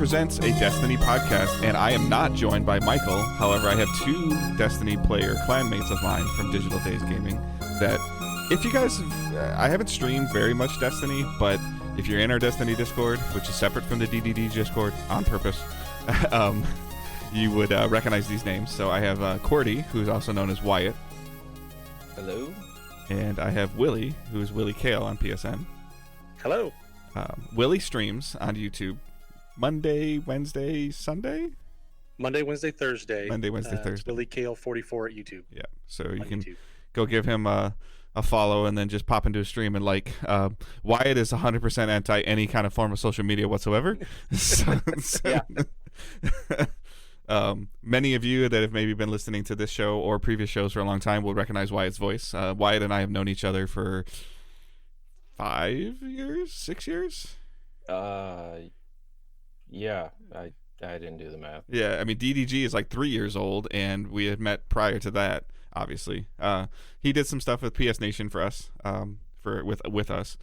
presents a Destiny podcast, and I am not joined by Michael. However, I have two Destiny player clanmates of mine from Digital Days Gaming that, if you guys, I haven't streamed very much Destiny, but if you're in our Destiny Discord, which is separate from the DDG Discord on purpose, you would recognize these names. So I have Cordy, who's also known as Wyatt. Hello. And I have Willie, who is Willie Cale on PSN. Hello. Willie streams on YouTube Monday, Wednesday, Sunday? Monday, Wednesday, Thursday. Monday, Wednesday, Thursday. Willie Cale 44 at YouTube. Yeah, so you can YouTube. Go give him a follow and then just pop into a stream and like. Wyatt is 100% anti any kind of form of social media whatsoever. Yeah. Many of you that have maybe been listening to this show or previous shows for a long time will recognize Wyatt's voice. Wyatt and I have known each other for 5 years, 6 years. Yeah, I didn't do the math. Yeah, I mean DDG is like 3 years old, and we had met prior to that. Obviously, he did some stuff with PS Nation for us, with us,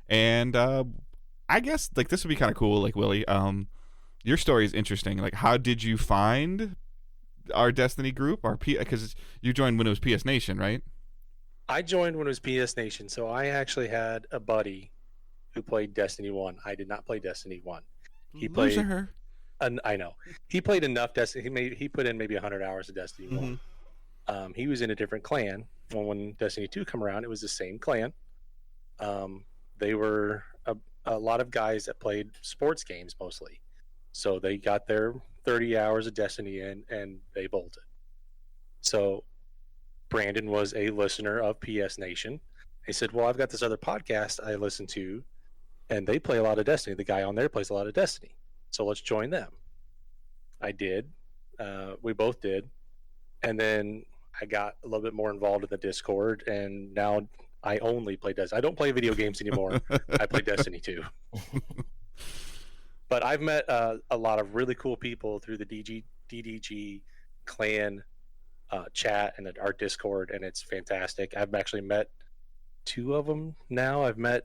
and I guess like this would be kind of cool. Like Willie, your story is interesting. Like, how did you find our Destiny group? Because you joined when it was PS Nation, right? I joined when it was PS Nation, so I actually had a buddy who played Destiny 1. I did not play Destiny 1. He played. Loser. I know. He played enough Destiny. He put in maybe 100 hours of Destiny 1. He was in a different clan. When Destiny 2 come around, it was the same clan. They were a lot of guys that played sports games mostly. So they got their 30 hours of Destiny in, and they bolted. So Brandon was a listener of PS Nation. He said, well, I've got this other podcast I listen to, and they play a lot of Destiny. The guy on there plays a lot of Destiny. So let's join them. I did. We both did. And then I got a little bit more involved in the Discord, and now I only play Destiny. I don't play video games anymore. I play Destiny 2. But I've met a lot of really cool people through the DDG Clan chat and our Discord, and it's fantastic. I've actually met two of them now. I've met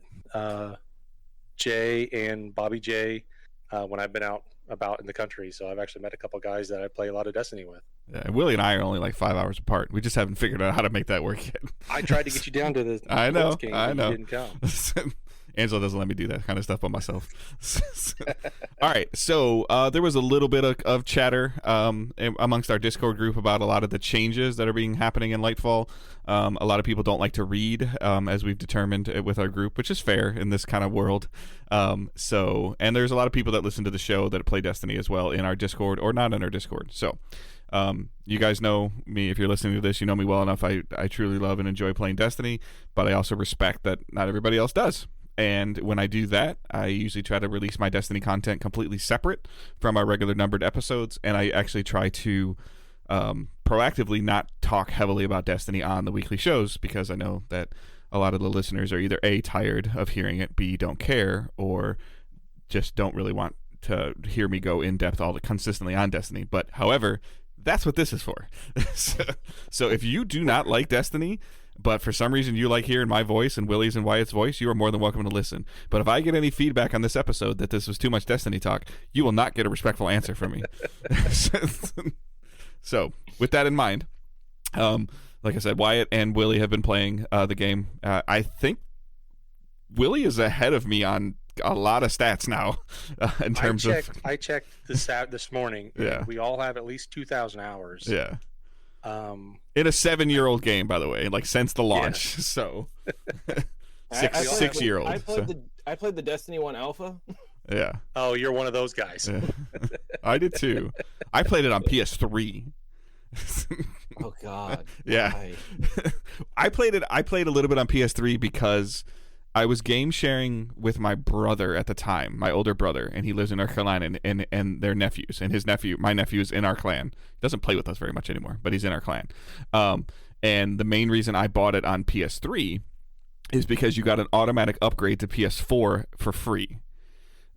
Jay and Bobby J when I've been out about in the country. So I've actually met a couple guys that I play a lot of Destiny with. Yeah, Willie and I are only like 5 hours apart. We just haven't figured out how to make that work yet. I tried to get you down to the I know, sports game, I know. You didn't come. Angela doesn't let me do that kind of stuff by myself. All right, so there was a little bit of chatter amongst our Discord group about a lot of the changes that are happening in Lightfall. A lot of people don't like to read, as we've determined with our group, which is fair in this kind of world. And there's a lot of people that listen to the show that play Destiny as well in our Discord or not in our Discord. So you guys know me. If you're listening to this, you know me well enough. I truly love and enjoy playing Destiny, but I also respect that not everybody else does. And when I do that, I usually try to release my Destiny content completely separate from our regular numbered episodes, and I actually try to proactively not talk heavily about Destiny on the weekly shows, because I know that a lot of the listeners are either A, tired of hearing it, B, don't care, or just don't really want to hear me go in depth consistently on Destiny. But however, that's what this is for. So if you do not like Destiny, but for some reason you like hearing my voice and Willie's and Wyatt's voice, you are more than welcome to listen. But if I get any feedback on this episode that this was too much Destiny talk, you will not get a respectful answer from me. So with that in mind, like I said, Wyatt and Willie have been playing the game. I think Willie is ahead of me on a lot of stats now in terms of... I checked the stat this morning. Yeah. We all have at least 2,000 hours. Yeah. In a 7-year-old game, by the way, like since the launch. Yeah. So 6-year-old. I played the Destiny 1 alpha. Yeah. Oh, you're one of those guys. Yeah. I did too. I played it on PS3. Oh God. Yeah. I played a little bit on PS3 because I was game sharing with my brother at the time, my older brother, and he lives in North Carolina, and their nephews, and my nephew is in our clan. He doesn't play with us very much anymore, but he's in our clan. And the main reason I bought it on PS3 is because you got an automatic upgrade to PS4 for free.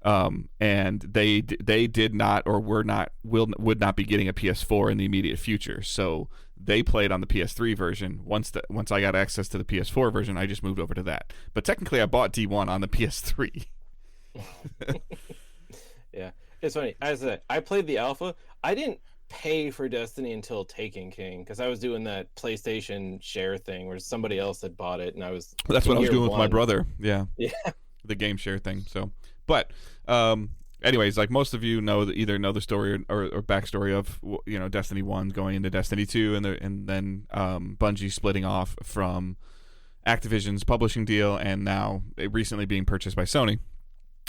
And they did not or would not be getting a PS4 in the immediate future. So they played on the PS3 version. Once I got access to the PS4 version, I just moved over to that. But technically, I bought D1 on the PS3. Yeah, It's funny. As I played the alpha, I didn't pay for Destiny until Taken King because I was doing that PlayStation share thing where somebody else had bought it, and I was. That's in what I was year doing with my one. brother. Yeah. Yeah. The game share thing. So, but anyways, like most of you know, either know the story or backstory of Destiny 1 going into Destiny 2, and then Bungie splitting off from Activision's publishing deal, and now it recently being purchased by Sony,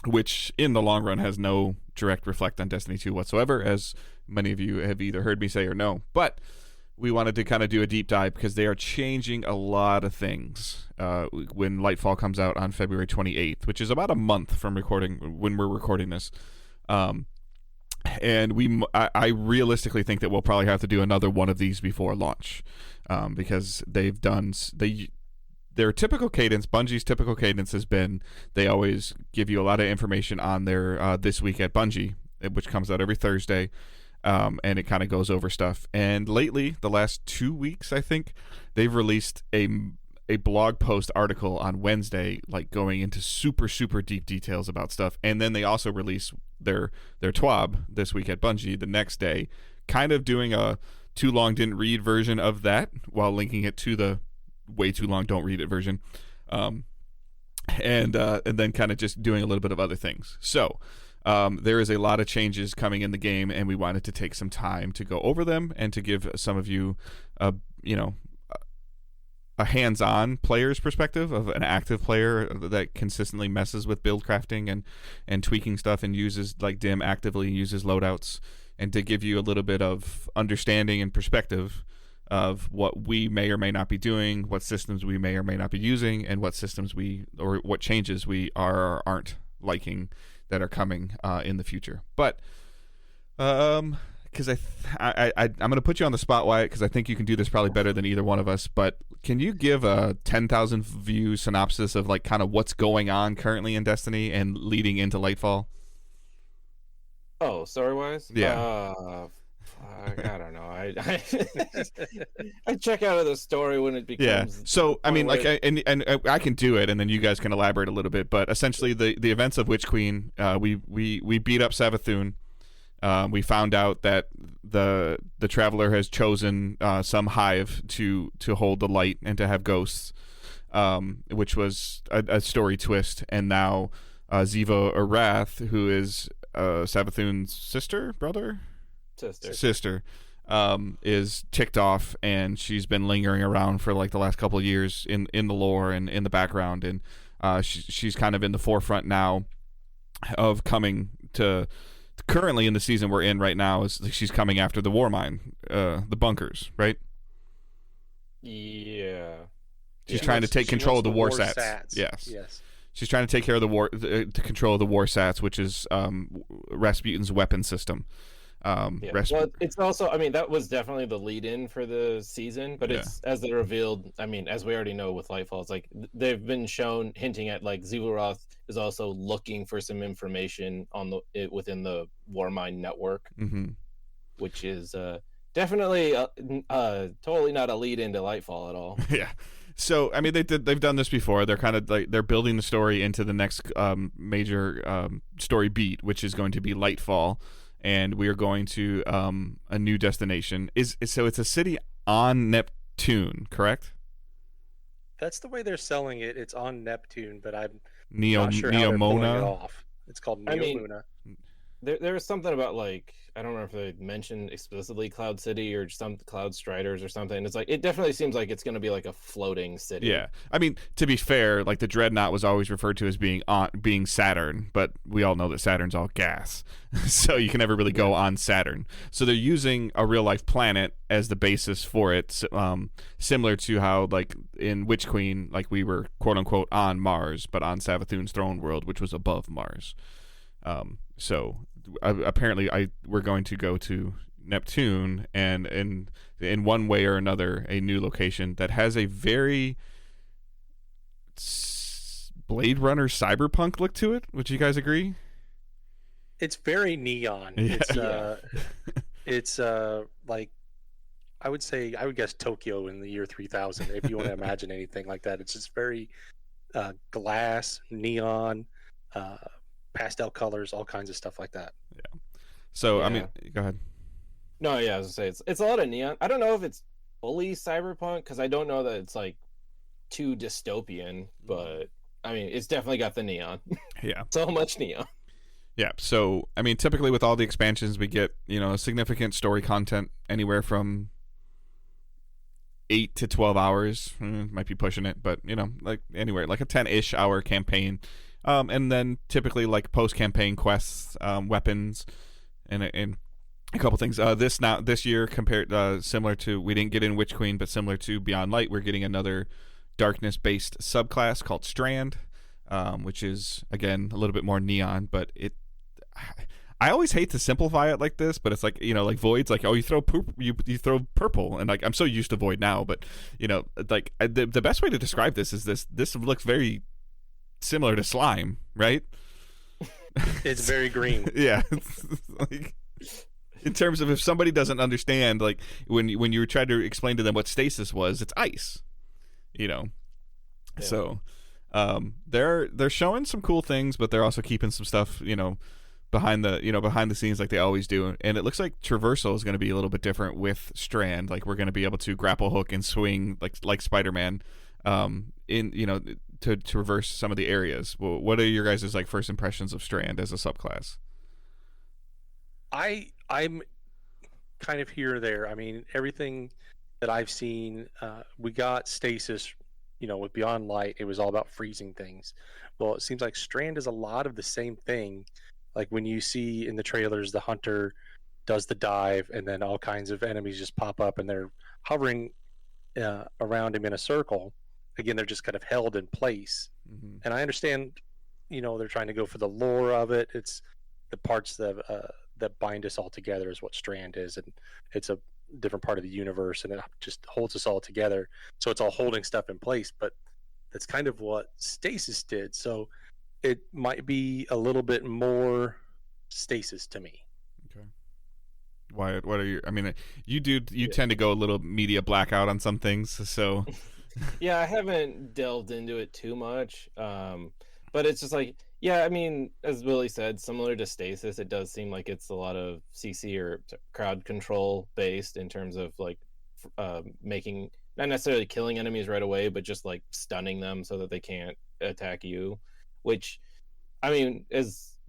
which in the long run has no direct reflect on Destiny 2 whatsoever, as many of you have either heard me say or know. But we wanted to kind of do a deep dive because they are changing a lot of things when Lightfall comes out on February 28th, which is about a month from when we're recording this. And I realistically think that we'll probably have to do another one of these before launch, because their typical cadence, Bungie's typical cadence has been they always give you a lot of information on their This Week at Bungie, which comes out every Thursday. And it kind of goes over stuff. And lately, the last 2 weeks, I think, they've released a blog post article on Wednesday, like going into super, super deep details about stuff. And then they also release their TWAB, This Week at Bungie, the next day, kind of doing a too long didn't read version of that while linking it to the way too long don't read it version. And then kind of just doing a little bit of other things. So there is a lot of changes coming in the game, and we wanted to take some time to go over them and to give some of you, a hands-on player's perspective of an active player that consistently messes with build crafting and tweaking stuff and uses, like Dim actively uses loadouts, and to give you a little bit of understanding and perspective of what we may or may not be doing, what systems we may or may not be using, and what systems or what changes we are or aren't liking that are coming in the future. But because I'm going to put you on the spot, Wyatt, because I think you can do this probably better than either one of us. But can you give a 10,000 view synopsis of like kind of what's going on currently in Destiny and leading into Lightfall? Oh, story-wise? Yeah. I don't know. I check out of the story when it becomes. Yeah. So I mean, like, where... and I can do it, and then you guys can elaborate a little bit. But essentially, the events of Witch Queen, we beat up Savathun. We found out that the Traveler has chosen some hive to hold the light and to have ghosts, which was a story twist. And now Ziva Arath, who is Savathun's brother. Sister is ticked off, and she's been lingering around for like the last couple of years in the lore and in the background, and she's kind of in the forefront now of coming to currently in the season we're in right now. Is she's coming after the war mine, the bunkers, right? Yeah, she's trying to take control of the war sats. Yes. She's trying to take care of the war to control the war sats, which is Rasputin's weapon system. Well, it's also, I mean, that was definitely the lead-in for the season, but it's as they revealed. I mean, as we already know with Lightfall, it's like they've been shown hinting at like Zivaroth is also looking for some information on within the Warmind network, which is definitely totally not a lead into Lightfall at all. Yeah. So I mean, they've done this before. They're kind of like they're building the story into the next major story beat, which is going to be Lightfall. And we are going to a new destination. So it's a city on Neptune, correct? That's the way they're selling it. It's on Neptune, but I'm not sure how they're pulling it off. It's called Neomuna. There was something about, like, I don't remember if they mentioned explicitly Cloud City or some Cloud Striders or something. It's like, it definitely seems like it's going to be like a floating city. Yeah. I mean, to be fair, like the Dreadnought was always referred to as being Saturn, but we all know that Saturn's all gas. So you can never really go on Saturn. So they're using a real life planet as the basis for it, similar to how, like, in Witch Queen, like we were quote unquote on Mars, but on Savathun's throne world, which was above Mars. So apparently we're going to go to Neptune, and in one way or another a new location that has a very Blade Runner cyberpunk look to it. Would you guys agree? It's very neon. Yeah. It's like I would guess Tokyo in the year 3000 if you want to imagine anything like that. It's just very glass, neon, pastel colors, all kinds of stuff like that. Yeah. So I mean, go ahead. No, yeah, I was gonna say it's a lot of neon. I don't know if it's fully cyberpunk because I don't know that it's like too dystopian, but I mean, it's definitely got the neon. Yeah, so much neon. Yeah, so I mean, typically with all the expansions, we get significant story content anywhere from 8 to 12 hours. Might be pushing it, but like anywhere like a 10-ish hour campaign, and then typically like post-campaign quests, weapons, and a couple things. This year compared similar to, we didn't get in Witch Queen, but similar to Beyond Light, we're getting another darkness-based subclass called Strand, which is again a little bit more neon, but I always hate to simplify it like this, but it's like like Void's like, oh, you throw poop, you throw purple, and like I'm so used to Void now, but like the best way to describe this is this looks very similar to slime, right? It's very green. Yeah, like, in terms of if somebody doesn't understand, like when you try to explain to them what stasis was, it's ice, Yeah. So they're showing some cool things, but they're also keeping some stuff behind the scenes like they always do. And it looks like traversal is going to be a little bit different with Strand. Like we're going to be able to grapple hook and swing like Spider-Man to traverse some of the areas. Well, what are your guys' like first impressions of Strand as a subclass? I'm kind of here or there. I mean, everything that I've seen, we got stasis, with Beyond Light, it was all about freezing things. Well, it seems like Strand is a lot of the same thing. Like when you see in the trailers, the hunter does the dive and then all kinds of enemies just pop up and they're hovering around him in a circle. Again, they're just kind of held in place. Mm-hmm. And I understand, they're trying to go for the lore of it. It's the parts that bind us all together is what Strand is, and it's a different part of the universe, and it just holds us all together. So it's all holding stuff in place, but that's kind of what stasis did. So it might be a little bit more stasis to me. Okay. Wyatt, what are your? I mean, you tend to go a little media blackout on some things, so. Yeah, I haven't delved into it too much, but it's just like, yeah, I mean, as Willie said, similar to stasis, it does seem like it's a lot of CC or crowd control based in terms of like making, not necessarily killing enemies right away, but just like stunning them so that they can't attack you, which, I mean,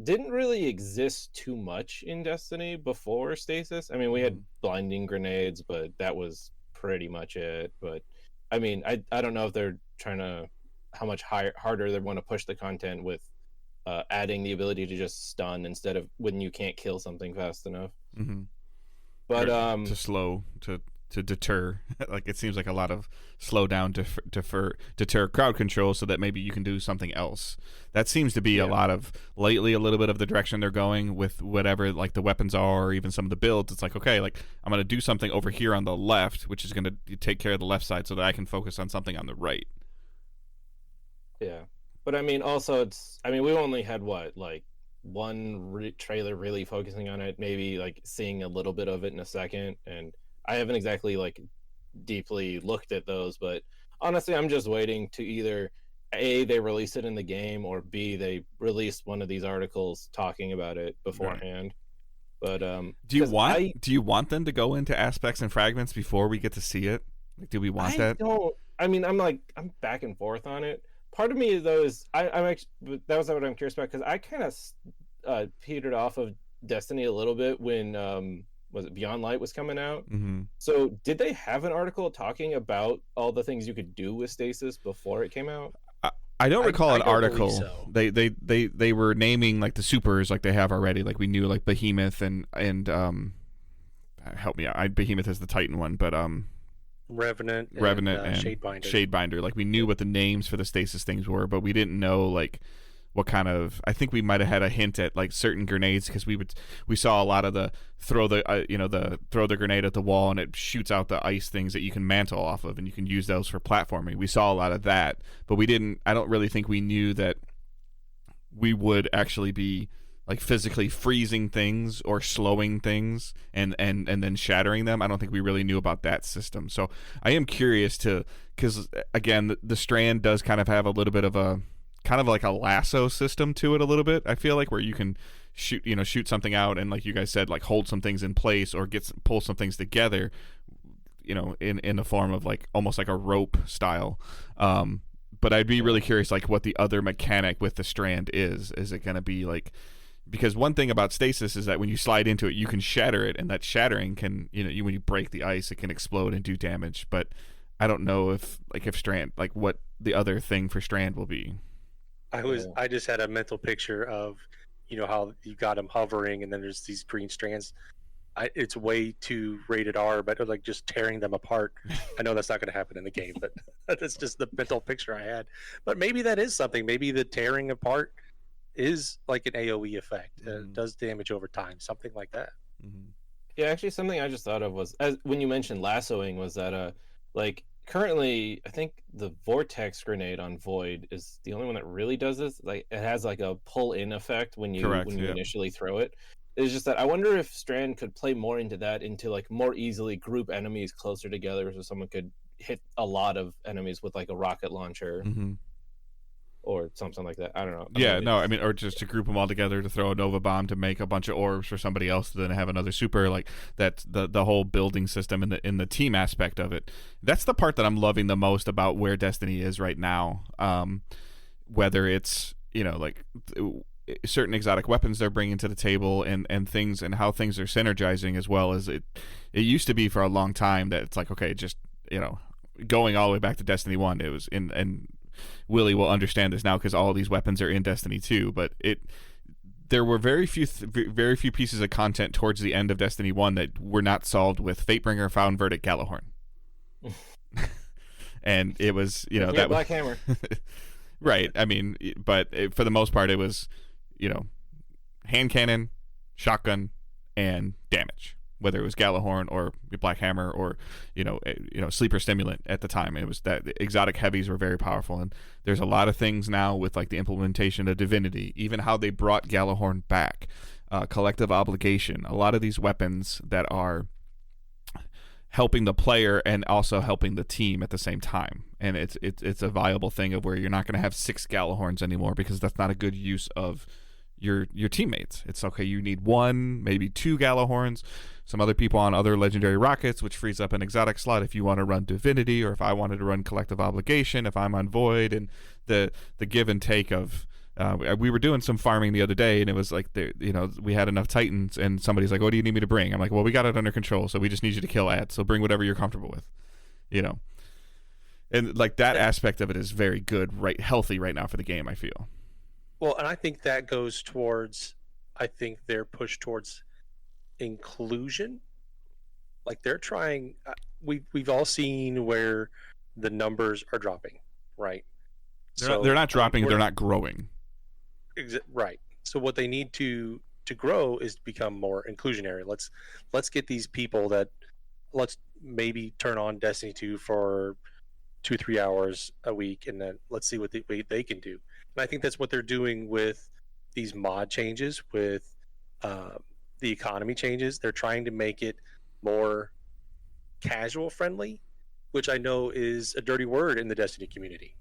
didn't really exist too much in Destiny before stasis. I mean, we had blinding grenades, but that was pretty much it. But I mean, I don't know if they're trying to, how much harder they want to push the content with adding the ability to just stun instead of when you can't kill something fast enough. Mm-hmm. But to slow, to deter. Like it seems like a lot of slow down, deter crowd control so that maybe you can do something else. That seems to be a lot of lately, a little bit of the direction they're going with whatever like the weapons are, or even some of the builds. It's like, okay, like I'm going to do something over here on the left, which is going to take care of the left side so that I can focus on something on the right. Yeah. But I mean, also we only had one trailer really focusing on it, maybe like seeing a little bit of it in a second, and I haven't exactly like deeply looked at those, but honestly, I'm just waiting to either A, they release it in the game, or B, they release one of these articles talking about it beforehand. Right. But do you want them to go into aspects and fragments before we get to see it? Like, do we want that? I mean, I'm back and forth on it. Part of me though is I'm actually, that was what I'm curious about, because I kind of petered off of Destiny a little bit when was it Beyond Light was coming out. Mm-hmm. So did they have an article talking about all the things you could do with stasis before it came out? I don't recall an article. So. They were naming like the supers like they have already. Like we knew like Behemoth and help me out. Behemoth is the Titan one, but Revenant and Shadebinder. Like we knew what the names for the stasis things were, but we didn't know like what kind of. I think we might have had a hint at like certain grenades, because we saw a lot of the throw the grenade at the wall and it shoots out the ice things that you can mantle off of, and you can use those for platforming. We saw a lot of that, but we didn't. I don't really think we knew that we would actually be like physically freezing things or slowing things and then shattering them. I don't think we really knew about that system. So I am curious because again, the Strand does kind of have a little bit of a kind of like a lasso system to it a little bit. I feel like where you can shoot something out, and like you guys said, like hold some things in place or pull some things together, in the form of like almost like a rope style. But I'd be really curious, like what the other mechanic with the strand is. Is it going to be like, because one thing about stasis is that when you slide into it, you can shatter it, and that shattering can, when you break the ice, it can explode and do damage. But I don't know if strand, like what the other thing for strand will be. I just had a mental picture of, how you got them hovering, and then there's these green strands. It's way too rated R, but like just tearing them apart. I know that's not going to happen in the game, but that's just the mental picture I had. But maybe that is something. Maybe the tearing apart is like an AoE effect. It does damage over time, something like that. Mm-hmm. Yeah, actually, something I just thought of was, when you mentioned lassoing, was that like currently, I think the vortex grenade on Void is the only one that really does this. Like it has like a pull-in effect when you initially throw it. It's just that I wonder if Strand could play more into that, into like more easily group enemies closer together, so someone could hit a lot of enemies with like a rocket launcher or something like that. I don't know. Or just to group them all together to throw a Nova Bomb to make a bunch of orbs for somebody else, to then have another super, like that. The whole building system in the team aspect of it. That's the part that I'm loving the most about where Destiny is right now. Whether it's like certain exotic weapons they're bringing to the table, and things, and how things are synergizing, as well as it used to be for a long time that it's like, okay, just going all the way back to Destiny 1, it was in, and Willie will understand this now because all these weapons are in Destiny 2, but there were very few pieces of content towards the end of Destiny 1 that were not solved with Fatebringer, Found Verdict, Gallahorn. And it was that Black Hammer. Right. I mean, but for the most part, it was hand cannon, shotgun, and damage. Whether it was Gallahorn or Black Hammer or sleeper stimulant at the time, it was that the exotic heavies were very powerful. And there's a lot of things now with like the implementation of Divinity, even how they brought Gallahorn back, collective obligation. A lot of these weapons that are helping the player and also helping the team at the same time. And it's a viable thing of where you're not going to have 6 Gallahorns anymore, because that's not a good use of your teammates. It's okay, you need 1, maybe 2 Gallahorns, some other people on other legendary rockets, which frees up an exotic slot if you want to run Divinity, or if I wanted to run Collective Obligation, if I'm on Void, and the give and take of we were doing some farming the other day, and it was like we had enough Titans, and somebody's like, what do you need me to bring? I'm like, well, we got it under control, so we just need you to kill ads, so bring whatever you're comfortable with. And like that aspect of it is very good, healthy right now for the game, I feel. Well, and I think that goes towards, their push towards inclusion. Like they're trying, we've all seen where the numbers are dropping, right? They're not dropping, they're not growing. Right. So what they need to grow is to become more inclusionary. Let's get these people let's maybe turn on Destiny 2 for 2-3 hours a week, and then let's see what they can do. And I think that's what they're doing with these mod changes, with the economy changes. They're trying to make it more casual friendly, which I know is a dirty word in the Destiny community.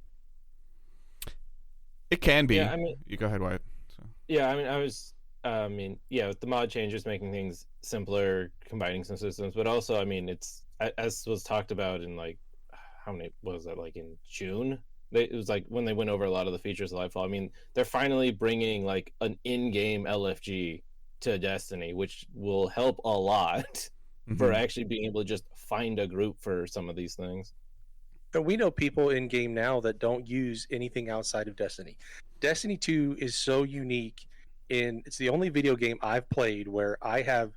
It can be. Yeah, you go ahead, Wyatt. So. Yeah, with the mod changes, making things simpler, combining some systems, but also, it's, as was talked about in like, how many was that, like in June? It was like when they went over a lot of the features of Lightfall. They're finally bringing like an in-game LFG to Destiny, which will help a lot for actually being able to just find a group for some of these things. And we know people in game now that don't use anything outside of Destiny. Destiny 2 is so unique it's the only video game I've played where I have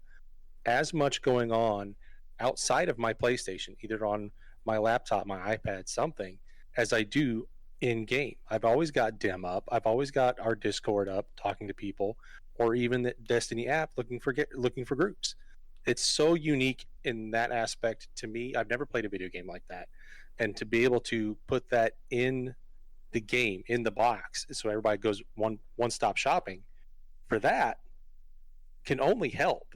as much going on outside of my PlayStation, either on my laptop, my iPad, something, as I do in game. I've always got Dim up. I've always got our Discord up, talking to people, or even the Destiny app looking for groups. It's so unique in that aspect to me. I've never played a video game like that. And to be able to put that in the game, in the box, so everybody goes one-stop shopping, for that can only help.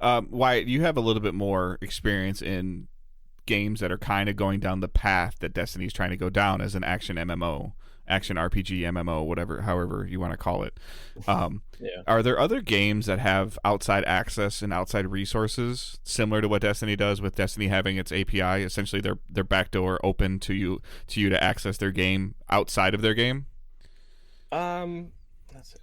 Wyatt, you have a little bit more experience in games that are kind of going down the path that Destiny's trying to go down as an action MMO. action RPG, MMO, whatever, however you want to call it. Yeah. Are there other games that have outside access and outside resources similar to what Destiny does, with Destiny having its API, essentially their backdoor open to you to access their game outside of their game? I mean,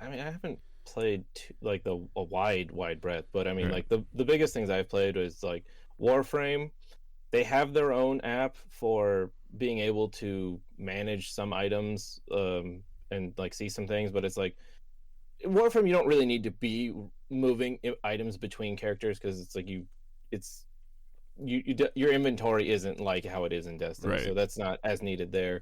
I haven't played a wide breadth, but I mean, like the biggest things I've played was like Warframe. They have their own app for being able to manage some items and like see some things, but it's like Warframe, you don't really need to be moving items between characters, because it's like your inventory isn't like how it is in Destiny, right. So that's not as needed there.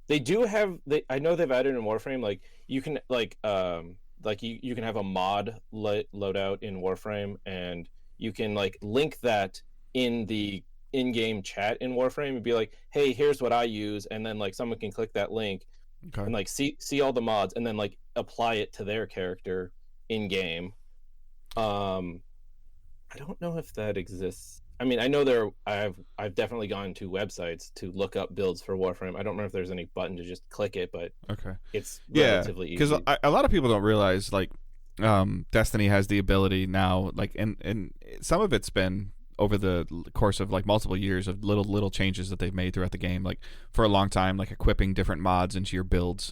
They do have I know they've added in Warframe, like you can you can have a mod loadout in Warframe, and you can like link that in the in-game chat in Warframe and be like, hey, here's what I use, and then like someone can click that link and like see all the mods and then like apply it to their character in game. I don't know if that exists. I mean, I know I've definitely gone to websites to look up builds for Warframe. I don't remember if there's any button to just click it, but it's relatively easy. Because a lot of people don't realize like Destiny has the ability now, like, and some of it's been over the course of like multiple years of little changes that they've made throughout the game. Like for a long time, like equipping different mods into your builds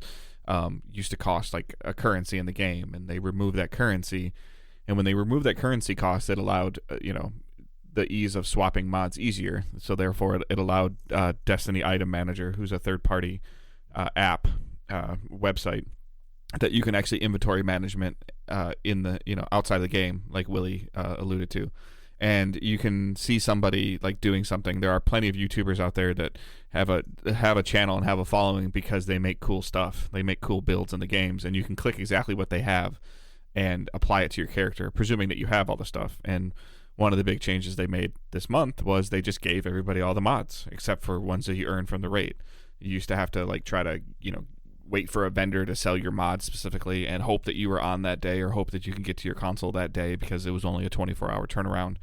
used to cost like a currency in the game, and they removed that currency. And when they removed that currency cost, it allowed the ease of swapping mods easier. So therefore, it allowed Destiny Item Manager, who's a third-party app website, that you can actually inventory management in the outside of the game, like Willie alluded to. And you can see somebody like doing something. There are plenty of YouTubers out there that have a channel and have a following because they make cool stuff. They make cool builds in the games, and you can click exactly what they have and apply it to your character, presuming that you have all the stuff. And one of the big changes they made this month was they just gave everybody all the mods, except for ones that you earn from the raid. You used to have to like try to wait for a vendor to sell your mod specifically and hope that you were on that day, or hope that you can get to your console that day, because it was only a 24-hour turnaround.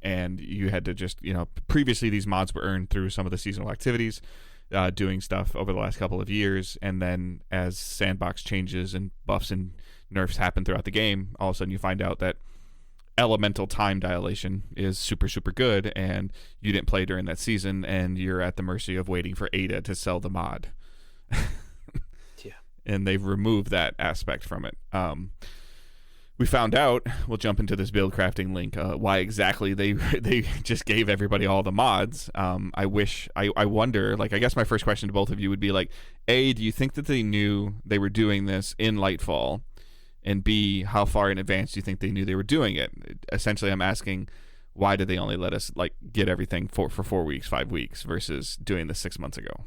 And you had to just, previously these mods were earned through some of the seasonal activities, doing stuff over the last couple of years. And then as sandbox changes and buffs and nerfs happen throughout the game, all of a sudden you find out that elemental time dilation is super, super good, and you didn't play during that season, and you're at the mercy of waiting for Ada to sell the mod. Yeah. And they've removed that aspect from it. We found out, we'll jump into this build crafting link, why exactly they just gave everybody all the mods. I wonder, like, I guess my first question to both of you would be like, A, do you think that they knew they were doing this in Lightfall? And B, how far in advance do you think they knew they were doing it? Essentially, I'm asking, why did they only let us like get everything for 4 weeks, 5 weeks, versus doing this 6 months ago?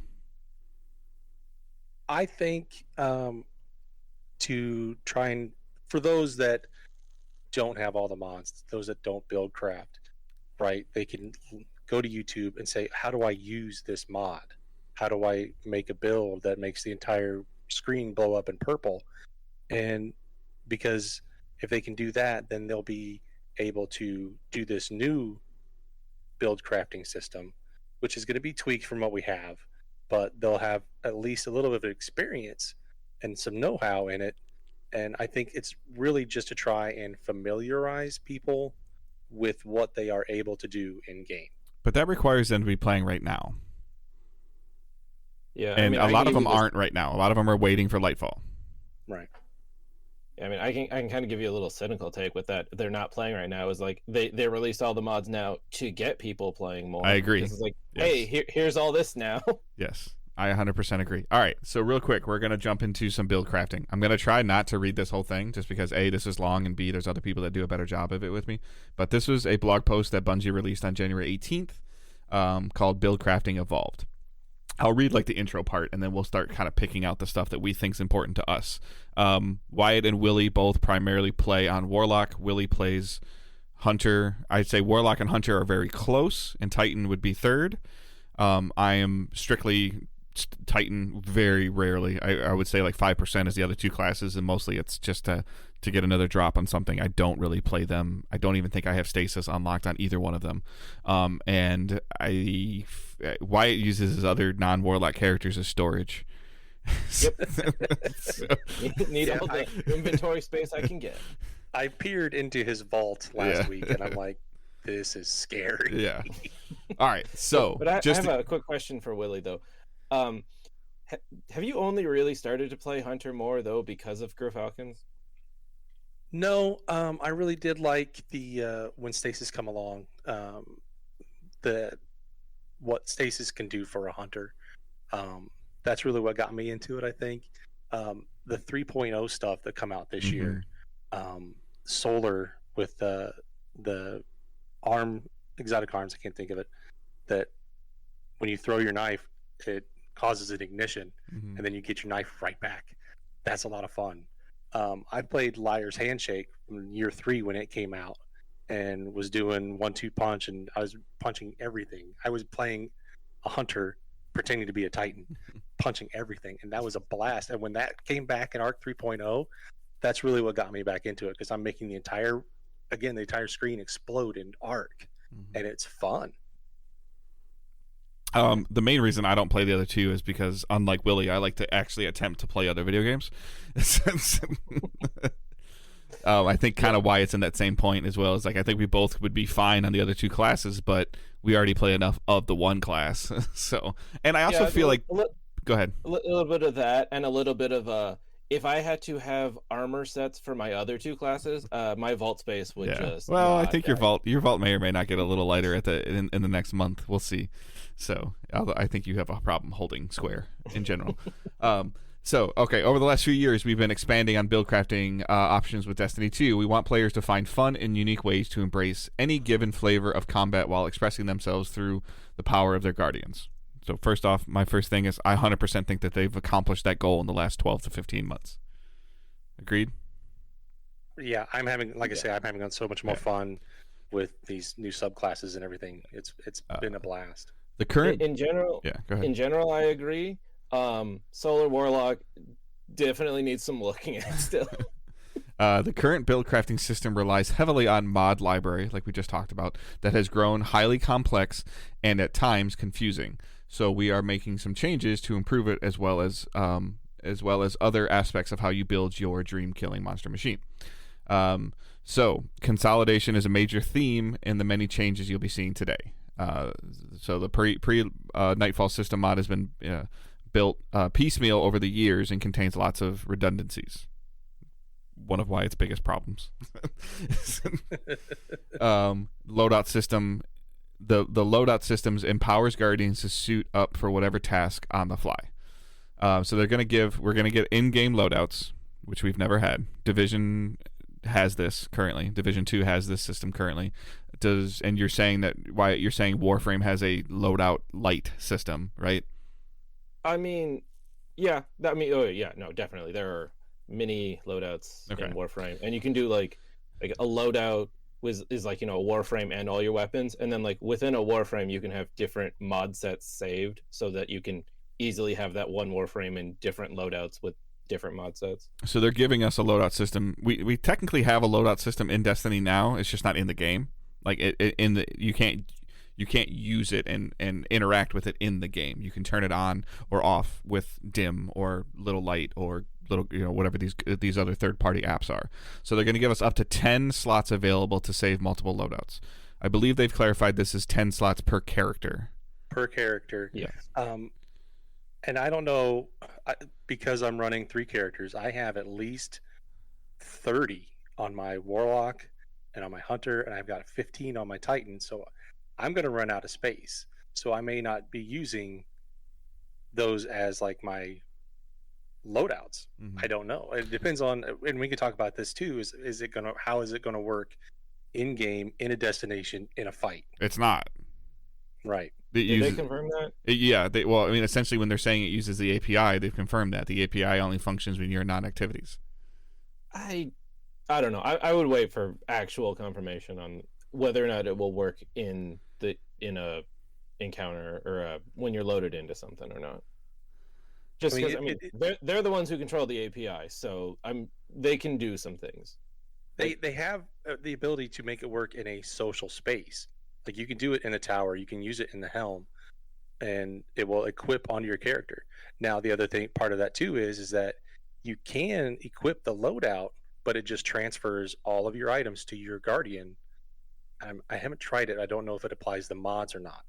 I think to try and, for those that don't have all the mods, those that don't build craft, right, they can go to YouTube and say, how do I use this mod? How do I make a build that makes the entire screen blow up in purple? And because if they can do that, then they'll be able to do this new build crafting system, which is going to be tweaked from what we have, but they'll have at least a little bit of experience and some know-how in it. And I think it's really just to try and familiarize people with what they are able to do in game. But that requires them to be playing right now. Yeah, and a lot of them aren't right now. A lot of them are waiting for Lightfall. Right. I mean, I can kind of give you a little cynical take with that. They're not playing right now. Is like they released all the mods now to get people playing more. I agree. This is like, yes. Hey, here's all this now. Yes, I 100% agree. All right, so real quick, we're going to jump into some build crafting. I'm going to try not to read this whole thing, just because A, this is long, and B, there's other people that do a better job of it with me. But this was a blog post that Bungie released on January 18th called Build Crafting Evolved. I'll read like the intro part, and then we'll start kind of picking out the stuff that we think is important to us. Wyatt and Willie both primarily play on Warlock. Willie plays Hunter. I'd say Warlock and Hunter are very close, and Titan would be third. I am strictly Titan very rarely. I would say like 5% is the other two classes, and mostly it's just to get another drop on something. I don't really play them. I don't even think I have stasis unlocked on either one of them. And Wyatt uses his other non-warlock characters as storage. Yep. Need all the inventory space I can get. I peered into his vault last week, and I'm like, this is scary. Yeah. All right. So, but I have a quick question for Willie though. Have you only really started to play Hunter more though because of Gurfalcons? No, I really did like the when stasis come along, what stasis can do for a hunter. That's really what got me into it. I think the 3.0 stuff that come out this year, solar with the exotic arms, I can't think of it, that when you throw your knife, it causes an ignition, and then you get your knife right back. That's a lot of fun. I played Liar's Handshake in year 3 when it came out, and was doing 1-2 punch, and I was punching everything. I was playing a hunter pretending to be a Titan, punching everything, and that was a blast. And when that came back in Arc 3.0, that's really what got me back into it, because I'm making the entire screen explode in Arc, and it's fun. The main reason I don't play the other two is because, unlike Willie, I like to actually attempt to play other video games. I think kind of why it's in that same point as well. Is like I think we both would be fine on the other two classes, but we already play enough of the one class. So, and I also feel like, go ahead. A little bit of that, and a little bit of if I had to have armor sets for my other two classes, my vault space would just. Well, I think your vault may or may not get a little lighter in the next month. We'll see. So I think you have a problem holding square in general. So, okay, over the last few years, we've been expanding on build crafting options with Destiny 2. We want players to find fun and unique ways to embrace any given flavor of combat while expressing themselves through the power of their guardians. So first off, my first thing is I 100% think that they've accomplished that goal in the last 12 to 15 months. Agreed? Yeah, I'm having so much more fun with these new subclasses and everything. It's been a blast. The current in general, go ahead. In general, I agree. Solar Warlock definitely needs some looking at still. The current build crafting system relies heavily on mod library, like we just talked about, that has grown highly complex and at times confusing. So we are making some changes to improve it, as well as other aspects of how you build your dream killing monster machine. So consolidation is a major theme in the many changes you'll be seeing today. So the pre Nightfall system mod has been built piecemeal over the years and contains lots of redundancies. One of Wyatt's biggest problems. Loadout system. The loadout systems empowers Guardians to suit up for whatever task on the fly. So we're gonna get in-game loadouts, which we've never had. Division has this currently. Division 2 has this system currently. And you're saying that Wyatt, you're saying Warframe has a loadout light system, right? I mean, yeah. No, definitely. There are mini loadouts in Warframe, and you can do like a loadout is like, a Warframe and all your weapons, and then like within a Warframe you can have different mod sets saved so that you can easily have that one Warframe in different loadouts with different mod sets. So they're giving us a loadout system. We technically have a loadout system in Destiny now. It's just not in the game. Like you can't use it and interact with it in the game. You can turn it on or off with dim or little light or little, whatever these other third-party apps are. So they're going to give us up to 10 slots available to save multiple loadouts. I believe they've clarified this is 10 slots per character. Per character. Yeah. And I don't know, because I'm running 3 characters, I have at least 30 on my Warlock and on my Hunter, and I've got 15 on my Titan, so I'm going to run out of space. So I may not be using those as like my loadouts. I don't know. It depends on, and we can talk about this too, how is it going to work in game, in a destination, in a fight? It's not. Right. Did they confirm that? Yeah. Essentially when they're saying it uses the API, they've confirmed that the API only functions when you're non-activities. I don't know. I would wait for actual confirmation on whether or not it will work in a encounter or when you're loaded into something or not. Just because they're the ones who control the API, so they can do some things. They have the ability to make it work in a social space. Like you can do it in a tower, you can use it in the helm, and it will equip onto your character. Now the other part of that too is that you can equip the loadout, but it just transfers all of your items to your guardian. I haven't tried it. I don't know if it applies to mods or not,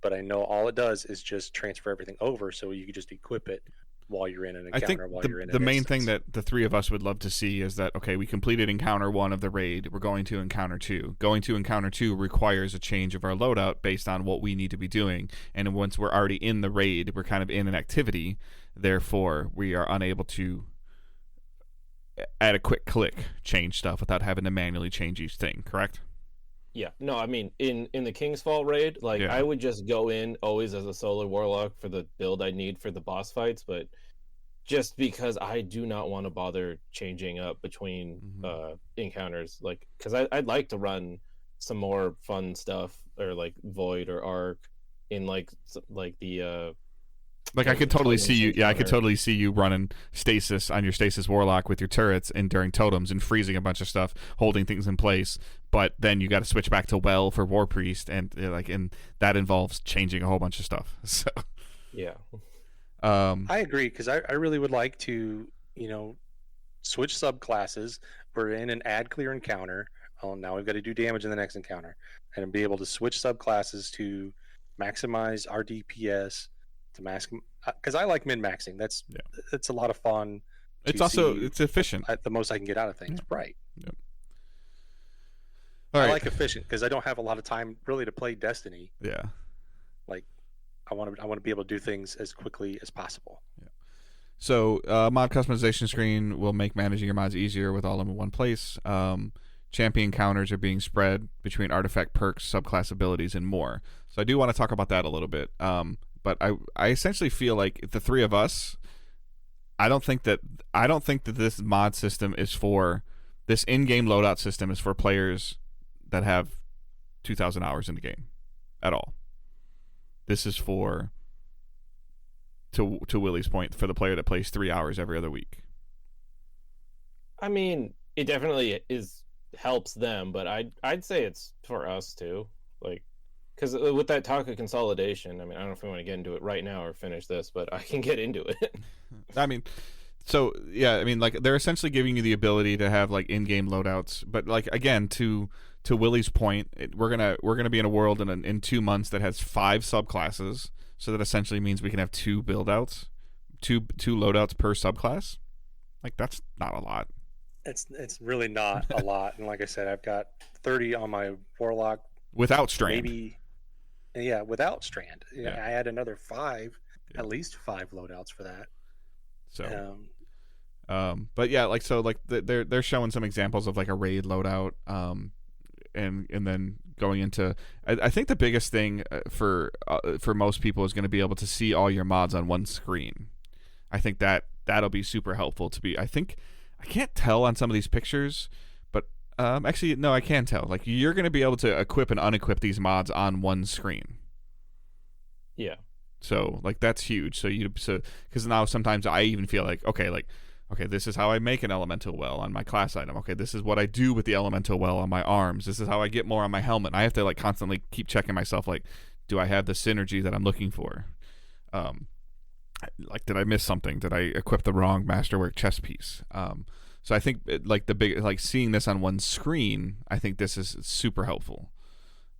but I know all it does is just transfer everything over, so you can just equip it while you're in an encounter. The main thing that the three of us would love to see is that, okay, we completed encounter 1 of the raid, we're going to encounter 2. Going to encounter 2 requires a change of our loadout based on what we need to be doing, and once we're already in the raid, we're kind of in an activity, therefore we are unable to at a quick click change stuff without having to manually change each thing, correct? Yeah, no, I mean, in the King's Fall raid, I would just go in always as a solo warlock for the build I need for the boss fights, but just because I do not want to bother changing up between encounters, because I'd like to run some more fun stuff, or Void or Arc in the I could totally see you. Yeah, I could totally see you running stasis on your stasis warlock with your turrets and during totems and freezing a bunch of stuff, holding things in place. But then you got to switch back to well for war priest, and that involves changing a whole bunch of stuff. So yeah, I agree, because I really would like to switch subclasses. We're in an add clear encounter. Oh, now we've got to do damage in the next encounter, and be able to switch subclasses to maximize our DPS. To max, because I like min-maxing. That's a lot of fun. It's efficient. The most I can get out of things, right? Yep. I like efficient because I don't have a lot of time really to play Destiny. Yeah. I want to be able to do things as quickly as possible. Yeah. So mod customization screen will make managing your mods easier with all of them in one place. Champion counters are being spread between artifact perks, subclass abilities, and more. So I do want to talk about that a little bit. But I essentially feel like the three of us, I don't think that this mod system is for this in-game loadout system is for players that have 2,000 hours in the game at all. This is for, to Willie's point, for the player that plays 3 hours every other week. I mean, it definitely helps them, but I'd say it's for us too. Because with that talk of consolidation, I mean, I don't know if we want to get into it right now or finish this, but I can get into it. I mean, so yeah, I mean, they're essentially giving you the ability to have in-game loadouts, but again, to Willie's point, we're gonna be in a world in 2 months that has 5 subclasses, so that essentially means we can have 2 build-outs, two loadouts per subclass. That's not a lot. It's really not a lot, and like I said, I've got 30 on my warlock without strand. Maybe. Yeah, without strand. Yeah. I had another 5, at least 5 loadouts for that. So, but yeah, they're showing some examples of a raid loadout, and then going into, I think the biggest thing for most people is going to be able to see all your mods on one screen. I think that'll be super helpful I can't tell on some of these pictures, but actually, no, I can tell. You're going to be able to equip and unequip these mods on one screen. Yeah. So that's huge. So because now sometimes I even feel okay, this is how I make an elemental well on my class item. Okay, this is what I do with the elemental well on my arms. This is how I get more on my helmet. I have to constantly keep checking myself. Do I have the synergy that I'm looking for? Did I miss something? Did I equip the wrong masterwork chest piece? So I think the big seeing this on one screen, I think this is super helpful.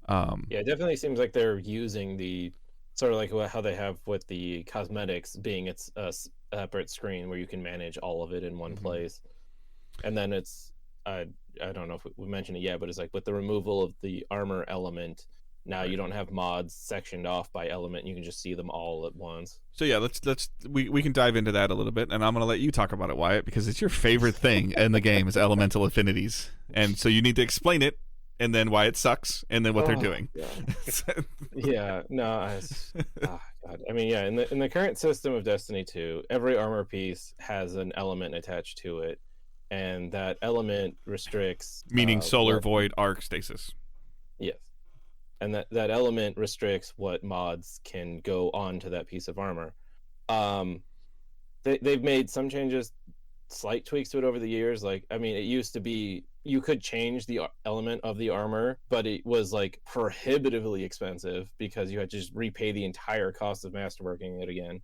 Yeah, it definitely seems like they're using the sort of how they have with the cosmetics being its separate screen where you can manage all of it in one place. And then it's I don't know if we mentioned it yet, but it's with the removal of the armor element. Now you don't have mods sectioned off by element. You can just see them all at once. So yeah, we can dive into that a little bit, and I'm going to let you talk about it, Wyatt, because it's your favorite thing in the game is elemental affinities, and so you need to explain it, and then why it sucks, and then what they're doing. Yeah, no, God. I mean, yeah, in the current system of Destiny 2, every armor piece has an element attached to it, and that element restricts meaning solar void, arc, stasis. Yes. And that element restricts what mods can go onto that piece of armor. they've made some changes, slight tweaks to it over the years. Like, I mean, it used to be you could change the element of the armor, but it was like prohibitively expensive because you had to just repay the entire cost of masterworking it again.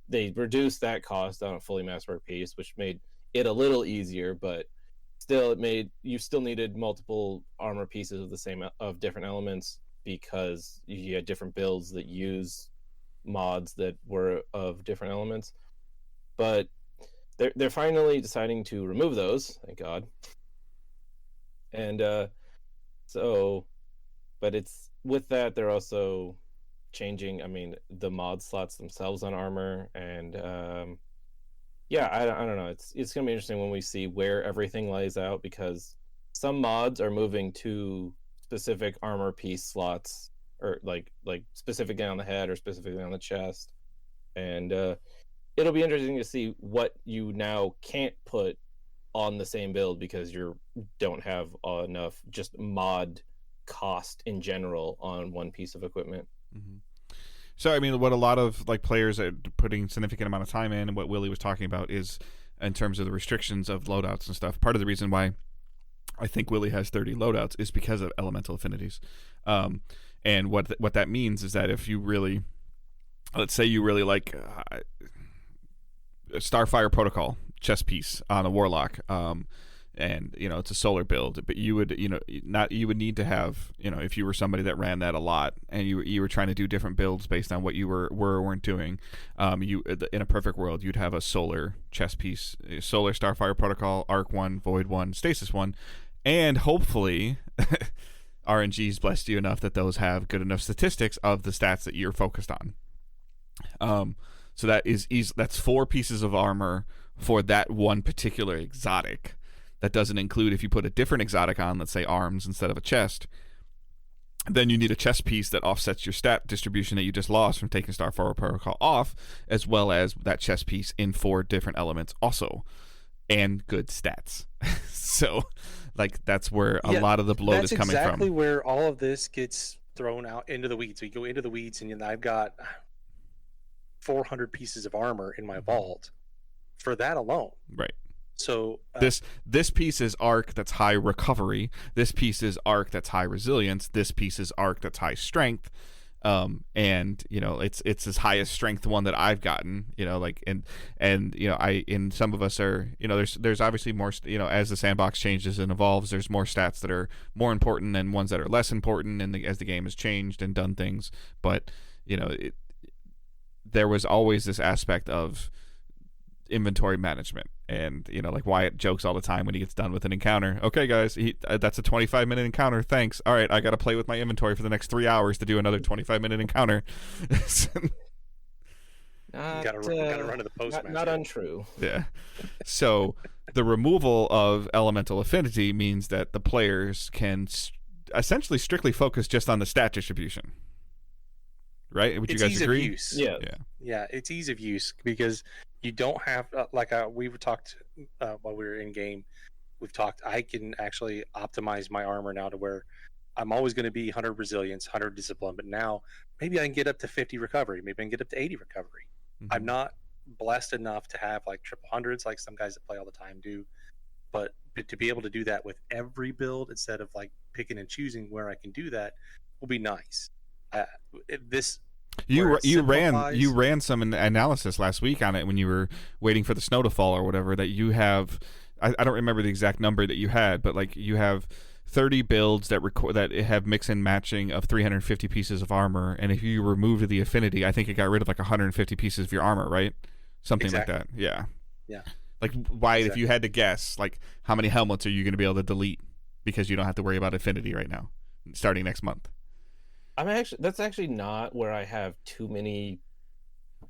They reduced that cost on a fully masterwork piece, which made it a little easier, but still you still needed multiple armor pieces of different elements because you had different builds that use mods that were of different elements. But they're finally deciding to remove those, thank God. And but it's with that they're also changing, I mean, the mod slots themselves on armor, and I don't know. It's gonna be interesting when we see where everything lays out, because some mods are moving to specific armor piece slots, or like specifically on the head or specifically on the chest, and it'll be interesting to see what you now can't put on the same build because you don't have enough just mod cost in general on one piece of equipment. Mm-hmm. So I mean, what a lot of like players are putting significant amount of time in, and what Willie was talking about is in terms of the restrictions of loadouts and stuff. Part of the reason why I think Willie has 30 loadouts is because of elemental affinities, and what that means is that if you really, let's say you really like Starfire Protocol chess piece on a warlock, and it's a solar build, but you would need to have, if you were somebody that ran that a lot and you were trying to do different builds based on what you weren't doing, you in a perfect world you'd have a solar chess piece, solar Starfire Protocol, Arc 1, Void 1, Stasis 1, and hopefully RNG's blessed you enough that those have good enough statistics of the stats that you're focused on. So that's 4 pieces of armor for that one particular exotic. That doesn't include if you put a different exotic on, let's say arms instead of a chest, then you need a chest piece that offsets your stat distribution that you just lost from taking Starfire Protocol off, as well as that chest piece in 4 different elements also, and good stats. So, like, that's where a lot of the bloat is coming from. That's exactly where all of this gets thrown out into the weeds. So you go into the weeds, and I've got 400 pieces of armor in my vault for that alone. Right. So this piece is arc that's high recovery. This piece is arc that's high resilience. This piece is arc that's high strength. And it's his highest strength one that I've gotten. And some of us are, there's obviously more. As the sandbox changes and evolves, there's more stats that are more important and ones that are less important, and as the game has changed and done things. But there was always this aspect of inventory management, and like Wyatt jokes all the time when he gets done with an encounter, okay guys, that's a 25-minute encounter, thanks, all right, I gotta play with my inventory for the next 3 hours to do another 25-minute encounter. Gotta run to the postmaster. Not untrue. Yeah. So the removal of elemental affinity means that the players can essentially strictly focus just on the stat distribution, right? Would you guys agree? Use. Yeah, it's ease of use, because you don't have we've talked while we were in game. We've talked. I can actually optimize my armor now to where I'm always going to be 100 resilience, 100 discipline, but now maybe I can get up to 50 recovery. Maybe I can get up to 80 recovery. Mm-hmm. I'm not blessed enough to have like triple hundreds like some guys that play all the time do, but to be able to do that with every build instead of like picking and choosing where I can do that will be nice. You ran some analysis last week on it when you were waiting for the snow to fall or whatever, that you have, I don't remember the exact number that you had, but like you have 30 builds that have mix and matching of 350 pieces of armor, and if you removed the affinity, I think it got rid of like 150 pieces of your armor, right? Something exactly. Like that. Yeah. Like, Wyatt, if you had to guess, like, how many helmets are you going to be able to delete because you don't have to worry about affinity right now, starting next month? That's actually not where I have too many.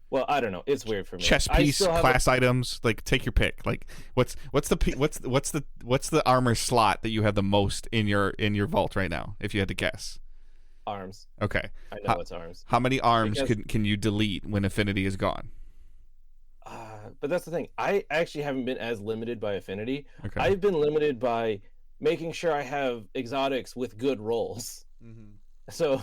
Well, I don't know. It's weird for me. Chest piece, class items, like take your pick. Like what's the armor slot that you have the most in your vault right now? If you had to guess. Arms. Okay. I know it's arms. How many arms can you delete when affinity is gone? But that's the thing. I actually haven't been as limited by affinity. Okay. I've been limited by making sure I have exotics with good rolls. Mm-hmm. So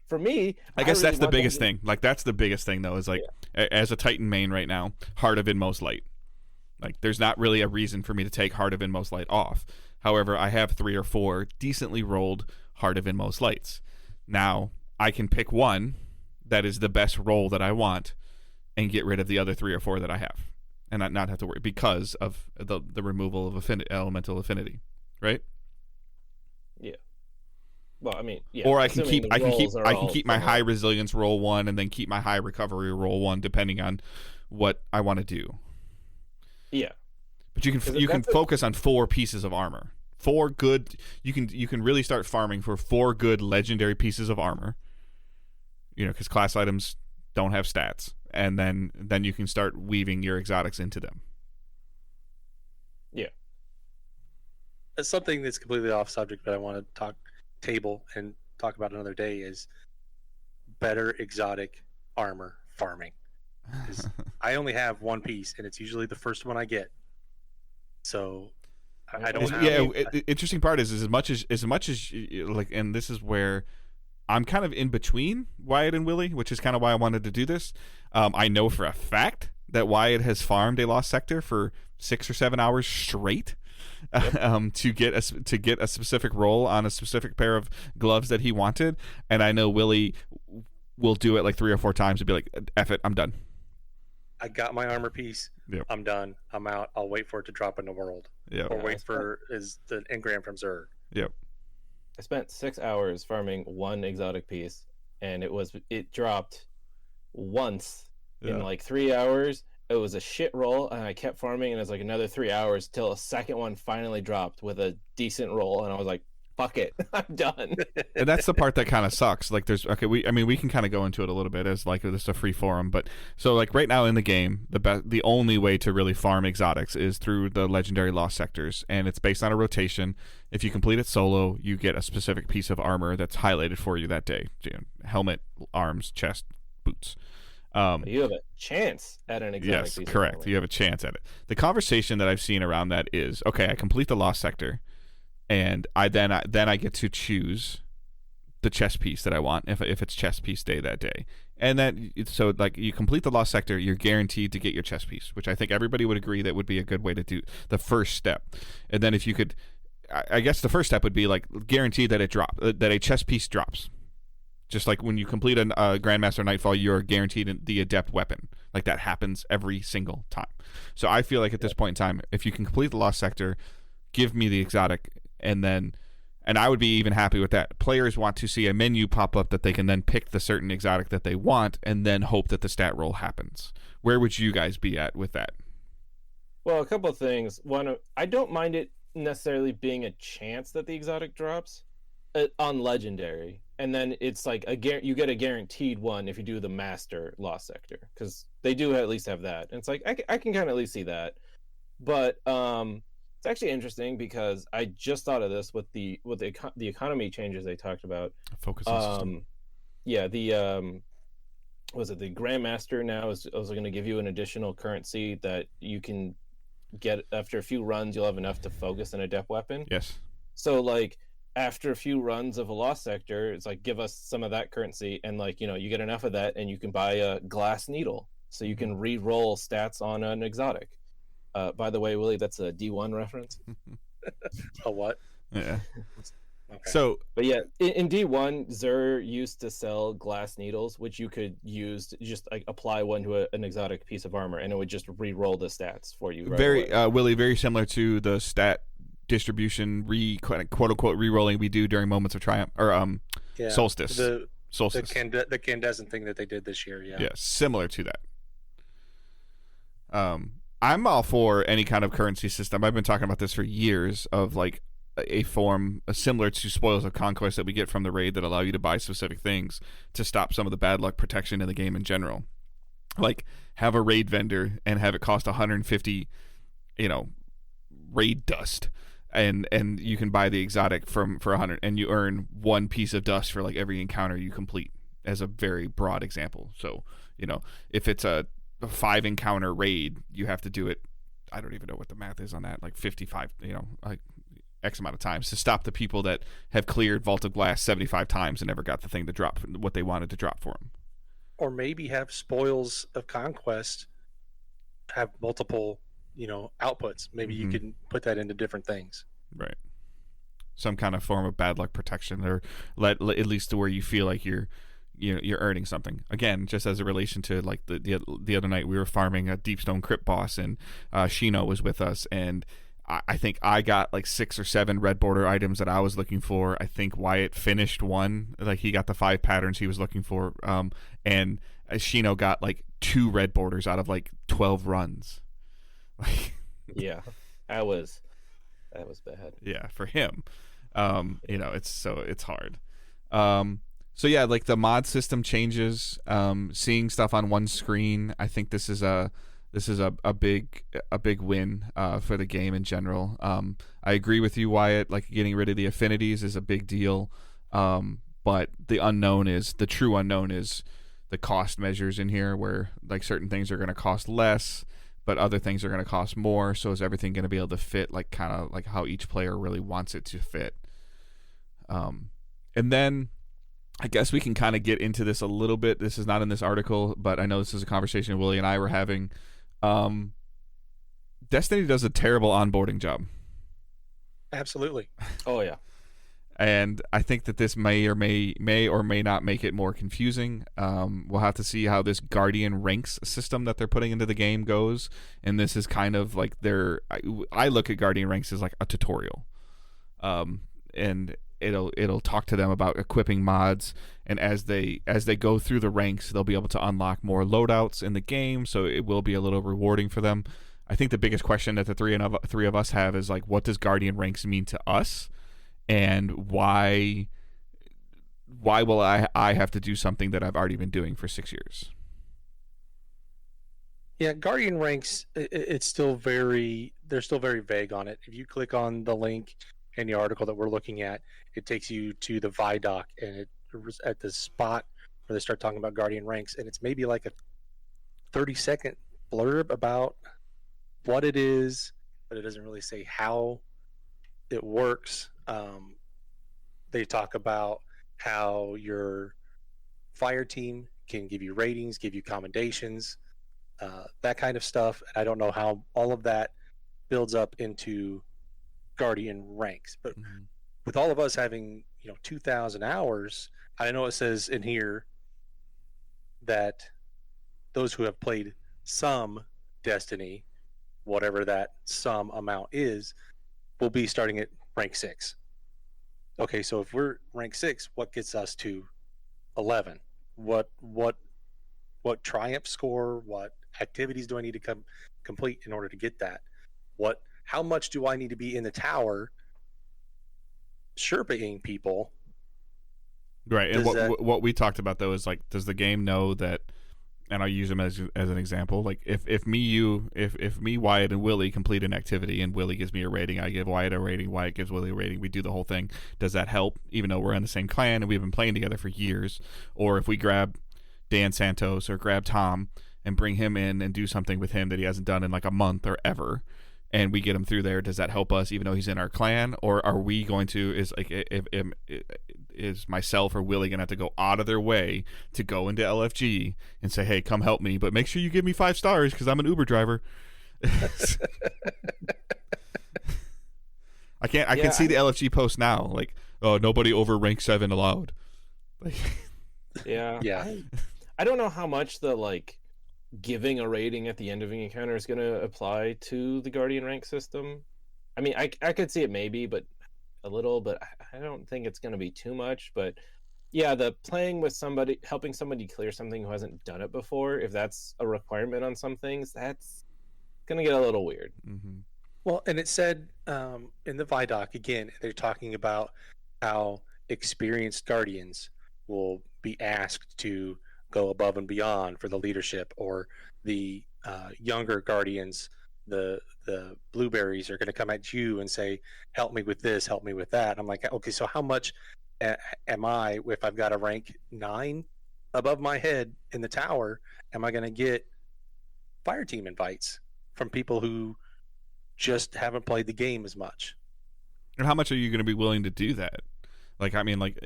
for me, I guess that's the biggest thing. Like, that's the biggest thing, though, is like, as a Titan main right now, Heart of Inmost Light. Like, there's not really a reason for me to take Heart of Inmost Light off. However, I have 3 or 4 decently rolled Heart of Inmost Lights. Now, I can pick one that is the best roll that I want and get rid of the other 3 or 4 that I have, and not have to worry because of the removal of elemental affinity, right? Yeah. Well, I mean, yeah. Or I can keep my high resilience roll 1 and then keep my high recovery roll 1 depending on what I want to do. Yeah. But you can focus on 4 pieces of armor. 4 good. You can really start farming for 4 good legendary pieces of armor. You know, because class items don't have stats, and then you can start weaving your exotics into them. Yeah. That's something that's completely off subject, but I want to talk about another day is better exotic armor farming. I only have 1 piece, and it's usually the first one I get. So I don't have. Interesting part is as much as like, and this is where I'm kind of in between Wyatt and Willie, which is kind of why I wanted to do this. I know for a fact that Wyatt has farmed a lost sector for 6 or 7 hours straight. Yep. To get a specific roll on a specific pair of gloves that he wanted, and I know Willie will do it like 3 or 4 times and be like, "F it, I'm done. I got my armor piece. Yep. I'm done. I'm out. I'll wait for it to drop in the world. Yep. Or wait for the engram from Xur." Yep. I spent 6 hours farming 1 exotic piece, and it dropped once in like 3 hours. It was a shit roll, and I kept farming, and it was like another 3 hours till a second one finally dropped with a decent roll, and I was like, "Fuck it, I'm done." And that's the part that kind of sucks. Like, we can kind of go into it a little bit as like just a free forum, but so like right now in the game, the only way to really farm exotics is through the legendary lost sectors, and it's based on a rotation. If you complete it solo, you get a specific piece of armor that's highlighted for you that day: helmet, arms, chest, boots. You have a chance at an exotic piece. Yes, correct. You have a chance at it. The conversation that I've seen around that is, okay, I complete the lost sector, and I get to choose the chest piece that I want if it's chest piece day that day. And then so like you complete the lost sector, you're guaranteed to get your chest piece, which I think everybody would agree that would be a good way to do the first step. And then if you could, I guess the first step would be like guarantee that that a chest piece drops. Just like when you complete a Grandmaster Nightfall, you're guaranteed the adept weapon. Like that happens every single time. So I feel like at this point in time, if you can complete the lost sector, give me the exotic, and I would be even happy with that. Players want to see a menu pop up that they can then pick the certain exotic that they want, and then hope that the stat roll happens. Where would you guys be at with that? Well, a couple of things. One, I don't mind it necessarily being a chance that the exotic drops on legendary. And then it's like you get a guaranteed one if you do the master lost sector, because they do at least have that. And it's like I can kind of at least see that. But it's actually interesting because I just thought of this with the economy changes they talked about. Focus on system. Yeah, the the Grandmaster now is also going to give you an additional currency that you can get after a few runs. You'll have enough to focus an adept weapon. Yes. So like, after a few runs of a lost sector, it's like, give us some of that currency, and like, you get enough of that and you can buy a glass needle, so you can re-roll stats on an exotic. By the way, Willie, that's a D1 reference. A what? Yeah. Okay. So, but yeah, in D1, Xur used to sell glass needles, which you could use to just like apply one to an exotic piece of armor, and it would just re-roll the stats for you. Right Willie, very similar to the stat distribution quote unquote re-rolling we do during moments of triumph or solstice. The Candescent thing that they did this year. Yeah, similar to that. I'm all for any kind of currency system. I've been talking about this for years, of like a form similar to Spoils of Conquest that we get from the raid that allow you to buy specific things to stop some of the bad luck protection in the game in general. Like, have a raid vendor and have it cost 150 raid dust, and you can buy the exotic for 100, and you earn 1 piece of dust for like every encounter you complete, as a very broad example. So if it's a 5 encounter raid, you have to do it, I don't even know what the math is on that, like 55, like X amount of times to stop the people that have cleared Vault of Glass 75 times and never got the thing to drop what they wanted to drop for them. Or maybe have Spoils of Conquest have multiple, outputs. Maybe you can put that into different things. Right. Some kind of form of bad luck protection, or at least to where you feel like you're earning something. Again, just as a relation to like the other night, we were farming a Deepstone Crypt boss, and Shino was with us, and I think I got like 6 or 7 red border items that I was looking for. I think Wyatt finished one, like he got the 5 patterns he was looking for, and Shino got like 2 red borders out of like 12 runs. Yeah, that was bad. Yeah, for him, it's hard. So yeah, like the mod system changes, seeing stuff on one screen. I think this is a big win for the game in general. I agree with you, Wyatt. Like getting rid of the affinities is a big deal, but the true unknown is the cost measures in here, where like certain things are going to cost less, but other things are going to cost more. So is everything going to be able to fit like kind of like how each player really wants it to fit? And then I guess we can kind of get into this a little bit. This is not in this article, but I know this is a conversation Willie and I were having. Destiny does a terrible onboarding job. Absolutely. Oh yeah. And I think that this may or may not make it more confusing. We'll have to see how this Guardian ranks system that they're putting into the game goes. And this is kind of like I look at Guardian ranks as like a tutorial. And it'll talk to them about equipping mods, and as they go through the ranks, they'll be able to unlock more loadouts in the game, so it will be a little rewarding for them. I think the biggest question that the three of us have is like, what does Guardian ranks mean to us, and why will I have to do something that I've already been doing for 6 years? Yeah, Guardian ranks, they're still very vague on it. If you click on the link in the article that we're looking at, it takes you to the Vidoc, and it at the spot where they start talking about Guardian ranks, and it's maybe like a 30-second blurb about what it is, but it doesn't really say how it works. They talk about how your fire team can give you ratings, give you commendations, that kind of stuff. And I don't know how all of that builds up into Guardian ranks, but with all of us having 2,000 hours, I know it says in here that those who have played some Destiny, whatever that some amount is, will be starting at rank 6. Okay, so if we're rank 6, what gets us to 11? What triumph score? What activities do I need to complete in order to get that? How much do I need to be in the tower Sherpaing people? Right, and what we talked about though is like, does the game know that? And I'll use them as an example. Like if me, Wyatt, and Willie complete an activity, and Willie gives me a rating, I give Wyatt a rating, Wyatt gives Willie a rating, we do the whole thing. Does that help? Even though we're in the same clan and we've been playing together for years, or if we grab Dan Santos or grab Tom and bring him in and do something with him that he hasn't done in like a month or ever, and we get him through there, does that help us even though he's in our clan? Or are we going to, is myself or Willie going to have to go out of their way to go into LFG and say, hey, come help me, but make sure you give me 5 stars because I'm an Uber driver. I can see the LFG post now, like, oh, nobody over rank 7 allowed. Yeah. I don't know how much the like giving a rating at the end of an encounter is going to apply to the Guardian rank system. I mean, I could see it maybe, but a little, but I don't think it's going to be too much. But yeah, the playing with somebody, helping somebody clear something who hasn't done it before, if that's a requirement on some things, that's going to get a little weird. Mm-hmm. Well, and it said in the Vidoc, again, they're talking about how experienced Guardians will be asked to go above and beyond for the leadership, or the younger Guardians, the blueberries, are going to come at you and say, help me with this, help me with that. I'm like, okay, so how much am I, if I've got a rank 9 above my head in the tower, am I going to get fire team invites from people who just haven't played the game as much? And how much are you going to be willing to do that? Like, I mean, like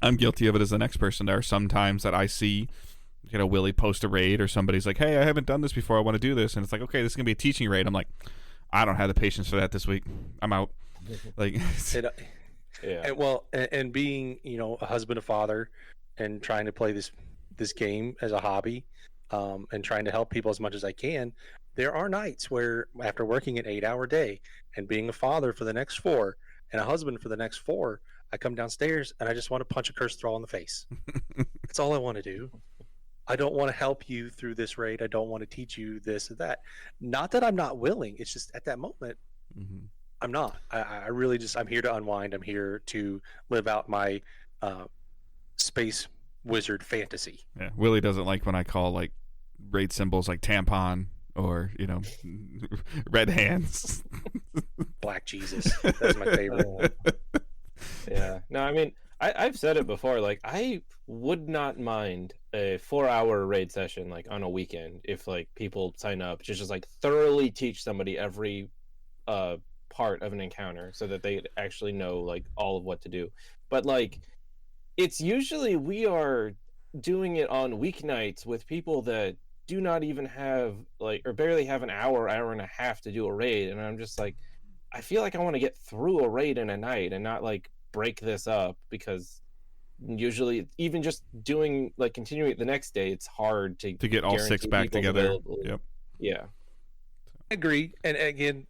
I'm guilty of it as the next person. There are some times that I see, Willie post a raid, or somebody's like, hey, I haven't done this before, I want to do this. And it's like, okay, this is going to be a teaching raid. I'm like, I don't have the patience for that this week. I'm out. Like, and being, a husband, a father, and trying to play this game as a hobby, and trying to help people as much as I can, there are nights where, after working an 8-hour day and being a father for the next 4 and a husband for the next 4, I come downstairs and I just want to punch a cursed thrall in the face. That's all I want to do. I don't want to help you through this raid. I don't want to teach you this or that. Not that I'm not willing. It's just at that moment, I'm not. I really just, I'm here to unwind. I'm here to live out my space wizard fantasy. Yeah, Willie doesn't like when I call like raid symbols like tampon or red hands. Black Jesus. That's my favorite. Yeah. No, I mean, I've said it before. Like, I would not mind a 4-hour raid session like on a weekend if like people sign up to just like thoroughly teach somebody every part of an encounter so that they actually know like all of what to do. But like, it's usually we are doing it on weeknights with people that do not even have like, or barely have an hour and a half to do a raid, and I'm just like, I feel like I want to get through a raid in a night and not like break this up, because usually even just doing like continuing it the next day, it's hard to get all 6 back together. Yep. Yeah. I agree. And again,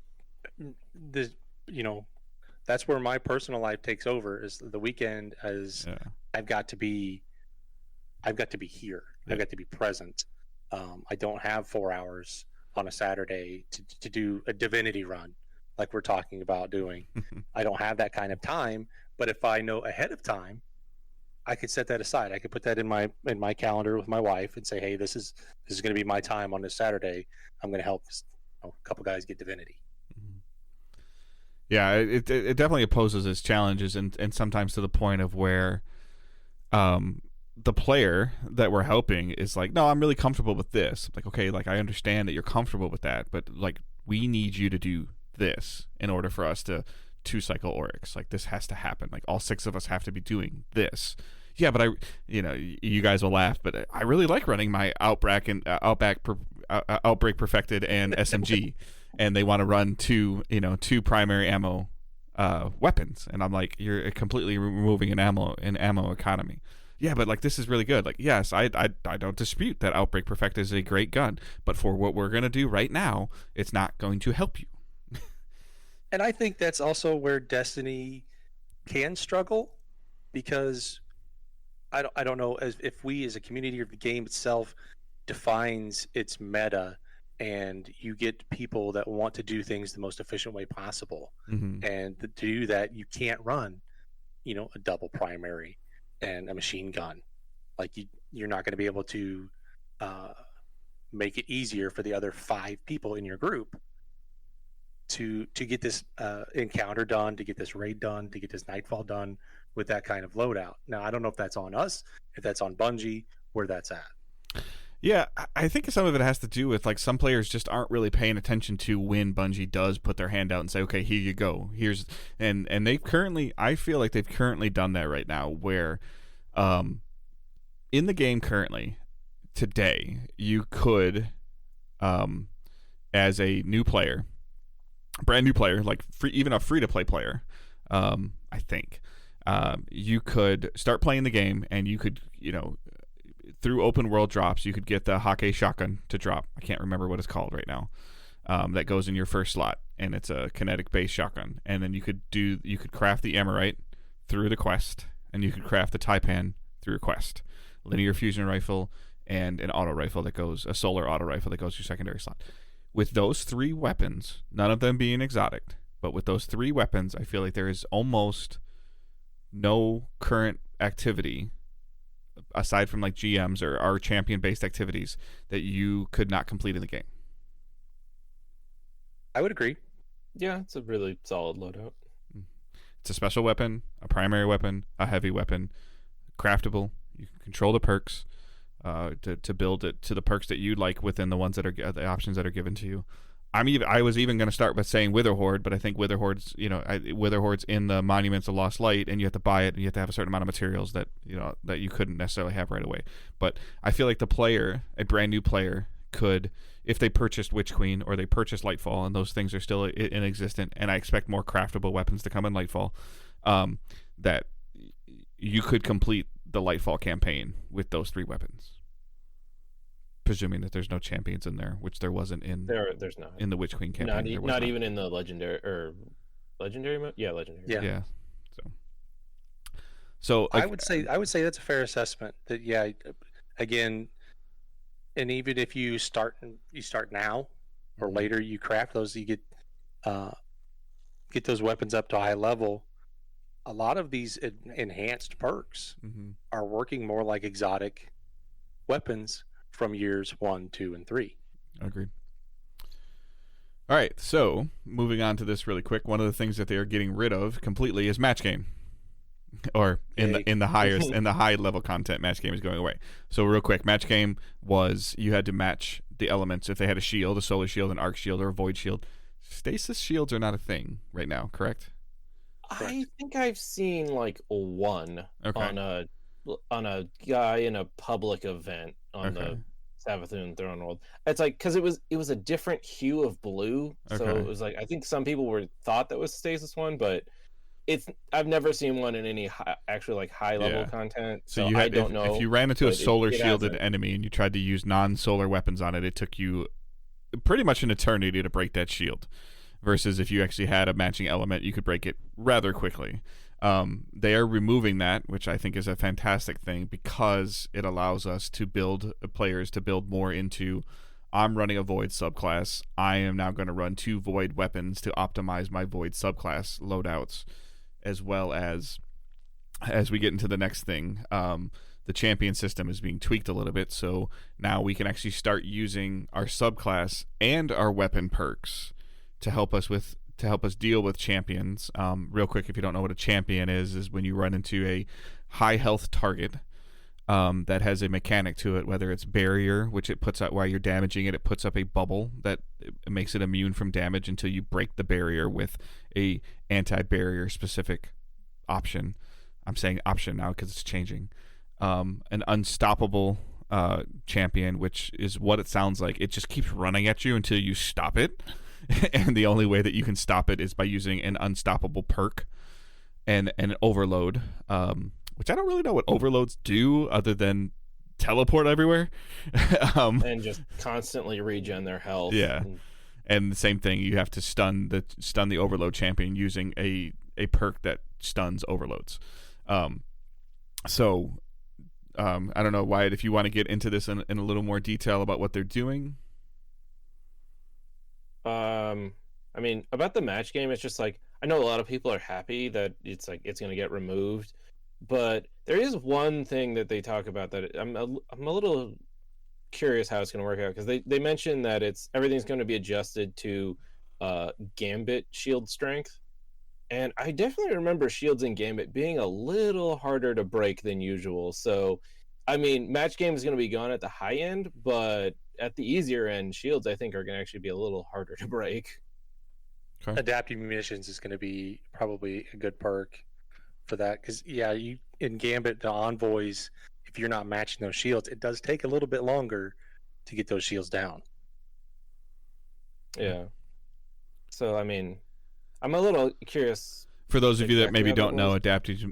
that's where my personal life takes over, is the weekend, as I've got to be here. I've got to be present. I don't have 4 hours on a Saturday to do a divinity run like we're talking about doing. I don't have that kind of time, but if I know ahead of time, I could set that aside. I could put that in my calendar with my wife and say, hey, this is going to be my time on this Saturday. I'm going to help a couple guys get divinity. Yeah, it definitely poses its challenges, and sometimes to the point of where the player that we're helping is like, no, I'm really comfortable with this. Like, okay, like I understand that you're comfortable with that, but like we need you to do this in order for us to 2-cycle Oryx. Like, this has to happen. Like, all 6 of us have to be doing this. Yeah, but you guys will laugh, but I really like running my Outbreak Perfected and SMG, and they want to run 2 primary ammo weapons, and I'm like, you're completely removing an ammo economy. Yeah, but like, this is really good. Like, yes, I don't dispute that Outbreak Perfect is a great gun, but for what we're gonna do right now, it's not going to help you. And I think that's also where Destiny can struggle, because I don't know if we as a community or the game itself defines its meta, and you get people that want to do things the most efficient way possible, and to do that you can't run a double primary and a machine gun. Like, you're not going to be able to make it easier for the other 5 people in your group to get this encounter done, to get this raid done, to get this Nightfall done with that kind of loadout. Now, I don't know if that's on us, if that's on Bungie, where that's at. Yeah, I think some of it has to do with like some players just aren't really paying attention to when Bungie does put their hand out and say, okay, here you go. And they've currently, I feel like they've currently done that right now, where in the game currently today, you could as a new player, brand new player, like even a free to play player, I think you could start playing the game, and you could through open world drops, you could get the Hake shotgun to drop. I can't remember what it's called right now. That goes in your first slot, and it's a kinetic based shotgun. And then you could craft the Amorite through the quest, and you could craft the Taipan through a quest. Linear fusion rifle and an auto rifle a solar auto rifle that goes to your secondary slot. With those 3 weapons, none of them being exotic, but with those 3 weapons, I feel like there is almost no current activity aside from like GMs or our champion-based activities that you could not complete in the game. I would agree. Yeah, it's a really solid loadout. It's a special weapon, a primary weapon, a heavy weapon, craftable. You can control the perks to build it to the perks that you like within the ones that are the options that are given to you. I was even going to start by saying Witherhoard, but I think Witherhoard's Witherhoard's in the Monuments of Lost Light, and you have to buy it, and you have to have a certain amount of materials that you couldn't necessarily have right away. But I feel like a brand new player, could, if they purchased Witch Queen or they purchased Lightfall, and those things are still in existence, and I expect more craftable weapons to come in Lightfall, that you could complete the Lightfall campaign with those 3 weapons. Presuming that there's no champions in there, which there wasn't there's not in the Witch Queen campaign. Not even in the legendary mode. Yeah, legendary. Yeah. So I would say that's a fair assessment. That again, and even if you start now or later, you craft those, you get those weapons up to a high level. A lot of these enhanced perks are working more like exotic weapons from years 1, 2, and 3. Agreed. All right, so moving on to this really quick, one of the things that they are getting rid of completely is match game, or in the high level content, match game is going away. So real quick, match game was you had to match the elements if they had a shield, a solar shield, an arc shield, or a void shield. Stasis shields are not a thing right now, correct? I think I've seen like one on a guy in a public event on the Savathun Throne World. It's like, because it was a different hue of blue, so it was like, I think some people thought that was Stasis one, but I've never seen one in any high level content. So I don't know. If you ran into a solar shielded enemy and you tried to use non-solar weapons on it, it took you pretty much an eternity to break that shield. Versus if you actually had a matching element, you could break it rather quickly. They are removing that, which I think is a fantastic thing, because it allows us to build players to build more into, I'm running a Void subclass. I am now going to run 2 Void weapons to optimize my Void subclass loadouts, as well as we get into the next thing. The champion system is being tweaked a little bit, so now we can actually start using our subclass and our weapon perks to help us deal with champions. Real quick, if you don't know what a champion is when you run into a high health target that has a mechanic to it, whether it's barrier, which it puts out while you're damaging it, it puts up a bubble that makes it immune from damage until you break the barrier with a anti-barrier specific option. I'm saying option now because it's changing. An unstoppable champion, which is what it sounds like. It just keeps running at you until you stop it. And the only way that you can stop it is by using an unstoppable perk and an overload, which I don't really know what overloads do other than teleport everywhere. And just constantly regen their health. Yeah. And the same thing, you have to stun the overload champion using a perk that stuns overloads. I don't know, Wyatt, if you want to get into this in a little more detail about what they're doing. I mean, about the match game, it's just like, I know a lot of people are happy that it's going to get removed, but there is one thing that they talk about that I'm a little curious how it's going to work out, because they mentioned that everything's going to be adjusted to Gambit shield strength, and I definitely remember shields in Gambit being a little harder to break than usual. So, I mean, match game is going to be gone at the high end, but at the easier end, shields I think are going to actually be a little harder to break. Okay. Adaptive munitions is going to be probably a good perk for that, because you in Gambit, the envoys, if you're not matching those shields, it does take a little bit longer to get those shields down. Yeah. So I mean, I'm a little curious. For those of you that maybe don't know, adaptive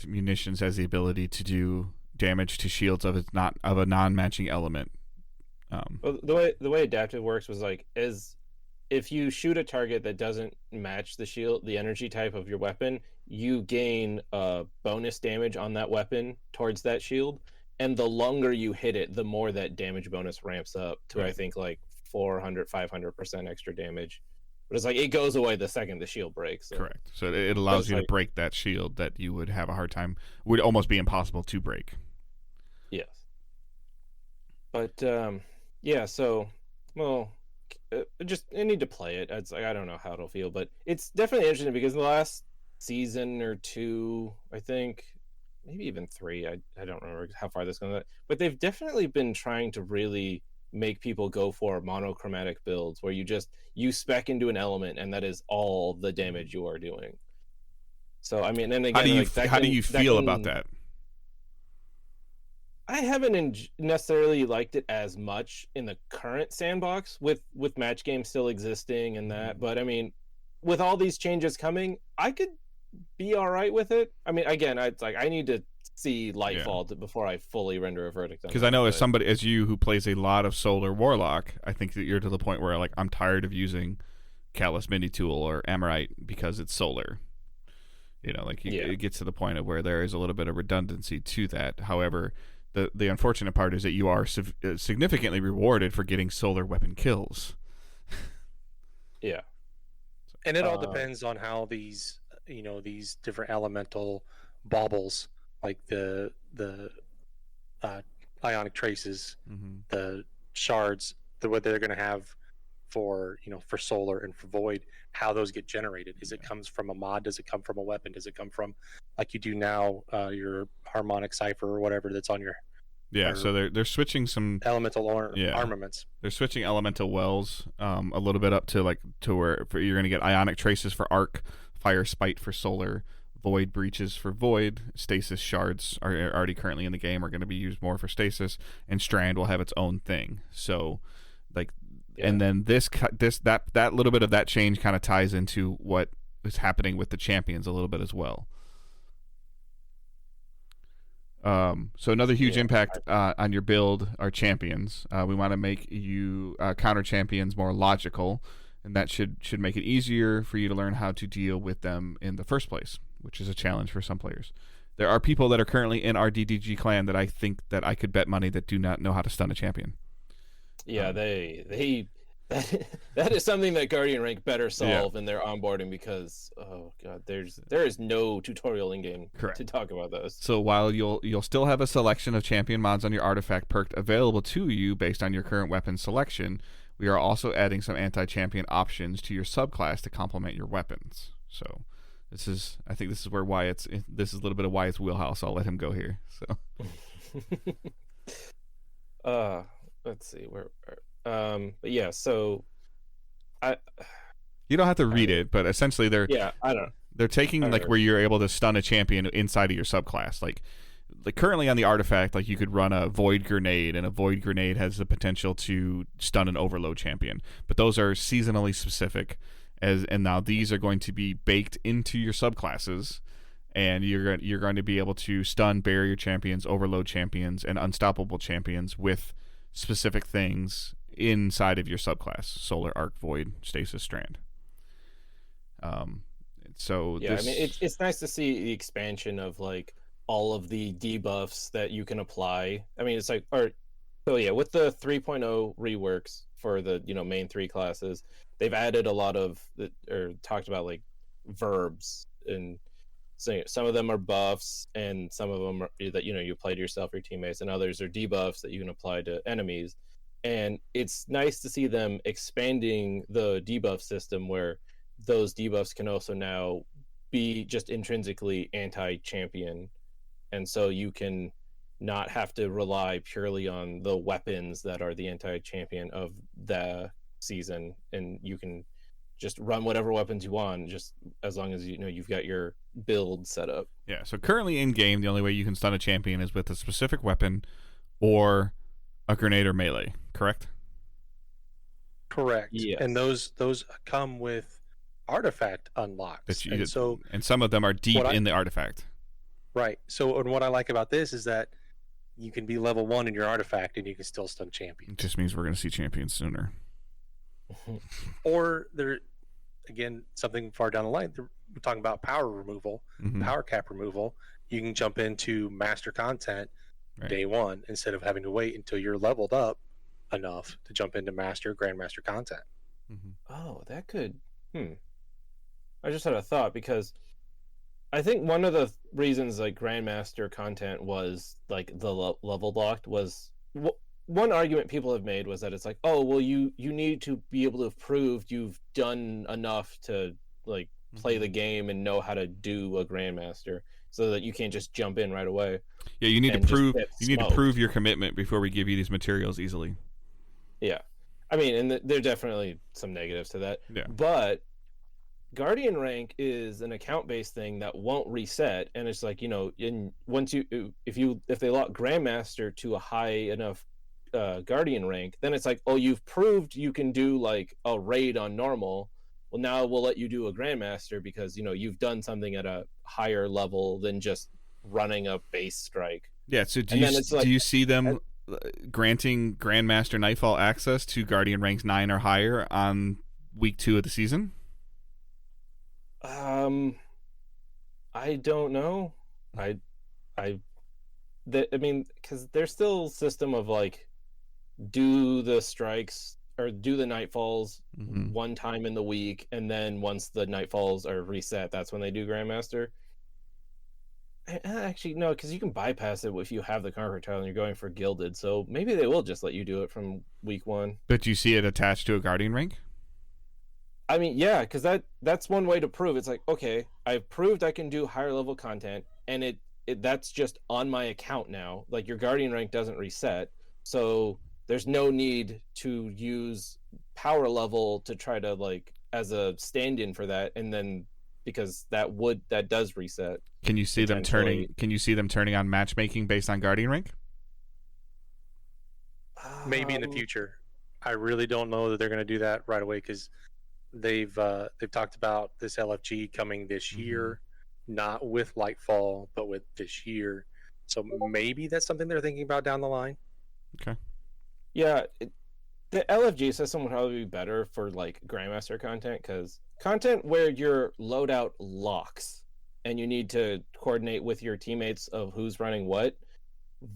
munitions has the ability to do damage to shields of a non-matching element. Well, the way adaptive works was if you shoot a target that doesn't match the energy type of your weapon, you gain bonus damage on that weapon towards that shield, and the longer you hit it, the more that damage bonus ramps up to, I think, 400-500% extra damage. But it's it goes away the second the shield breaks. So. Correct. So it allows you to break that shield that you would have a hard time, would almost be impossible to break. Yes. But so, well, I need to play it. It's I don't know how it'll feel, but it's definitely interesting, because the last season or 2, I think, maybe even 3, I don't remember how far this goes, but they've definitely been trying to really make people go for monochromatic builds where you spec into an element and that is all the damage you are doing. So I mean, and again, how do you feel about that? I haven't necessarily liked it as much in the current sandbox with match games still existing and that, but I mean, with all these changes coming, I could be all right with it. I mean, again, I need to see Lightfall before I fully render a verdict. Because I know as you who plays a lot of Solar Warlock, I think that you're to the point where like I'm tired of using Callus Mini Tool or Amorite because it's Solar. You know, like it gets to the point of where there is a little bit of redundancy to that. However, the unfortunate part is that you are significantly rewarded for getting Solar weapon kills. Yeah. And it all depends on how these different elemental baubles, like the ionic traces, the shards, what they're going to have for Solar and for Void, how those get generated. Is it comes from a mod? Does it come from a weapon? Does it come from, like you do now, your harmonic cipher or whatever that's on your so they're switching some elemental armaments. They're switching elemental wells a little bit up to where you're going to get ionic traces for Arc, Fire Spite for Solar, Void Breaches for Void, Stasis Shards are already currently in the game, are going to be used more for Stasis, and Strand will have its own thing. So and then that little bit of that change kind of ties into what is happening with the champions a little bit as well. So another huge impact on your build are champions. We want to make you counter champions more logical, and that should make it easier for you to learn how to deal with them in the first place, which is a challenge for some players. There are people that are currently in our DDG clan that I think that I could bet money that do not know how to stun a champion. Yeah, that is something that Guardian rank better solve in their onboarding, because there is no tutorial in game to talk about those. So while you'll still have a selection of champion mods on your artifact perked available to you based on your current weapon selection, we are also adding some anti-champion options to your subclass to complement your weapons. So I think this is where this is a little bit of Wyatt's wheelhouse. I'll let him go here. So let's see but yeah, so you don't have to read it, but essentially they're taking where you're able to stun a champion inside of your subclass. Like currently on the artifact, like you could run a Void Grenade, and a Void Grenade has the potential to stun an Overload champion, but those are seasonally specific, and now these are going to be baked into your subclasses, and you're going to be able to stun barrier champions, Overload champions, and unstoppable champions with specific things inside of your subclass: Solar, Arc, Void, Stasis, Strand. I mean, it's nice to see the expansion of like all of the debuffs that you can apply. I mean, it's like, with the 3.0 reworks for the main three classes, they've added a lot of talked about like verbs, and so some of them are buffs, and some of them are that you apply to yourself or your teammates, and others are debuffs that you can apply to enemies. And it's nice to see them expanding the debuff system, where those debuffs can also now be just intrinsically anti-champion, and so you can not have to rely purely on the weapons that are the anti-champion of the season, and you can just run whatever weapons you want, just as long as you've got your build set up. Yeah, so currently in game, the only way you can stun a champion is with a specific weapon or a grenade or melee, correct? Correct. Yes. And those come with artifact unlocks. And some of them are deep in the artifact. Right. So and what I like about this is that you can be level 1 in your artifact and you can still stun champions. It just means we're going to see champions sooner. Or again, something far down the line, we're talking about power removal, power cap removal. You can jump into master content day one instead of having to wait until you're leveled up enough to jump into grandmaster content. Oh, that could I just had a thought, because I think one of the reasons like grandmaster content was like the level blocked was one argument people have made was that it's like, oh well, you need to be able to have proved you've done enough to like play the game and know how to do a grandmaster, so that you can't just jump in right away. Yeah, you need to prove your commitment before we give you these materials easily. Yeah. I mean, and there are definitely some negatives to that. Yeah. But Guardian rank is an account-based thing that won't reset, and it's like, if they lock Grandmaster to a high enough Guardian rank, then it's like, oh, you've proved you can do like a raid on normal. Well, now we'll let you do a Grandmaster because you've done something at a higher level than just running a base strike. Yeah. So do you see them granting Grandmaster Nightfall access to Guardian ranks 9 or higher on week 2 of the season? I don't know. Because there's still a system of like, do the strikes or do the nightfalls one time in the week, and then once the nightfalls are reset, that's when they do Grandmaster. Actually, no, because you can bypass it if you have the Conqueror title and you're going for Gilded. So maybe they will just let you do it from week 1. But you see it attached to a Guardian rank? I mean, yeah, because that's one way to prove. It's like, okay, I've proved I can do higher level content, and that's just on my account now. Like, your Guardian rank doesn't reset, so there's no need to use power level to try to, like, as a stand-in for that, and then because that does reset. Can you see them turning? Can you see them turning on matchmaking based on Guardian rank? Maybe in the future. I really don't know that they're going to do that right away, because they've talked about this LFG coming this year, not with Lightfall, but with this year. So maybe that's something they're thinking about down the line. Okay. Yeah, the LFG system would probably be better for like Grandmaster content, because content where your loadout locks and you need to coordinate with your teammates of who's running what,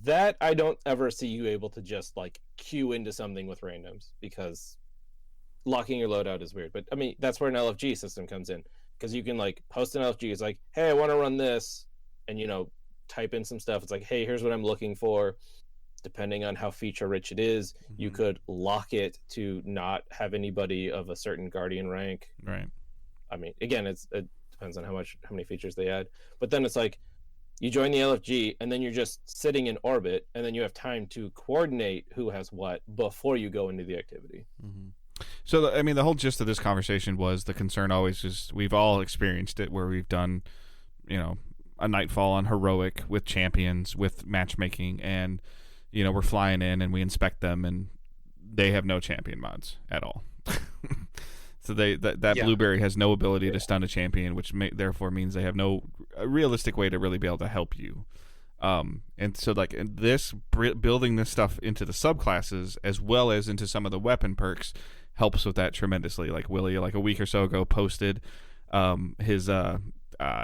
that I don't ever see you able to just like queue into something with randoms, because locking your loadout is weird. But I mean, that's where an LFG system comes in, because you can like post an LFG. It's like, hey, I want to run this, and type in some stuff. It's like, hey, here's what I'm looking for. Depending on how feature rich it is, you could lock it to not have anybody of a certain Guardian rank. Right. I mean, again, it depends on how many features they add. But then it's like, you join the LFG, and then you're just sitting in orbit, and then you have time to coordinate who has what before you go into the activity. So, the whole gist of this conversation was the concern always is, we've all experienced it where we've done, a Nightfall on Heroic with champions, with matchmaking, and, we're flying in and we inspect them and they have no champion mods at all. So that Blueberry has no ability to stun a champion, which therefore means they have no realistic way to really be able to help you. And so like building this stuff into the subclasses as well as into some of the weapon perks helps with that tremendously. Like Willie, like a week or so ago, posted his I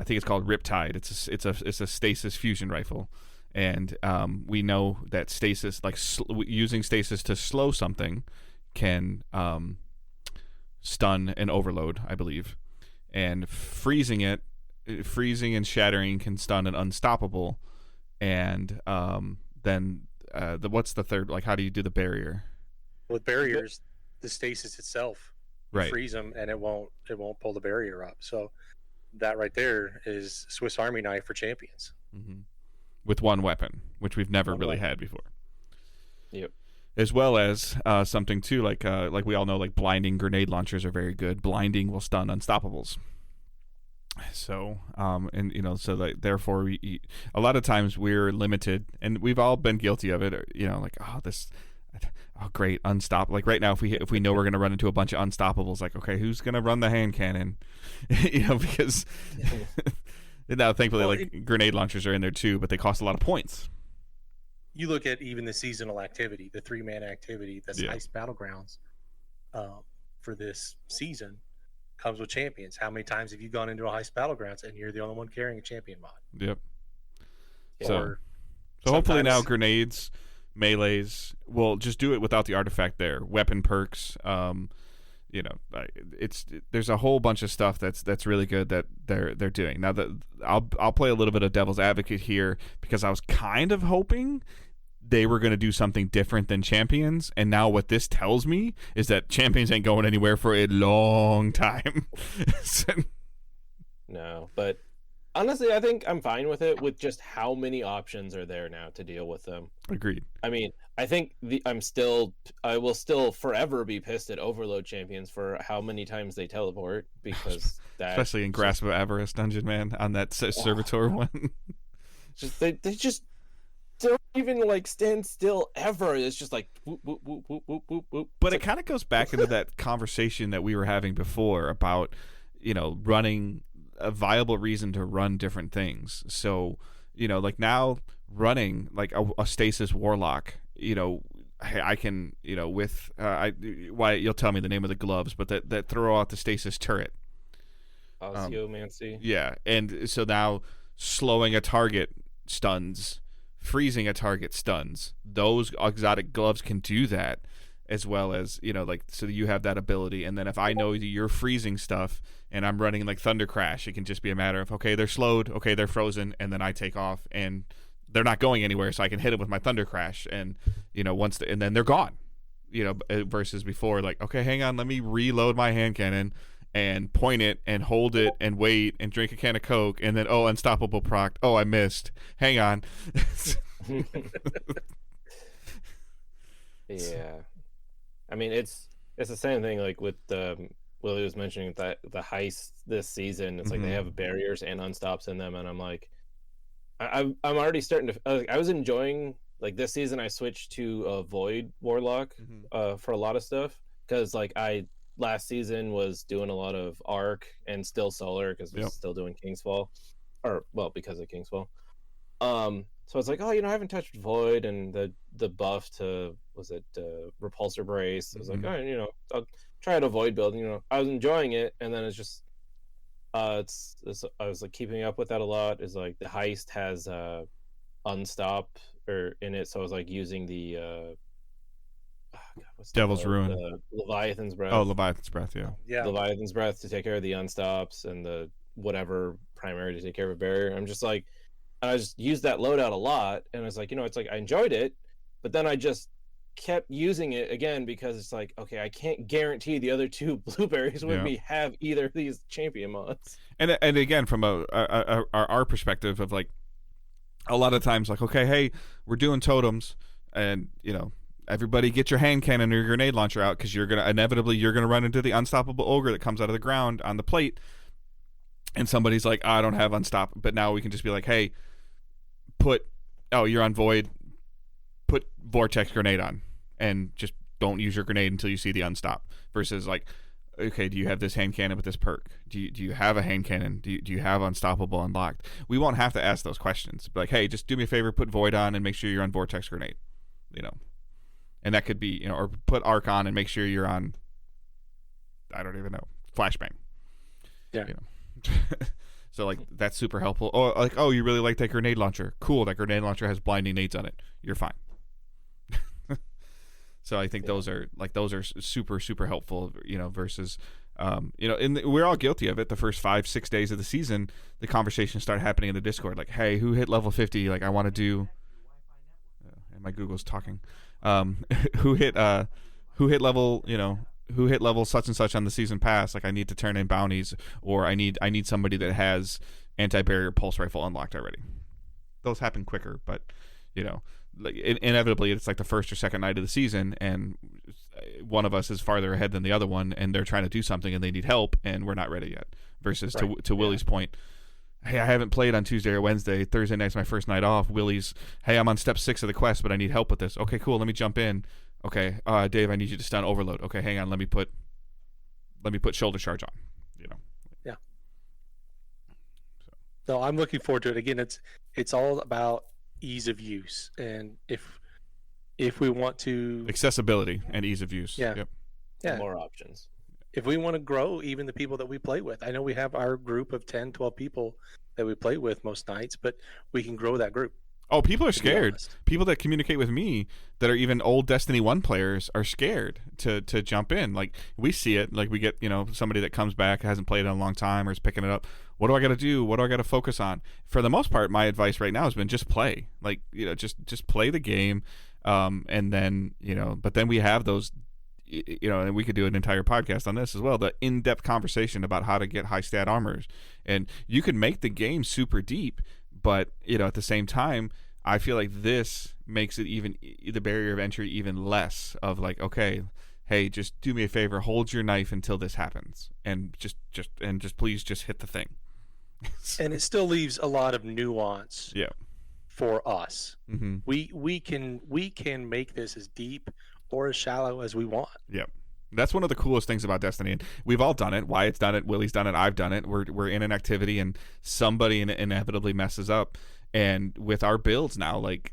think it's called Riptide. It's a stasis fusion rifle, and we know that stasis, like using stasis to slow something, can stun an overload, I believe, and freezing and shattering can stun an unstoppable, and then what's the third? Like, how do you do the barrier? With barriers, the stasis itself, right? Freeze them and it won't pull the barrier up. So that right there is Swiss Army knife for champions. With one weapon, which we've never really had before. Yep. As well as something too, like we all know, like blinding grenade launchers are very good. Blinding will stun unstoppables. So so like therefore a lot of times we're limited, and we've all been guilty of it. Like, great, unstop. Like right now, if we know we're gonna run into a bunch of unstoppables, like, okay, who's gonna run the hand cannon? Because now thankfully grenade launchers are in there too, but they cost a lot of points. You look at even the seasonal activity, the 3-man activity, that's Ice Battlegrounds for this season, comes with champions. How many times have you gone into a Ice Battlegrounds and you're the only one carrying a champion mod? Yep. So hopefully now grenades, melees, will just do it without the artifact there. Weapon perks, there's a whole bunch of stuff that's really good that they're doing. Now that I'll play a little bit of devil's advocate here, because I was kind of hoping they were going to do something different than champions, and now what this tells me is that champions ain't going anywhere for a long time. No, but honestly, I think I'm fine with it with just how many options are there now to deal with them. Agreed. I mean, I think I will still forever be pissed at Overload champions for how many times they teleport, because that, especially in Grasp of Avarice dungeon, man, on that servitor one. they just don't even like stand still ever. It's just like whoop, whoop, whoop, whoop, whoop, whoop, whoop. But it kind of goes back into that conversation that we were having before about, running a viable reason to run different things. So, like now running like a stasis warlock, I can, with Wyatt, you'll tell me the name of the gloves, but that throw out the stasis turret. Osteomancy. Yeah, and so now slowing a target stuns, freezing a target stuns. Those exotic gloves can do that, as well as, so you have that ability. And then if I know that you're freezing stuff and I'm running like Thunder Crash, it can just be a matter of, okay, they're slowed, okay, they're frozen, and then I take off and they're not going anywhere, so I can hit them with my Thunder Crash, and and then they're gone. Versus before, like, okay, hang on, let me reload my hand cannon and point it and hold it and wait and drink a can of Coke, and then unstoppable proc. Oh, I missed. Hang on. Yeah, I mean it's the same thing like with Willie was mentioning that the heist this season. It's like they have barriers and unstops in them, and I'm like, I'm already starting to. I was enjoying like this season. I switched to a Void Warlock for a lot of stuff, because like I last season was doing a lot of Arc and still Solar, because I was still doing Kingsfall, because of Kingsfall. So it's like, I haven't touched Void, and the buff to Repulsor Brace. I was like, I'll try out a Void build. I was enjoying it, and then it's just. I was like keeping up with that a lot. Is like the heist has unstop in it, so I was like using the Devil's Ruin, Leviathan's Breath. Oh, Leviathan's Breath, yeah. Leviathan's Breath to take care of the unstops and the whatever primary to take care of a barrier. I'm just like, I just used that loadout a lot, and it's like, it's like I enjoyed it, but then I just kept using it again, because it's like, okay, I can't guarantee the other two blueberries with me have either of these champion mods. And again, from our perspective of like, a lot of times like, okay, hey, we're doing totems, and everybody get your hand cannon or your grenade launcher out, because you're gonna run into the unstoppable ogre that comes out of the ground on the plate, and somebody's like, I don't have unstop, but now we can just be like, hey, you're on Void, put Vortex Grenade on, and just don't use your grenade until you see the unstop. Versus like, okay, do you have this hand cannon with this perk? Do you have a hand cannon? Do you have unstoppable unlocked? We won't have to ask those questions. But like, hey, just do me a favor, put Void on and make sure you're on Vortex Grenade. And that could be, or put Arc on and make sure you're on, I don't even know, Flashbang. Yeah. So like, that's super helpful. Or like, you really like that grenade launcher? Cool, that grenade launcher has blinding nades on it. You're fine. So I think those are super, super helpful, versus, and we're all guilty of it. The first 5-6 days of the season, the conversations start happening in the Discord. Like, hey, who hit level 50? Like, I want to do, and my Google's talking. Who hit level, who hit level such and such on the season pass? Like, I need to turn in bounties, or I need somebody that has anti-barrier pulse rifle unlocked already. Those happen quicker, but like inevitably it's like the first or second night of the season, and one of us is farther ahead than the other one, and they're trying to do something and they need help, and we're not ready yet. Versus to Willie's point, hey, I haven't played on Tuesday or Wednesday. Thursday night's my first night off. Willie's, hey, I'm on step 6 of the quest, but I need help with this. Okay, cool. Let me jump in. Okay, Dave, I need you to stun Overload. Okay, hang on. Let me put shoulder charge on. Yeah. So I'm looking forward to it. Again, it's all about ease of use, and if we want to, accessibility and ease of use. Yeah. More options. If we want to grow even the people that we play with, I know we have our group of 10-12 people that we play with most nights, but we can grow that group. Oh, people are scared. People that communicate with me that are even old Destiny 1 players are scared to jump in. Like, we see it. Like, we get, somebody that comes back, hasn't played in a long time, or is picking it up. What do I got to do? What do I got to focus on? For the most part, my advice right now has been just play. Like, just play the game. And then, but then we have those, and we could do an entire podcast on this as well, the in-depth conversation about how to get high stat armors. And you can make the game super deep, but at the same time, I feel like this makes it even, the barrier of entry even less of like, okay, hey, just do me a favor, hold your knife until this happens, and just please just hit the thing. And it still leaves a lot of nuance. Yeah. For us, mm-hmm. we can make this as deep or as shallow as we want. Yep. That's one of the coolest things about Destiny, and we've all done it. Wyatt's done it, Willie's done it, I've done it. We're in an activity and somebody inevitably messes up, and with our builds now, like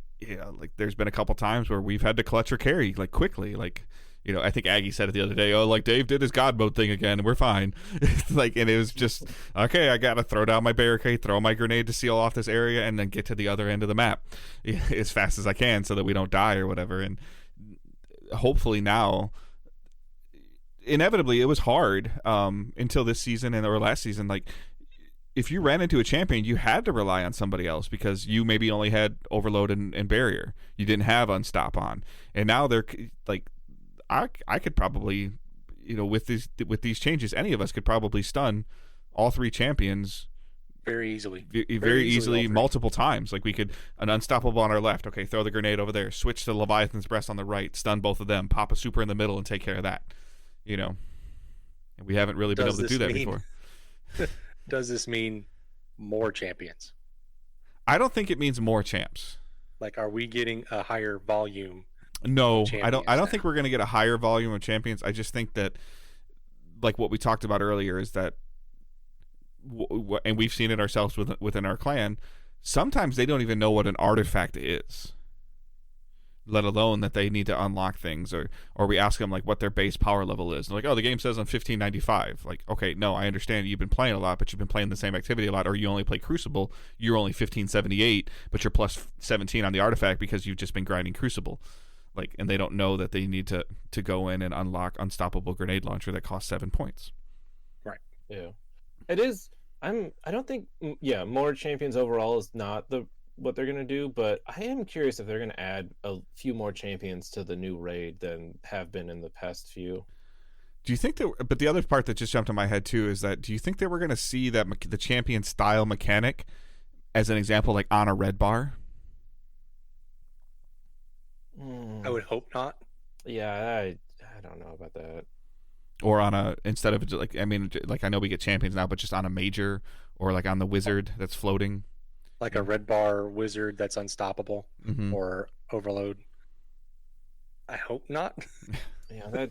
there's been a couple times where we've had to clutch or carry like quickly, like I think Aggie said it the other day. Oh, like Dave did his God mode thing again, and we're fine. And it was just okay. I gotta throw down my barricade, throw my grenade to seal off this area, and then get to the other end of the map as fast as I can, so that we don't die or whatever. And hopefully now, inevitably, it was hard until this season or last season. Like if you ran into a champion, you had to rely on somebody else because you maybe only had overload and barrier. You didn't have unstop on, and now they're like. I could probably, with these changes, any of us could probably stun all three champions very easily, very easily multiple times. Like we could an unstoppable on our left. Okay, throw the grenade over there. Switch to Leviathan's breast on the right. Stun both of them. Pop a super in the middle and take care of that. And we haven't really been able to do that before. Does this mean more champions? I don't think it means more champs. Like, are we getting a higher volume? No, I don't think we're going to get a higher volume of champions. I just think that, like what we talked about earlier, is that, and we've seen it ourselves within our clan, sometimes they don't even know what an artifact is, let alone that they need to unlock things, or we ask them like what their base power level is. And like, oh, the game says on 1595. Like, okay, no, I understand you've been playing a lot, but you've been playing the same activity a lot, or you only play Crucible, you're only 1578, but you're plus 17 on the artifact because you've just been grinding Crucible. Like, and they don't know that they need to go in and unlock Unstoppable Grenade Launcher that costs 7 points. Right. Yeah. It is. I don't think. Yeah, more champions overall is not what they're gonna do, but I am curious if they're gonna add a few more champions to the new raid than have been in the past few. Do you think that? But the other part that just jumped in my head too is that, do you think that we're gonna see that the champion style mechanic, as an example, like on a red bar? I would hope not. Yeah, I don't know about that. Or on a, instead of like, I mean, like I know we get champions now, but just on a major, or like on the wizard that's floating. Like a red bar wizard that's unstoppable, mm-hmm. or overload. I hope not. Yeah,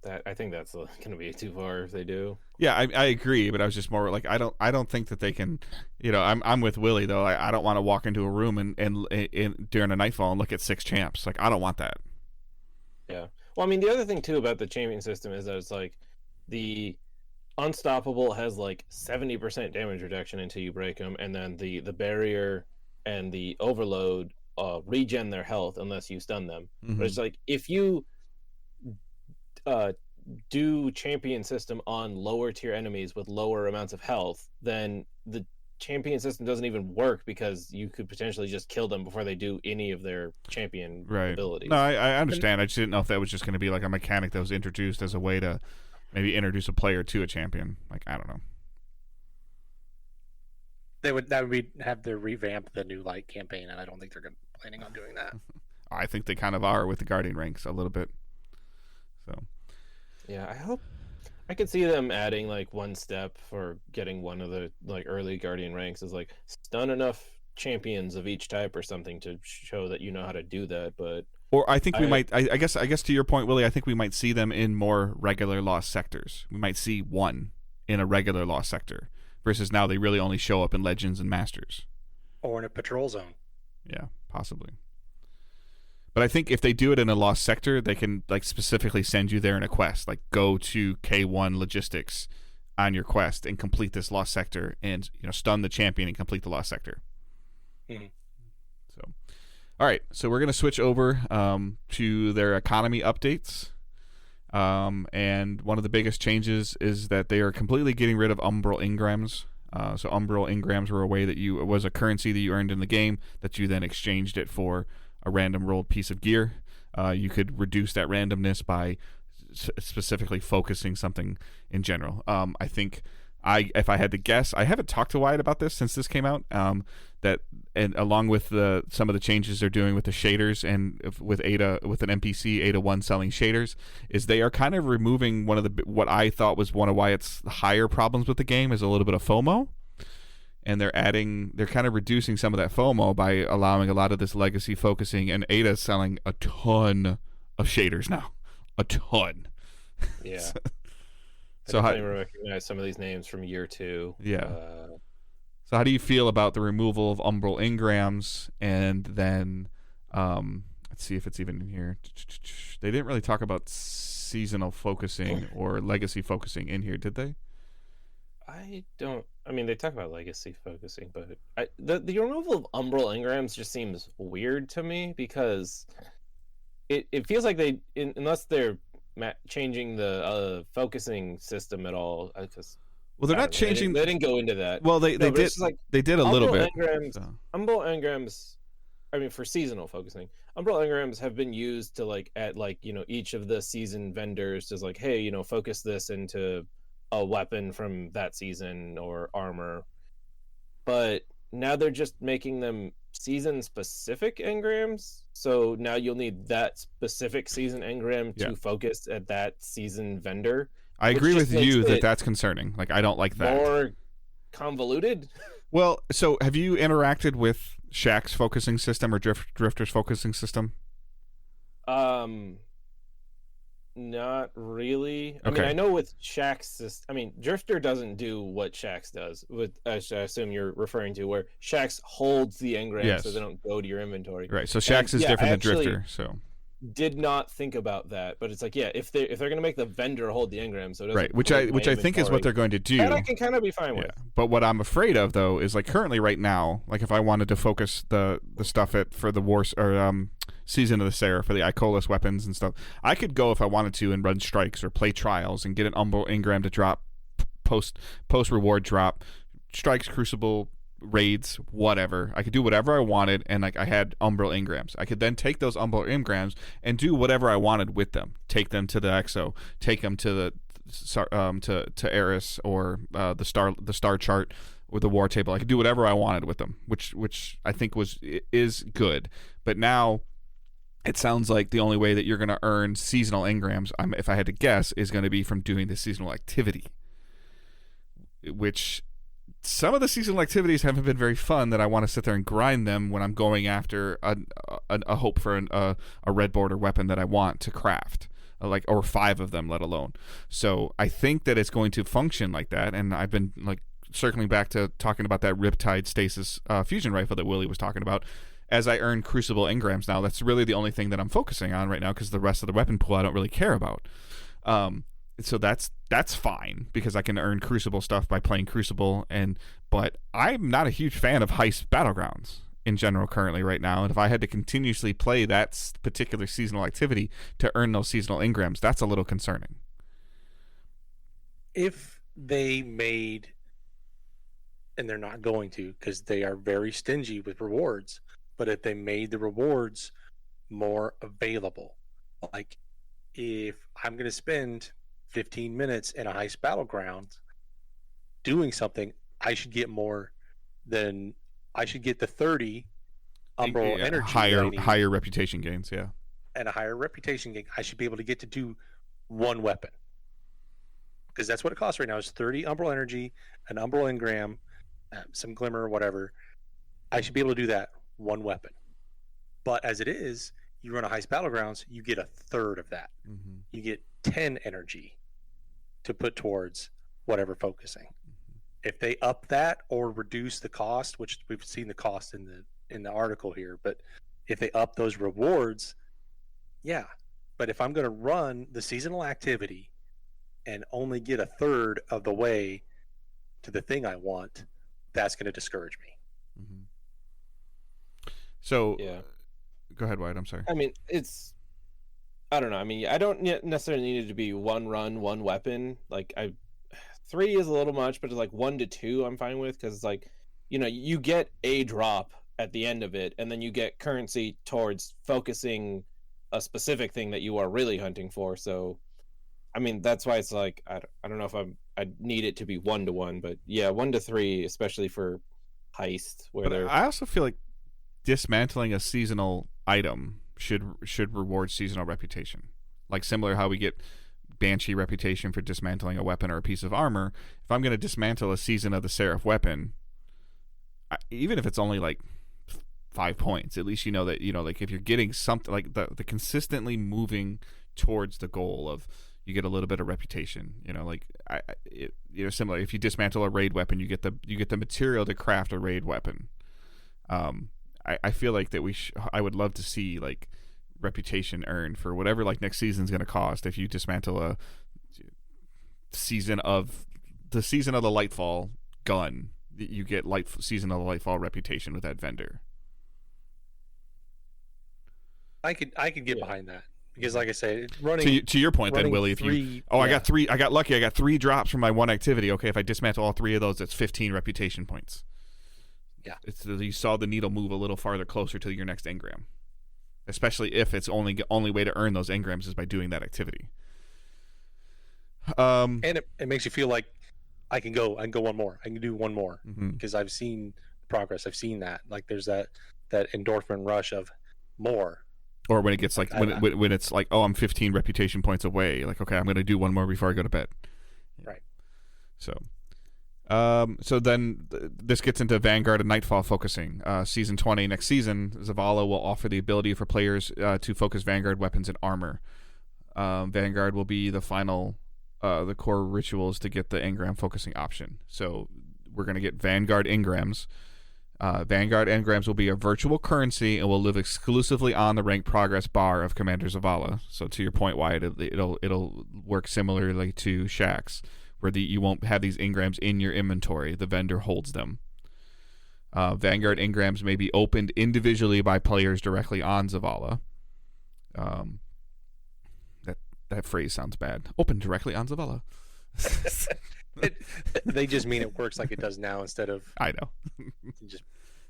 that I think that's going to be too far if they do. Yeah, I agree, but I was just more like, I don't think that they can. I'm with Willie though. I don't want to walk into a room and during a Nightfall and look at 6 champs. Like, I don't want that. Yeah. Well, I mean, the other thing too about the champion system is that it's like the Unstoppable has like 70% damage reduction until you break them, and then the barrier and the overload regen their health unless you stun them. Mm-hmm. But it's like, if you do champion system on lower tier enemies with lower amounts of health, then the champion system doesn't even work, because you could potentially just kill them before they do any of their champion abilities. No, I understand. I just didn't know if that was just going to be like a mechanic that was introduced as a way to maybe introduce a player to a champion. Like, I don't know. That would have to revamp the new light campaign, and I don't think they're planning on doing that. I think they kind of are with the Guardian ranks a little bit. So, yeah, I hope I could see them adding like one step for getting one of the like early Guardian ranks is like stun enough champions of each type or something to show that you know how to do that. But or I think we might. I guess to your point, Willie, I think we might see them in more regular lost sectors. We might see one in a regular lost sector versus now they really only show up in Legends and Masters, or in a patrol zone. Yeah, possibly. But I think if they do it in a lost sector, they can like specifically send you there in a quest, like go to K1 logistics on your quest and complete this lost sector, and stun the champion and complete the lost sector. Mm-hmm. So, all right, so we're gonna switch over to their economy updates, and one of the biggest changes is that they are completely getting rid of umbral engrams. So umbral engrams were a way that was a currency that you earned in the game that you then exchanged it for a random rolled piece of gear. You could reduce that randomness by specifically focusing something in general. I think if I had to guess, I haven't talked to Wyatt about this since this came out. And along with some of the changes they're doing with the shaders and with Ada, with an NPC Ada 1 selling shaders, is they are kind of removing one of what I thought was one of Wyatt's higher problems with the game, is a little bit of FOMO. And they're kind of reducing some of that FOMO by allowing a lot of this legacy focusing, and Ada's selling a ton of shaders now. A ton. Yeah. So I recognize some of these names from year 2. Yeah. So how do you feel about the removal of umbral engrams? And then let's see if it's even in here. They didn't really talk about seasonal focusing or legacy focusing in here, did they? I mean, they talk about legacy focusing, but the removal of umbral engrams just seems weird to me, because it feels like unless they're changing the focusing system at all, well, they're not changing. They didn't go into that. Well, they did. Like, they did a little bit. Umbral engrams, I mean, for seasonal focusing, umbral engrams have been used to at each of the season vendors is like, hey, focus this into a weapon from that season or armor. But now they're just making them season specific engrams, so now you'll need that specific season engram to focus at that season vendor. I agree with you that that's concerning. Like, I don't like that. More convoluted. Well, so have you interacted with Shaq's focusing system or Drifter's focusing system? Not really. Okay. I mean, I know with Shaq's system, I mean, Drifter doesn't do what Shaq's does. I assume you're referring to where Shaq's holds the engrams so they don't go to your inventory. Right. So Shaq's is different than Drifter. So did not think about that, but it's like, yeah, if they're going to make the vendor hold the engram, so it doesn't right, which I think is what they're going to do. That I can kind of be fine with. But what I'm afraid of, though, is like currently right now, like if I wanted to focus the stuff for the Wars or Season of the Seraph for the Icolas weapons and stuff, I could go if I wanted to and run strikes or play trials and get an umbral engram to drop post reward drop, strikes, crucible, raids, whatever. I could do whatever I wanted, and like I had umbral engrams. I could then take those umbral engrams and do whatever I wanted with them. Take them to the Exo, take them to the to Eris or the star chart or the war table. I could do whatever I wanted with them, which I think is good. But now it sounds like the only way that you're going to earn seasonal engrams, if I had to guess, is going to be from doing the seasonal activity, which some of the seasonal activities haven't been very fun, that I want to sit there and grind them when I'm going after a hope for a red border weapon that I want to craft, or 5 of them, let alone. So I think that it's going to function like that, and I've been like circling back to talking about that Riptide Stasis fusion rifle that Willie was talking about. As I earn Crucible engrams now, that's really the only thing that I'm focusing on right now, because the rest of the weapon pool I don't really care about. So that's fine, because I can earn Crucible stuff by playing Crucible, but I'm not a huge fan of Heist Battlegrounds in general currently right now, and if I had to continuously play that particular seasonal activity to earn those seasonal engrams, that's a little concerning. If they made, and they're not going to, because they are very stingy with rewards, but if they made the rewards more available, like if I'm going to spend 15 minutes in a Heist Battleground doing something, I should get more than I should get the 30 umbral energy, higher reputation gains, and a higher reputation gain. I should be able to get to do one weapon, because that's what it costs right now, is 30 umbral energy, an umbral engram, some glimmer, whatever. I should be able to do that one weapon. But as it is, you run a Heist Battlegrounds, you get a third of that. Mm-hmm. You get 10 energy to put towards whatever focusing. Mm-hmm. If they up that or reduce the cost, which we've seen the cost in the article here, but if they up those rewards, yeah. But if I'm going to run the seasonal activity and only get a third of the way to the thing I want, that's going to discourage me. Mm-hmm. So go ahead, Wyatt. I'm sorry. I mean, I don't know. I mean, I don't necessarily need it to be one run, one weapon. Like 3 is a little much, but it's like 1 to 2 I'm fine with, because it's like, you get a drop at the end of it, and then you get currency towards focusing a specific thing that you are really hunting for. So, I mean, that's why it's like I don't know if I need it to be 1-to-1, but yeah, 1-to-3, especially for heist. I also feel like dismantling a seasonal item should reward seasonal reputation, like similar how we get Banshee reputation for dismantling a weapon or a piece of armor. If I'm going to dismantle a season of the Seraph weapon, even if it's only like 5 points, at least you know that, like if you're getting something like the consistently moving towards the goal of, you get a little bit of reputation, like similar. If you dismantle a raid weapon, you get the material to craft a raid weapon. I feel like that I would love to see like reputation earned for whatever like next season's going to cost. If you dismantle a season of the Lightfall gun, you get season of the Lightfall reputation with that vendor. I could get behind that, because like I say, running to your point then, Willie, I got lucky, I got 3 drops from my one activity. Okay, if I dismantle all 3 of those, that's 15 reputation points. Yeah, you saw the needle move a little farther closer to your next engram, especially if it's only way to earn those engrams is by doing that activity. And it makes you feel like I can go one more. I can do one more, because I've seen progress. I've seen that, like there's that endorphin rush of more. Or when it gets like when it's like, oh, I'm 15 reputation points away. Like, okay, I'm going to do one more before I go to bed. Right. So then this gets into Vanguard and Nightfall focusing. Season 20 next season, Zavala will offer the ability for players to focus Vanguard weapons and armor. Vanguard will be the final, the core rituals to get the engram focusing option. So we're going to get Vanguard engrams. Vanguard engrams will be a virtual currency and will live exclusively on the rank progress bar of Commander Zavala. So to your point, Wyatt, it'll work similarly to Shaxx, where you won't have these engrams in your inventory. The vendor holds them. Vanguard engrams may be opened individually by players directly on Zavala. That phrase sounds bad. Open directly on Zavala. They just mean it works like it does now, instead of, I know.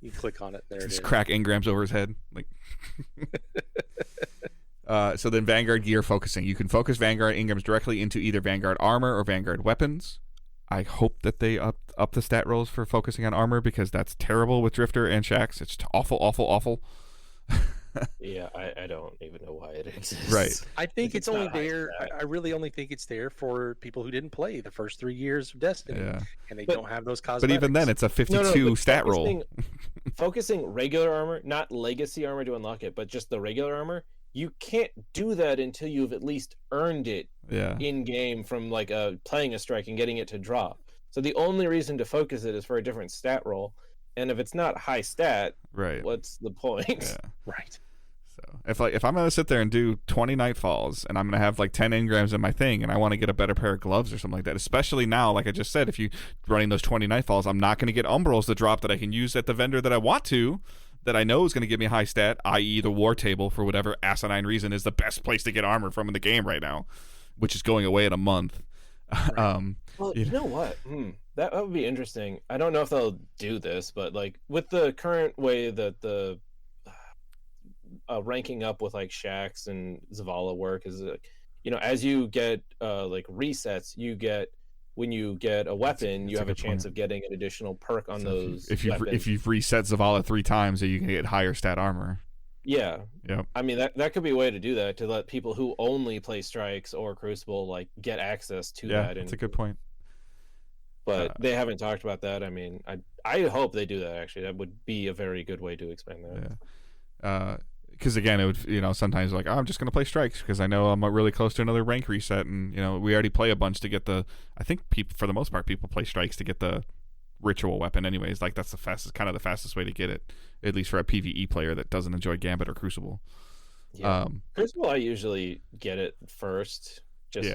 You click on it, there just it is. Crack engrams over his head. Like so then Vanguard gear focusing. You can focus Vanguard engrams directly into either Vanguard armor or Vanguard weapons. I hope that they up the stat rolls for focusing on armor, because that's terrible with Drifter and Shaxx. It's awful. Yeah, I don't even know why it exists. Right. I think it's only there. I really only think it's there for people who didn't play the first 3 years of Destiny, and they don't have those cosmetics. But even then, it's a 52 stat roll. Focusing regular armor, not legacy armor to unlock it, but just the regular armor, you can't do that until you've at least earned it in game from like playing a strike and getting it to drop. So the only reason to focus it is for a different stat roll. And if it's not high stat, right, what's the point? Yeah. Right. So if I'm gonna sit there and do 20 Nightfalls, and I'm gonna have like 10 engrams in my thing, and I want to get a better pair of gloves or something like that, especially now, like I just said, if you running those 20 Nightfalls, I'm not gonna get umbrals to drop that I can use at the vendor that I want to, that I know is gonna give me high stat, i.e. the war table, for whatever asinine reason is the best place to get armor from in the game right now, which is going away in a month. Right. Well, you know what? That would be interesting. I don't know if they'll do this, but like with the current way that the ranking up with like Shaxx and Zavala work is, as you get like resets, when you get a weapon, you have a chance of getting an additional perk on those. If you've reset Zavala 3 times, you can get higher stat armor. Yeah. Yep. I mean, that could be a way to do that, to let people who only play Strikes or Crucible like get access to that. Yeah, that's a good point. But they haven't talked about that. I mean, I hope they do that, actually. That would be a very good way to expand that. Yeah. Because again, it would, sometimes like, I'm just going to play Strikes because I know I'm really close to another rank reset, and we already play a bunch to get the. I think for the most part, people play Strikes to get the ritual weapon, anyways. Like that's the fastest way to get it, at least for a PvE player that doesn't enjoy Gambit or Crucible. Yeah. Crucible, I usually get it first, just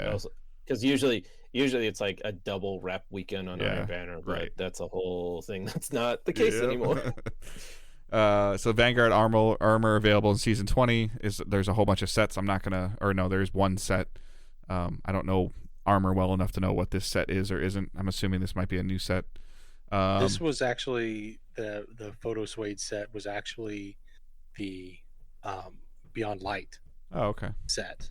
because usually it's like a double rep weekend on Iron Banner, but that's a whole thing. That's not the case anymore. So Vanguard armor available in season 20 there's a whole bunch of sets. There's one set. I don't know armor well enough to know what this set is or isn't. I'm assuming this might be a new set. This was actually the photo suede set was actually the Beyond Light. Oh, okay. Set.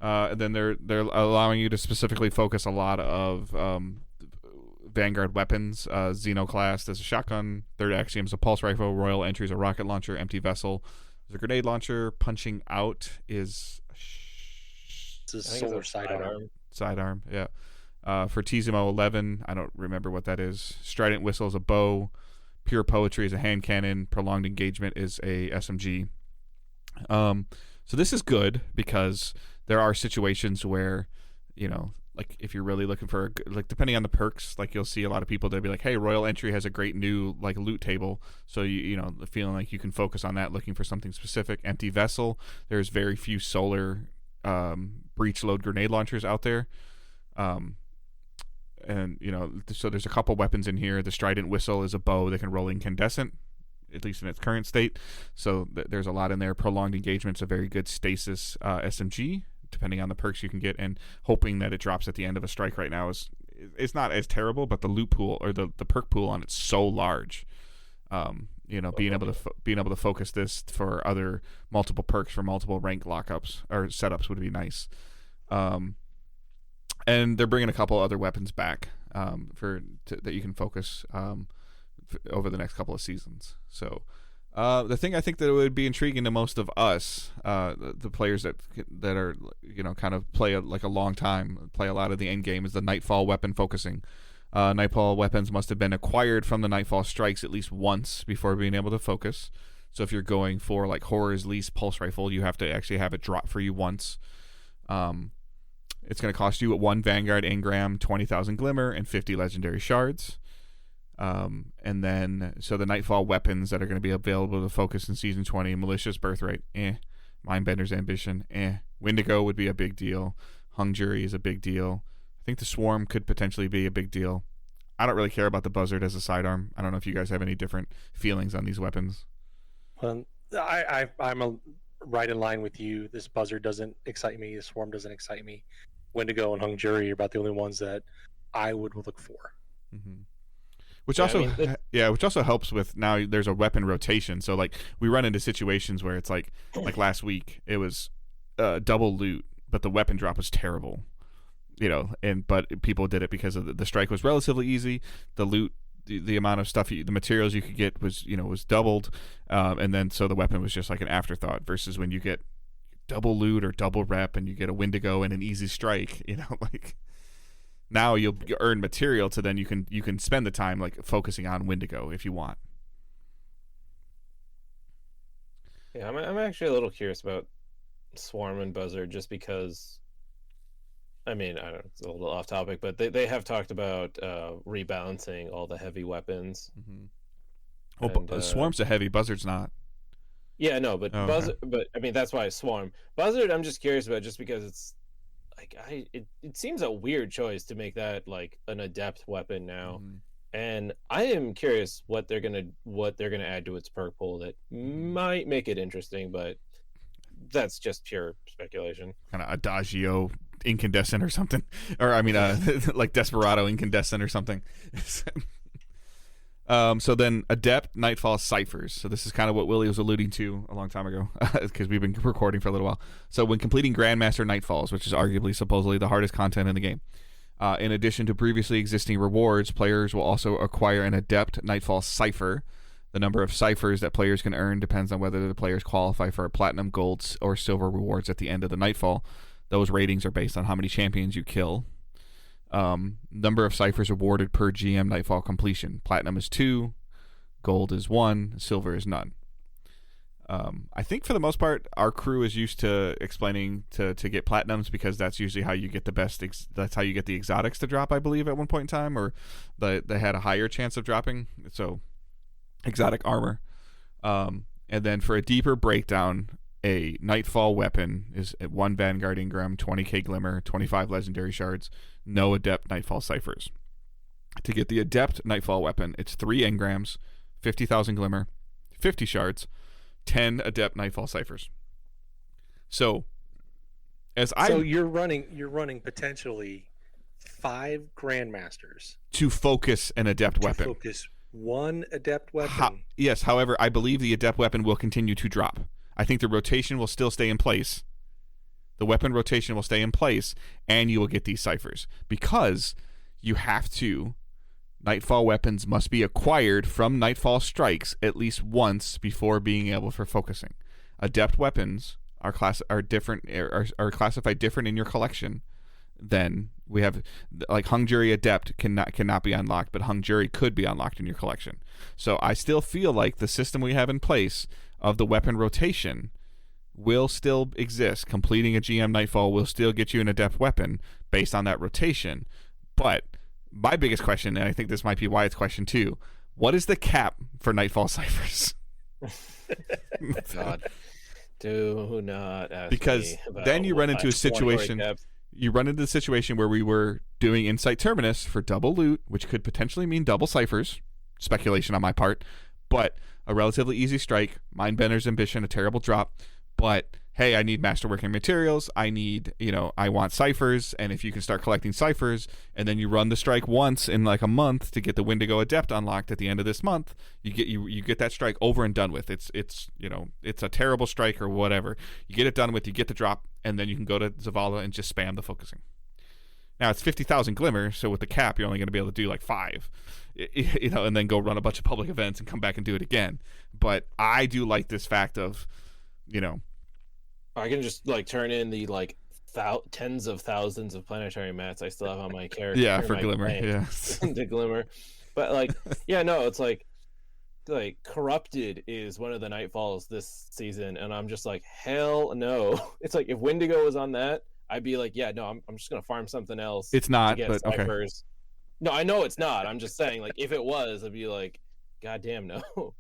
And then they're allowing you to specifically focus a lot of Vanguard weapons. Xenoclast is a shotgun. Third Axiom is a pulse rifle. Royal Entry is a rocket launcher. Empty Vessel is a grenade launcher. Punching Out is it's a solar sidearm. Sidearm, yeah. For Tizimo 11, I don't remember what that is. Strident Whistle is a bow. Pure Poetry is a hand cannon. Prolonged Engagement is a SMG. So this is good because there are situations where, like if you're really looking for depending on the perks, like you'll see a lot of people that'll be like, hey, Royal Entry has a great new like loot table, so you feeling like you can focus on that, looking for something specific. Empty Vessel, there's very few solar breach load grenade launchers out there. And so there's a couple weapons in here. The Strident Whistle is a bow that can roll incandescent, at least in its current state. So there's a lot in there. Prolonged Engagement's a very good stasis SMG, depending on the perks you can get, and hoping that it drops at the end of a strike right now is not as terrible, but the loot pool or the perk pool on it's so large. Being able to focus this for other multiple perks for multiple rank lockups or setups would be nice. And they're bringing a couple other weapons back that you can focus over the next couple of seasons. So the thing I think that would be intriguing to most of us, the players that are kind of play a long time, play a lot of the end game, is the Nightfall weapon focusing. Nightfall weapons must have been acquired from the Nightfall strikes at least once before being able to focus. So if you're going for like Horror's Lease Pulse Rifle, you have to actually have it drop for you once. It's going to cost you 1 Vanguard Engram, 20,000 Glimmer, and 50 Legendary Shards. And then, so the Nightfall weapons that are going to be available to focus in Season 20, Malicious Birthright, Mindbender's Ambition, Wendigo would be a big deal. Hung Jury is a big deal. I think the Swarm could potentially be a big deal. I don't really care about the Buzzard as a sidearm. I don't know if you guys have any different feelings on these weapons. Well, I'm right in line with you. This Buzzard doesn't excite me. The Swarm doesn't excite me. Wendigo and Hung Jury are about the only ones that I would look for. Mm-hmm. Which also helps with now there's a weapon rotation. So like we run into situations where it's like last week it was double loot, but the weapon drop was terrible. But people did it because of the strike was relatively easy. The loot, the amount of stuff, the materials you could get was doubled, and then so the weapon was just like an afterthought. Versus when you get double loot or double rep and you get a Wendigo and an easy strike, like now you'll earn material to then you can spend the time like focusing on Wendigo if you want. Yeah, I'm actually a little curious about Swarm and Buzzard just because. I mean, I don't know, it's a little off topic, but they have talked about rebalancing all the heavy weapons. Mm-hmm. Well, Swarm's a heavy, Buzzard's not. Yeah, no, but Buzzard, but I mean that's why Swarm. Buzzard, I'm just curious about just because it's like it seems a weird choice to make that like an adept weapon now. Mm-hmm. And I am curious what they're gonna add to its perk pool that might make it interesting, but that's just pure speculation. Kind of Adagio Incandescent or something, or I mean like Desperado Incandescent or something. So then Adept Nightfall Ciphers. So this is kind of what Willie was alluding to a long time ago because we've been recording for a little while. So when completing Grandmaster Nightfalls, which is arguably supposedly the hardest content in the game, in addition to previously existing rewards, players will also acquire an Adept Nightfall Cipher. The number of ciphers that players can earn depends on whether the players qualify for platinum, gold, or silver rewards at the end of the Nightfall. Those ratings are based on how many champions you kill. Number of ciphers awarded per GM Nightfall completion. Platinum is 2, gold is 1, silver is none. I think for the most part, our crew is used to explaining to get platinums because that's usually how you get the best. That's how you get the exotics to drop, I believe, at one point in time, or they had a higher chance of dropping. So exotic armor. And then for a deeper breakdown, a Nightfall weapon is at 1 Vanguard Engram, 20k Glimmer, 25 Legendary Shards, no Adept Nightfall Ciphers. To get the Adept Nightfall weapon, it's 3 Engrams, 50,000 Glimmer, 50 Shards, 10 Adept Nightfall Ciphers. So, so you're running potentially 5 grandmasters to focus an adept weapon. Focus one adept weapon. Yes, however, I believe the adept weapon will continue to drop. I think the rotation will still stay in place. The weapon rotation will stay in place, and you will get these ciphers. Because you have to... Nightfall weapons must be acquired from Nightfall strikes at least once before being able for focusing. Adept weapons are classified different in your collection than we have. Like Hung Jury Adept cannot be unlocked, but Hung Jury could be unlocked in your collection. So I still feel like the system we have in place of the weapon rotation will still exist. Completing a GM Nightfall will still get you an adept weapon based on that rotation. But my biggest question, and I think this might be Wyatt's question too, what is the cap for Nightfall ciphers? God, do not ask because me about then you run into a situation. You run into the situation where we were doing Insight Terminus for double loot, which could potentially mean double ciphers. Speculation on my part, but a relatively easy strike. Mindbender's Ambition, a terrible drop, but hey, I need masterworking materials. I need, I want ciphers, and if you can start collecting ciphers, and then you run the strike once in like a month to get the Wendigo Adept unlocked at the end of this month, you get that strike over and done with. It's a terrible strike or whatever. You get it done with, you get the drop, and then you can go to Zavala and just spam the focusing. Now it's 50,000 glimmer, so with the cap, you're only going to be able to do like 5, and then go run a bunch of public events and come back and do it again. But I do like this fact of, I can just turn in the tens of thousands of planetary mats I still have on my character. Yeah, for Glimmer. Yeah, to Glimmer. But Corrupted is one of the Nightfalls this season, and I'm just like, hell no. It's like if Wendigo was on that, I'd be like, yeah, no, I'm just gonna farm something else. It's not, to get but ciphers. Okay. No, I know it's not. I'm just saying, if it was, I'd be like, God damn no.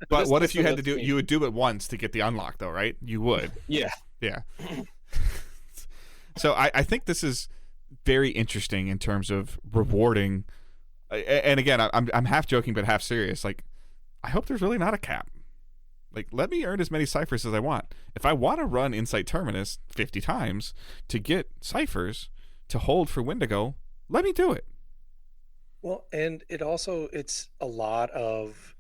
But what if you had to do it? You would do it once to get the unlock, though, right? You would. Yeah. So I think this is very interesting in terms of rewarding. And again, I'm half joking but half serious. I hope there's really not a cap. Let me earn as many ciphers as I want. If I want to run Insight Terminus 50 times to get ciphers to hold for Wendigo, let me do it. Well, and it's a lot of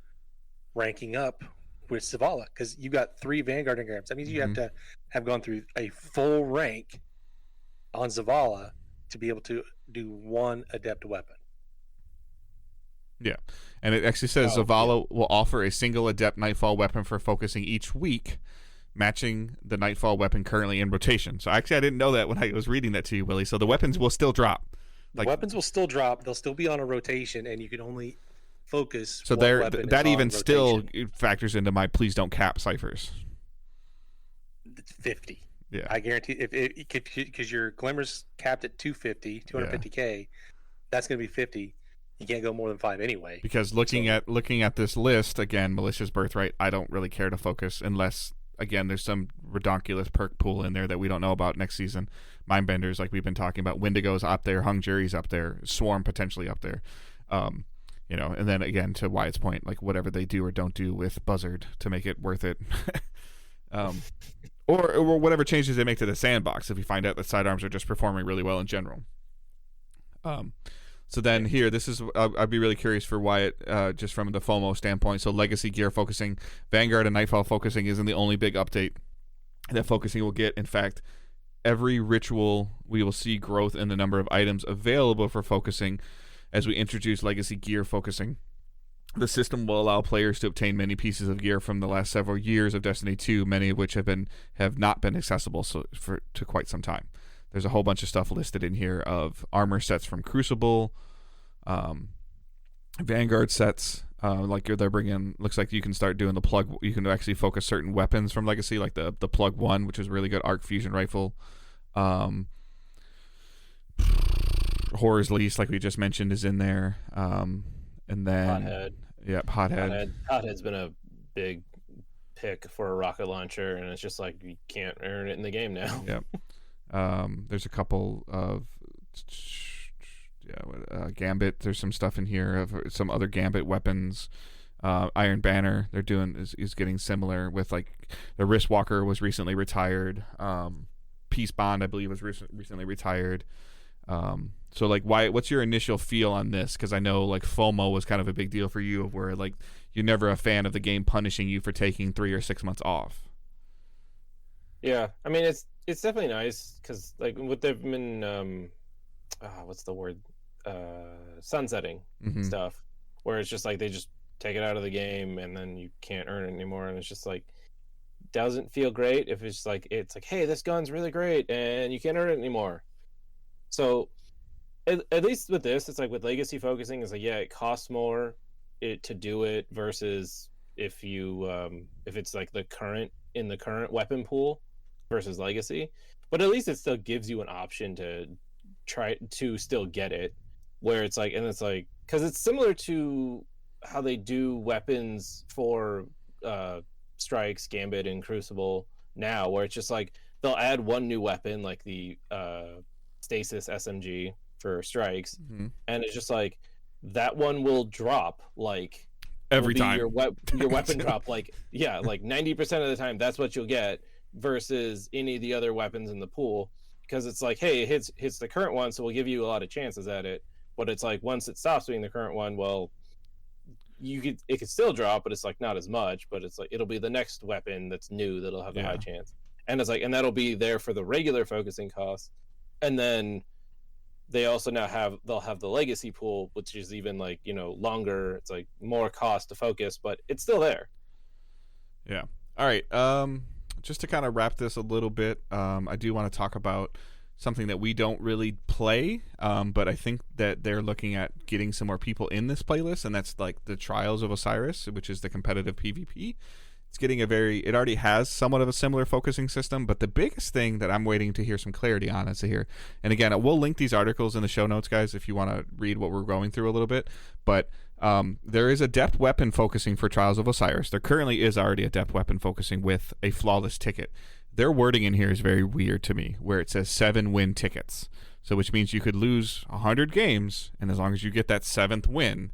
ranking up with Zavala, because you got 3 Vanguard engrams. That means you have to have gone through a full rank on Zavala to be able to do 1 adept weapon. Yeah, and it actually says Zavala will offer a single adept Nightfall weapon for focusing each week, matching the Nightfall weapon currently in rotation. So actually, I didn't know that when I was reading that to you, Willie. So the weapons will still drop. Weapons will still drop. They'll still be on a rotation, and you can only focus. So that even still factors into my please don't cap ciphers. It's 50. Yeah, I guarantee because your Glimmer's capped at 250K, that's going to be 50. You can't go more than 5 anyway. Because looking at this list again, Malicious Birthright, I don't really care to focus unless again there's some redonkulous perk pool in there that we don't know about next season. Mindbenders, like we've been talking about, Wendigo's up there, Hung Jury's up there, Swarm potentially up there. And then again to Wyatt's point, whatever they do or don't do with Buzzard to make it worth it. Or whatever changes they make to the sandbox if you find out that sidearms are just performing really well in general. So then here, this is I'd be really curious for Wyatt, just from the FOMO standpoint. So legacy gear focusing, Vanguard and Nightfall focusing isn't the only big update that focusing will get. In fact, every ritual we will see growth in the number of items available for focusing as we introduce legacy gear focusing. The system will allow players to obtain many pieces of gear from the last several years of Destiny 2, many of which have not been accessible to quite some time. There's a whole bunch of stuff listed in here of armor sets from Crucible, Vanguard sets. They're bringing. Looks like you can start doing the plug. You can actually focus certain weapons from Legacy, like the plug 1, which is a really good arc fusion rifle. Horror's Lease, like we just mentioned, is in there. And then Hothead. Yep, Hothead. Hothead's been a big pick for a rocket launcher, and it's just you can't earn it in the game now. Yep. There's a couple of Gambit. There's some stuff in here of some other Gambit weapons. Iron Banner they're doing is getting similar with the Wristwalker was recently retired. Peace Bond I believe was recently retired. So like, what's your initial feel on this? Because I know like FOMO was kind of a big deal for you, where like you're never a fan of the game punishing you for taking 3 or 6 months off. Yeah, I mean it's definitely nice because like what they've been what's the word, sunsetting stuff, where it's just like they just take it out of the game and then you can't earn it anymore, and it's just like doesn't feel great if it's like hey, this gun's really great and you can't earn it anymore. So at least with this, it's like with legacy focusing, it's like, yeah, it costs more to do it versus if you if it's like the current weapon pool versus legacy, but at least it still gives you an option to try to still get it, where it's like, and it's like, because it's similar to how they do weapons for Strikes, Gambit, and Crucible now, where it's just like they'll add one new weapon like the Stasis SMG for Strikes, and it's just like that one will drop like every time your weapon drop, like 90% of the time that's what you'll get, versus any of the other weapons in the pool, because it's like, hey, it hits the current one, so we'll give you a lot of chances at it, but it's like once it stops being the current one, well, it could still drop, but it's like not as much, but it's like it'll be the next weapon that's new that'll have a high chance, and it's like, and that'll be there for the regular focusing costs, and then they also they'll have the legacy pool, which is even like, longer. It's like more cost to focus, but it's still there. Yeah. All right. Just to kind of wrap this a little bit, I do want to talk about something that we don't really play, but I think that they're looking at getting some more people in this playlist, and that's like the Trials of Osiris, which is the competitive PvP. It's getting it already has somewhat of a similar focusing system, but the biggest thing that I'm waiting to hear some clarity on is here, and again, we'll link these articles in the show notes, guys, if you want to read what we're going through a little bit, but there is a depth weapon focusing for Trials of Osiris. There currently is already a depth weapon focusing with a flawless ticket. Their wording in here is very weird to me, where it says 7 win tickets, so which means you could lose 100 games, and as long as you get that 7th win,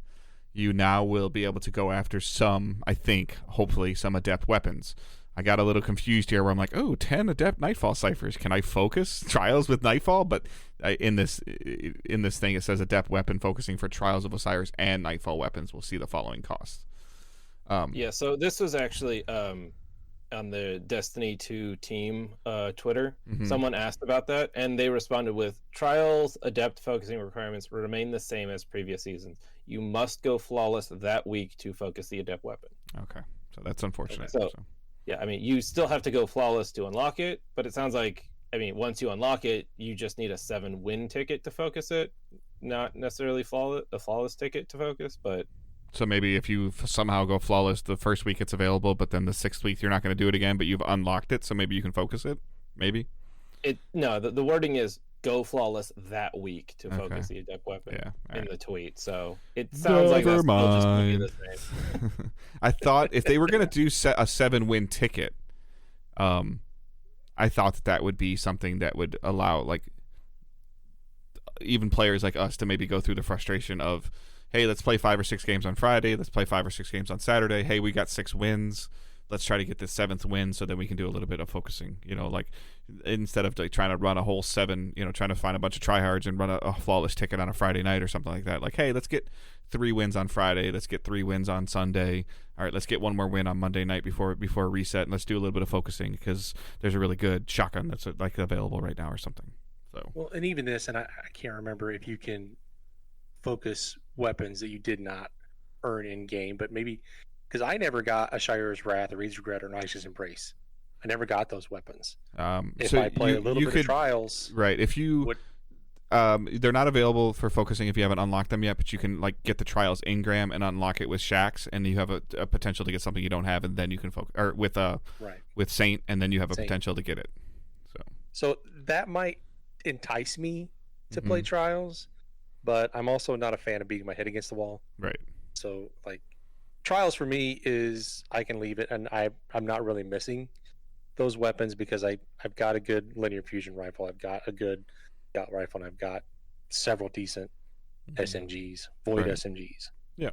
you now will be able to go after some, I think, hopefully, some adept weapons. I got a little confused here where I'm like, 10 adept Nightfall ciphers. Can I focus Trials with Nightfall? But in this thing, it says adept weapon focusing for Trials of Osiris and Nightfall weapons will see the following costs. So this was actually on the Destiny 2 team Twitter. Someone asked about that, and they responded with, Trials adept focusing requirements remain the same as previous seasons. You must go flawless that week to focus the adept weapon. Okay, so that's unfortunate. So yeah, I mean, you still have to go flawless to unlock it, but it sounds like, I mean, once you unlock it, you just need a 7 win ticket to focus it, not necessarily a flawless ticket to focus, but... So maybe if you somehow go flawless the first week it's available, but then the 6th week you're not going to do it again, but you've unlocked it, so maybe you can focus it? Maybe? No, the wording is go flawless that week to focus the adept weapon in the tweet. So it sounds like that's still just going to be the same. I thought if they were going to do a 7 win ticket, I thought that would be something that would allow like even players like us to maybe go through the frustration of, hey, let's play 5 or 6 games on Friday. Let's play 5 or 6 games on Saturday. Hey, we got 6 wins. Let's try to get this 7th win so that we can do a little bit of focusing. Like instead of like trying to run a whole 7, trying to find a bunch of tryhards and run a flawless ticket on a Friday night or something like that. Like, hey, let's get 3 wins on Friday. Let's get 3 wins on Sunday. All right, let's get 1 more win on Monday night before reset, and let's do a little bit of focusing because there's a really good shotgun that's like available right now or something. So well, and even this, and I can't remember if you can focus weapons that you did not earn in game, but maybe because I never got a Shire's Wrath or Reed's Regret or Nish's Embrace. I never got those weapons. If so I play a little bit of Trials, right? If you they're not available for focusing if you haven't unlocked them yet, but you can like get the Trials Ingram and unlock it with Shax, and you have a potential to get something you don't have, and then you can focus, or with Saint, and then you have a potential to get it. So that might entice me to play Trials, but I'm also not a fan of beating my head against the wall. Right. So like Trials for me is I can leave it, and I'm not really missing those weapons because I've got a good linear fusion rifle, I've got a good scout rifle, and I've got several decent SMGs, void SMGs. Yeah.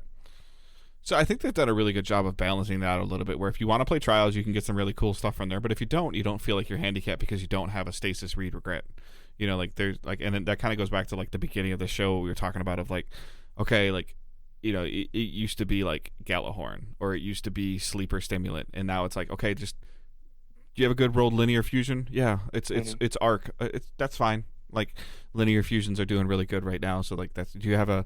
So I think they've done a really good job of balancing that out a little bit, where if you want to play Trials, you can get some really cool stuff from there, but if you don't feel like you're handicapped because you don't have a Stasis Reed Regret. You know, like there's like, and then that kind of goes back to like the beginning of the show we were talking about of like, okay, like, you know, it used to be like Galahorn or it used to be sleeper stimulant, and now it's like, okay, just do you have a good rolled linear fusion? Yeah, it's arc. That's fine. Like linear fusions are doing really good right now. So like that's do you have a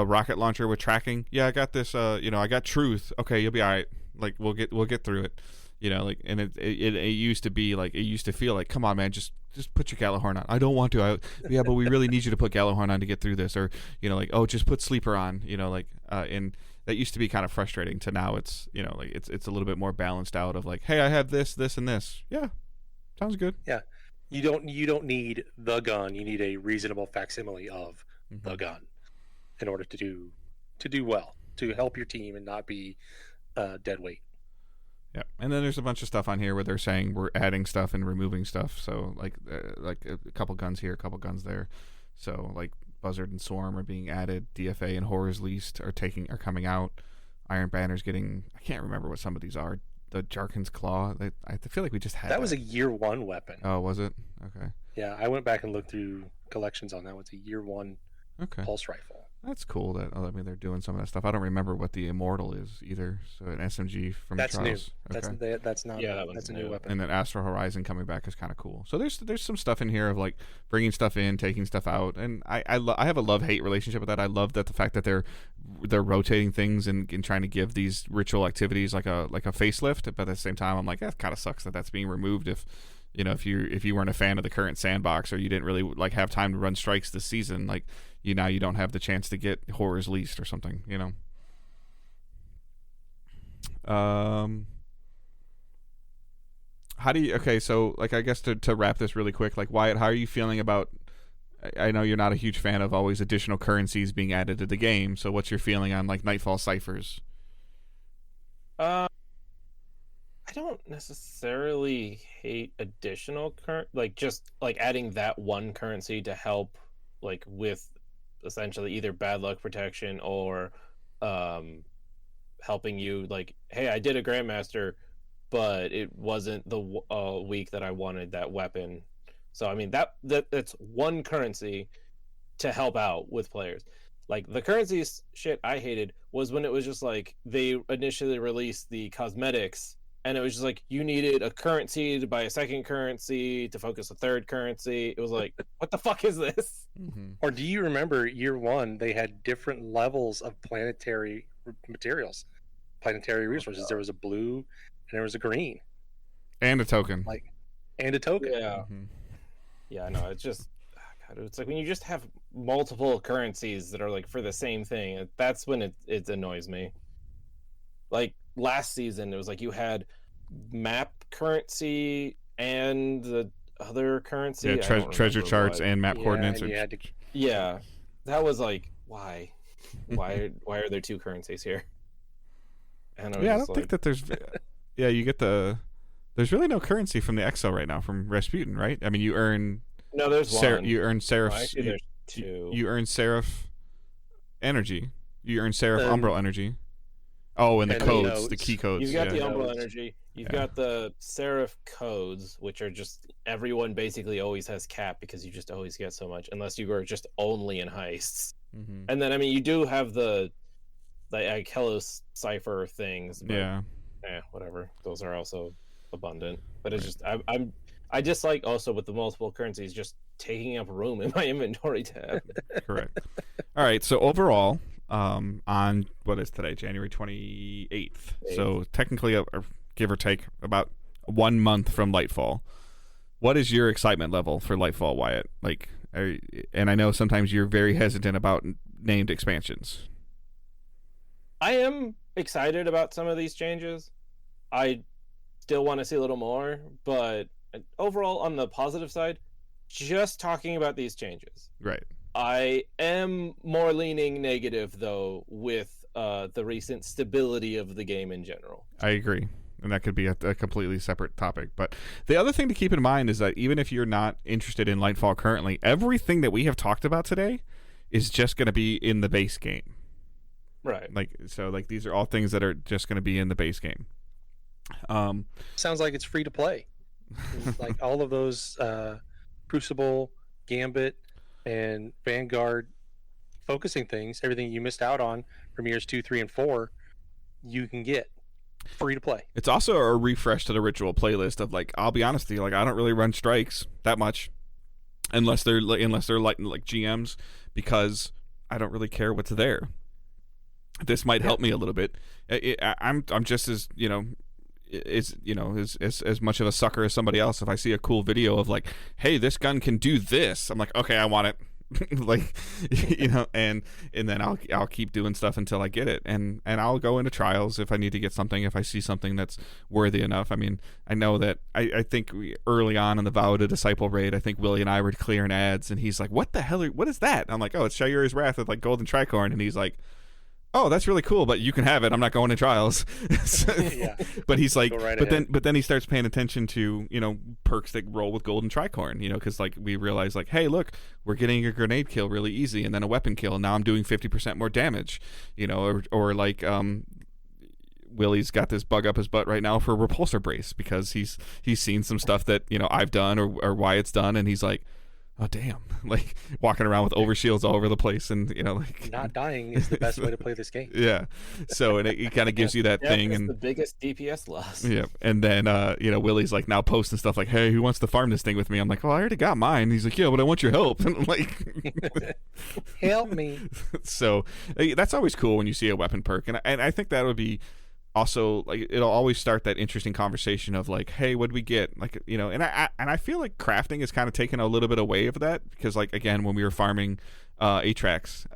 rocket launcher with tracking? Yeah, I got this. You know, I got truth. Okay, you'll be all right. Like we'll get through it. You know, like, and it used to be like, it used to feel like, come on, man, just put your Galahorn on. I don't want to. Yeah, but we really need you to put Galahorn on to get through this. Or, you know, like, oh, just put sleeper on. You know, like, and that used to be kind of frustrating. To now, it's, you know, like it's a little bit more balanced out of like, hey, I have this, and this. Yeah, sounds good. Yeah, you don't need the gun. You need a reasonable facsimile of the gun in order to do well, to help your team and not be dead weight. Yeah, and then there's a bunch of stuff on here where they're saying we're adding stuff and removing stuff. So like a couple guns here, a couple guns there. So like Buzzard and Swarm are being added. DFA and Horror's Least are coming out. Iron Banner's getting. I can't remember what some of these are. The Jarkin's Claw. I feel like we just had that. Was a year one weapon. Oh, was it? Okay. Yeah, I went back and looked through collections on that. It's a year one. Okay. Pulse rifle. That's cool. That I mean, they're doing some of that stuff. I don't remember what the Immortal is either. So an SMG from that's Trials. New. Okay. That's not. Yeah, that's a new weapon. And then Astral Horizon coming back is kind of cool. So there's some stuff in here of like bringing stuff in, taking stuff out, and I have a love-hate relationship with that. I love that the fact that they're rotating things and trying to give these ritual activities like a facelift. But at the same time, I'm like, that kind of sucks that that's being removed. If you know, if you weren't a fan of the current sandbox or you didn't really like have time to run strikes this season, like you don't have the chance to get Horror's Least or something, you know. How do you? Okay, so like I guess to wrap this really quick, like Wyatt, how are you feeling about? I know you're not a huge fan of always additional currencies being added to the game. So what's your feeling on like Nightfall ciphers? I don't necessarily hate additional like just like adding that one currency to help like with essentially either bad luck protection or helping you like, hey, I did a Grandmaster, but it wasn't the week that I wanted that weapon. So I mean that's one currency to help out with players. Like the currencies shit I hated was when it was just like they initially released the cosmetics and it was just like you needed a currency to buy a second currency to focus a third currency. It was like, what the fuck is this? Mm-hmm. Or do you remember year one, they had different levels of planetary materials, planetary resources. There was a blue and there was a green. And a token. And a token. Yeah. Mm-hmm. Yeah, no, it's just, God, it's like when you just have multiple currencies that are like for the same thing, that's when it annoys me. Like last season, it was like you had map currency and the other currency. Yeah, treasure charts and map coordinates. And yeah, that was like, why are there two currencies here? And I don't think that there's. Yeah, you get there's really no currency from the Exo right now from Rasputin, right? I mean, you earn. No, there's one. You earn Seraph. Well, actually, there's two. You earn Seraph energy. You earn Seraph Umbral energy. Oh, and the codes, the key codes. You've got the Umbral energy. You've got the Seraph codes, which are just everyone basically always has cap because you just always get so much, unless you are just only in heists. Mm-hmm. And then I mean, you do have the Hellos cipher things. But, whatever. Those are also abundant, but it's just I just like also with the multiple currencies just taking up room in my inventory tab. Correct. All right. So overall. On what is today, January 28th. So technically, give or take, about 1 month from Lightfall. What is your excitement level for Lightfall, Wyatt? Like, and I know sometimes you're very hesitant about named expansions. I am excited about some of these changes. I still want to see a little more, but overall, on the positive side, just talking about these changes. Right. I am more leaning negative, though, with the recent stability of the game in general. I agree. And that could be a completely separate topic. But the other thing to keep in mind is that even if you're not interested in Lightfall currently, everything that we have talked about today is just going to be in the base game. Right. So these are all things that are just going to be in the base game. Sounds like it's free to play. Like all of those Crucible, Gambit, and Vanguard focusing things, everything you missed out on from years 2, 3, and 4, you can get free to play. It's also a refresh to the ritual playlist of like, I'll be honest with you, like I don't really run strikes that much unless they're like GMs, because I don't really care what's there. This might help me a little bit. I'm just as as much of a sucker as somebody else. If I see a cool video of like, hey, this gun can do this, I'm like, okay, I want it. Like, and then I'll keep doing stuff until I get it, and I'll go into trials if I need to get something, if I see something that's worthy enough. I mean, I know that I think early on in the Vow to Disciple raid, I think Willie and I were clearing ads, and he's like, what the hell, what is that? And I'm like, oh, it's Shayura's Wrath with like golden tricorn, and he's like, oh, that's really cool, but you can have it. I'm not going to trials. Yeah. But he's like, right but then he starts paying attention to, perks that roll with golden tricorn, because like we realize like, hey, look, we're getting a grenade kill really easy, and then a weapon kill, and now I'm doing 50% more damage, or like Willie's got this bug up his butt right now for a repulsor brace because he's seen some stuff that I've done or Wyatt's done, and he's like, oh damn, like walking around with overshields all over the place, and like not dying is the best way to play this game. Yeah, so and it kind of gives you that thing, and the biggest DPS loss. Yeah, and then Willie's like now posting stuff like, hey, who wants to farm this thing with me? I'm like, well, I already got mine. He's like, yeah, but I want your help. And I'm like, help me. So that's always cool when you see a weapon perk, and I think that would be also like, it'll always start that interesting conversation of like, hey, what'd we get, like, and I feel like crafting is kind of taken a little bit away of that, because like, again, when we were farming Atrax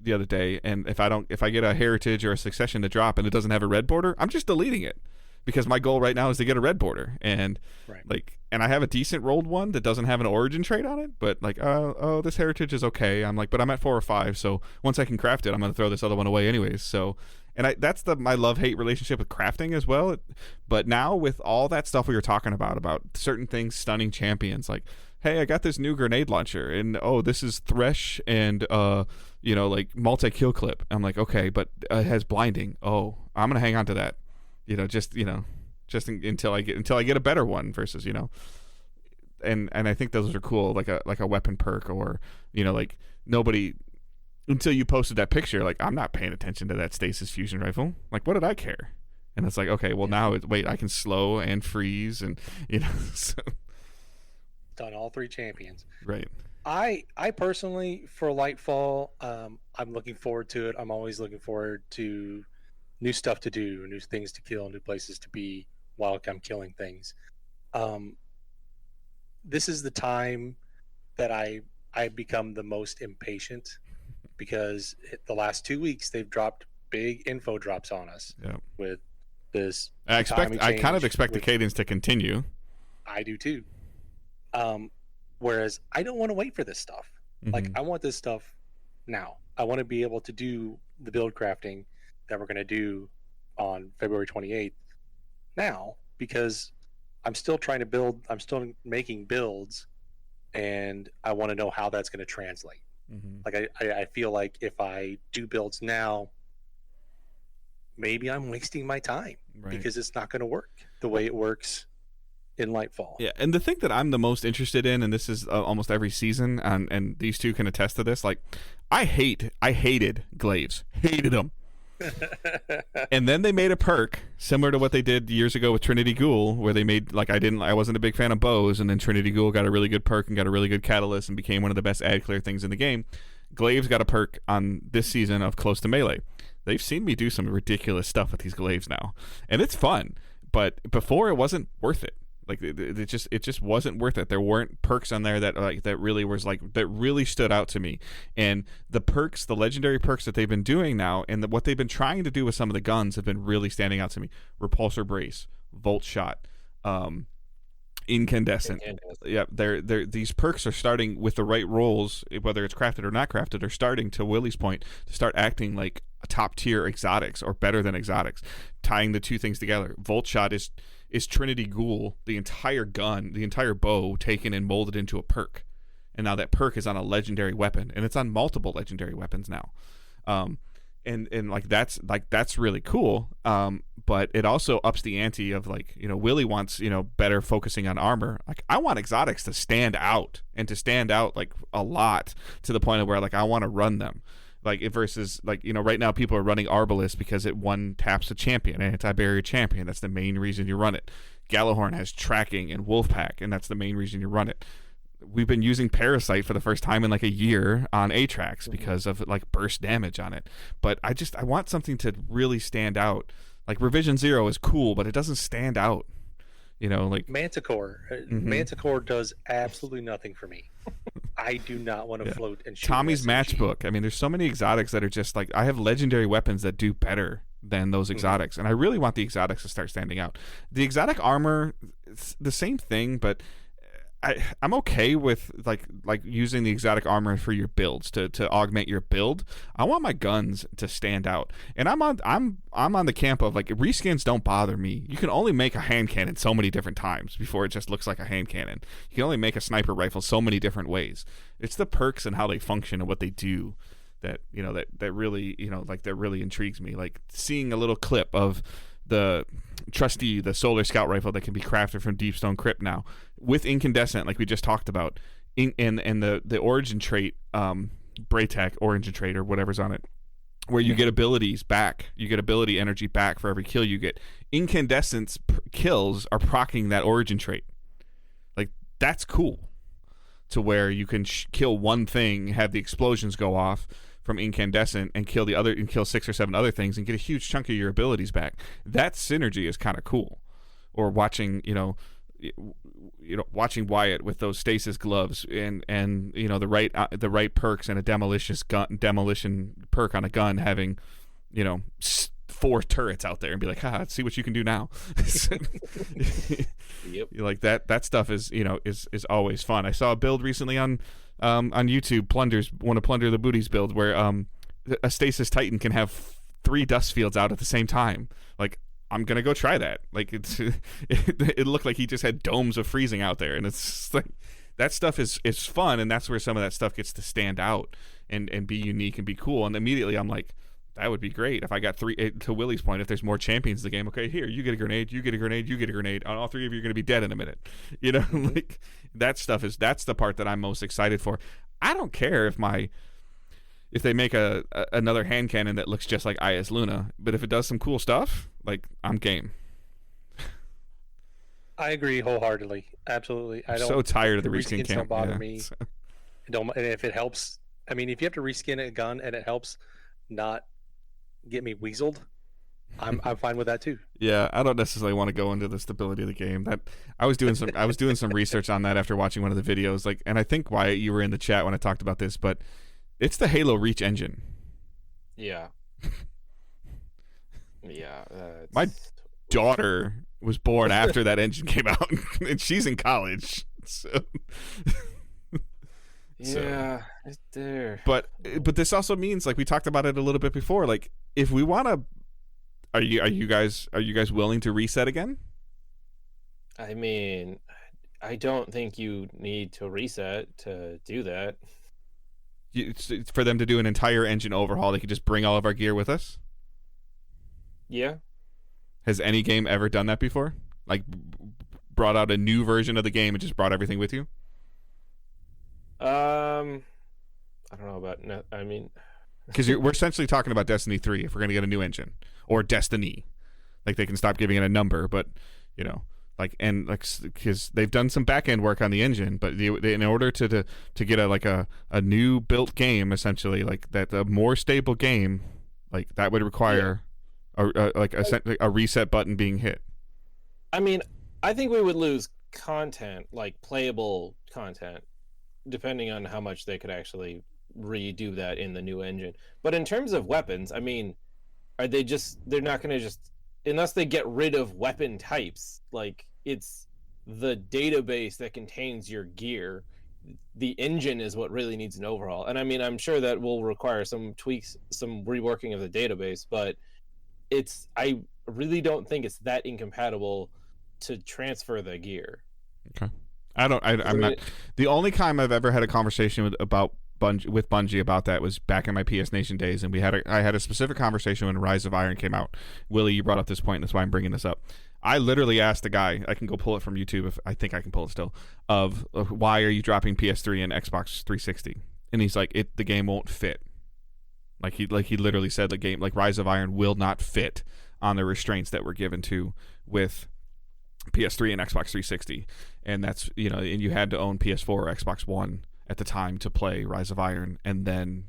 the other day, and if I get a heritage or a succession to drop and it doesn't have a red border, I'm just deleting it, because my goal right now is to get a red border, and like, and I have a decent rolled one that doesn't have an origin trait on it, but like, oh, this heritage is okay. I'm like, but I'm at 4 or 5, so once I can craft it, I'm gonna throw this other one away anyways. So, and that's my love-hate relationship with crafting as well. But now with all that stuff we were talking about certain things stunning champions, like, hey, I got this new grenade launcher, and oh, this is Thresh and like multi-kill clip. I'm like, okay, but it has blinding. Oh, I'm gonna hang on to that. Until I get a better one versus, and I think those are cool, like a weapon perk, or like, nobody, until you posted that picture, like, I'm not paying attention to that stasis fusion rifle. Like, what did I care? And it's like, okay, well, now wait, I can slow and freeze, and so. Done all 3 champions. Right. I personally, for Lightfall, I'm looking forward to it. I'm always looking forward to new stuff to do, new things to kill, new places to be while I'm killing things. This is the time that I become the most impatient, because the last 2 weeks they've dropped big info drops on us. Yeah. With this, I kind of expect the cadence to continue. I do too. Whereas I don't want to wait for this stuff. Mm-hmm. Like, I want this stuff now. I want to be able to do the build crafting that we're going to do on February 28th now, because I'm still trying to build, I'm still making builds, and I want to know how that's going to translate. Mm-hmm. Like, I feel like if I do builds now, maybe I'm wasting my time, because it's not going to work the way it works in Lightfall. Yeah, and the thing that I'm the most interested in, and this is almost every season, and these two can attest to this, like, I hated glaives. Hated them. And then they made a perk similar to what they did years ago with Trinity Ghoul, where they made, like, I wasn't a big fan of bows, and then Trinity Ghoul got a really good perk and got a really good catalyst and became one of the best ad clear things in the game. Glaives got a perk on this season of close to melee. They've seen me do some ridiculous stuff with these glaives now, and it's fun, but before it wasn't worth it. Like, it just wasn't worth it. There weren't perks on there that really stood out to me. And the perks, the legendary perks that they've been doing now, and what they've been trying to do with some of the guns have been really standing out to me. Repulsor brace, volt shot, incandescent. Yeah, these perks are starting with the right rolls, whether it's crafted or not crafted, are starting, to Willie's point, to start acting like a top tier exotics, or better than exotics, tying the two things together. Volt shot is Trinity Ghoul, the entire gun, the entire bow, taken and molded into a perk. And now that perk is on a legendary weapon, and it's on multiple legendary weapons now. and like that's really cool. But it also ups the ante of like, you know, Willie wants, you know, better focusing on armor. Like I want exotics to stand out like a lot, to the point of where like I want to run them. Like versus like, you know, right now people are running Arbalest because it one taps a champion, an anti-barrier champion. That's the main reason you run it. Gallahorn has tracking and Wolfpack, and that's the main reason you run it. We've been using Parasite for the first time in like a year on Atrax because of like burst damage on it. But I want something to really stand out. Like Revision Zero is cool, but it doesn't stand out. You know, like Manticore. Manticore does absolutely nothing for me. I do not want to float and shoot Tommy's SMG. Matchbook. I mean, there's so many exotics that are just like, I have legendary weapons that do better than those exotics, and I really want the exotics to start standing out. The exotic armor, it's the same thing, but I'm okay with like using the exotic armor for your builds to augment your build. I want my guns to stand out, and I'm on the camp of like, reskins don't bother me. You can only make a hand cannon so many different times before it just looks like a hand cannon. You can only make a sniper rifle so many different ways. It's the perks and how they function and what they do that, you know, that really, you know, like that really intrigues me. Like seeing a little clip of the Trusty, the Solar Scout rifle that can be crafted from Deepstone Crypt now with incandescent, like we just talked about, and the origin trait, Braytech origin trait or whatever's on it, where you get abilities back, you get ability energy back for every kill you get. Incandescent kills are proccing that origin trait. Like that's cool, to where you can kill one thing, have the explosions go off from incandescent, and kill 6 or 7 other things and get a huge chunk of your abilities back. That synergy is kind of cool. Or watching, watching Wyatt with those stasis gloves and you know, the right perks and a demolition perk on a gun, having, you know, 4 turrets out there and be like, let's see what you can do now. Yep. Like that stuff is, you know, is always fun. I saw a build recently on YouTube, one of Plunder the Booty's build, where a Stasis Titan can have 3 dust fields out at the same time. Like, I'm gonna go try that. Like it looked like he just had domes of freezing out there, and it's like that stuff is fun, and that's where some of that stuff gets to stand out and be unique and be cool. And immediately I'm like, that would be great if I got 3. To Willie's point, if there's more champions in the game, okay, here, you get a grenade, you get a grenade, you get a grenade, and all 3 of you are going to be dead in a minute. You know, like that stuff that's the part that I'm most excited for. I don't care if they make another hand cannon that looks just like IS Luna, but if it does some cool stuff, like, I'm game. I agree wholeheartedly. Absolutely. I'm so tired of the reskin camp. Don't bother me. So. And if it helps, I mean, if you have to reskin a gun and it helps not get me weaseled, I'm fine with that too. Yeah, I don't necessarily want to go into the stability of the game. That I was doing some research on that after watching one of the videos. Like, and I think Wyatt, you were in the chat when I talked about this, but it's the Halo Reach engine. Yeah. Yeah. My daughter was born after that engine came out, and she's in college. So. Yeah, it's there. But this also means, like we talked about it a little bit before, like if we want to, are you guys willing to reset again? I mean, I don't think you need to reset to do that. For them to do an entire engine overhaul, they could just bring all of our gear with us? Yeah. Has any game ever done that before? Like brought out a new version of the game and just brought everything with you? I don't know about. No, I mean, because we're essentially talking about Destiny 3 if we're going to get a new engine, or Destiny. Like, they can stop giving it a number, but you know, like, and like, because they've done some back end work on the engine, but in order to get a new built game, essentially, like that, a more stable game, like that would require a reset button being hit. I mean, I think we would lose content, like playable content, depending on how much they could actually redo that in the new engine. But in terms of weapons, I mean, they're not going to just, unless they get rid of weapon types, like, it's the database that contains your gear. The engine is what really needs an overhaul. And I mean, I'm sure that will require some tweaks, some reworking of the database, but I really don't think it's that incompatible to transfer the gear. Okay. I'm not. The only time I've ever had a conversation about Bungie about that was back in my PS Nation days, and I had a specific conversation when Rise of Iron came out. Willie, you brought up this point, and that's why I'm bringing this up. I literally asked the guy, I can go pull it from YouTube if I think I can pull it still, of why are you dropping PS3 and Xbox 360? And he's like, the game won't fit. Like he literally said the game, like Rise of Iron will not fit on the restraints that were given to with PS3 and Xbox 360. And that's, and you had to own PS4 or Xbox One at the time to play Rise of Iron, and then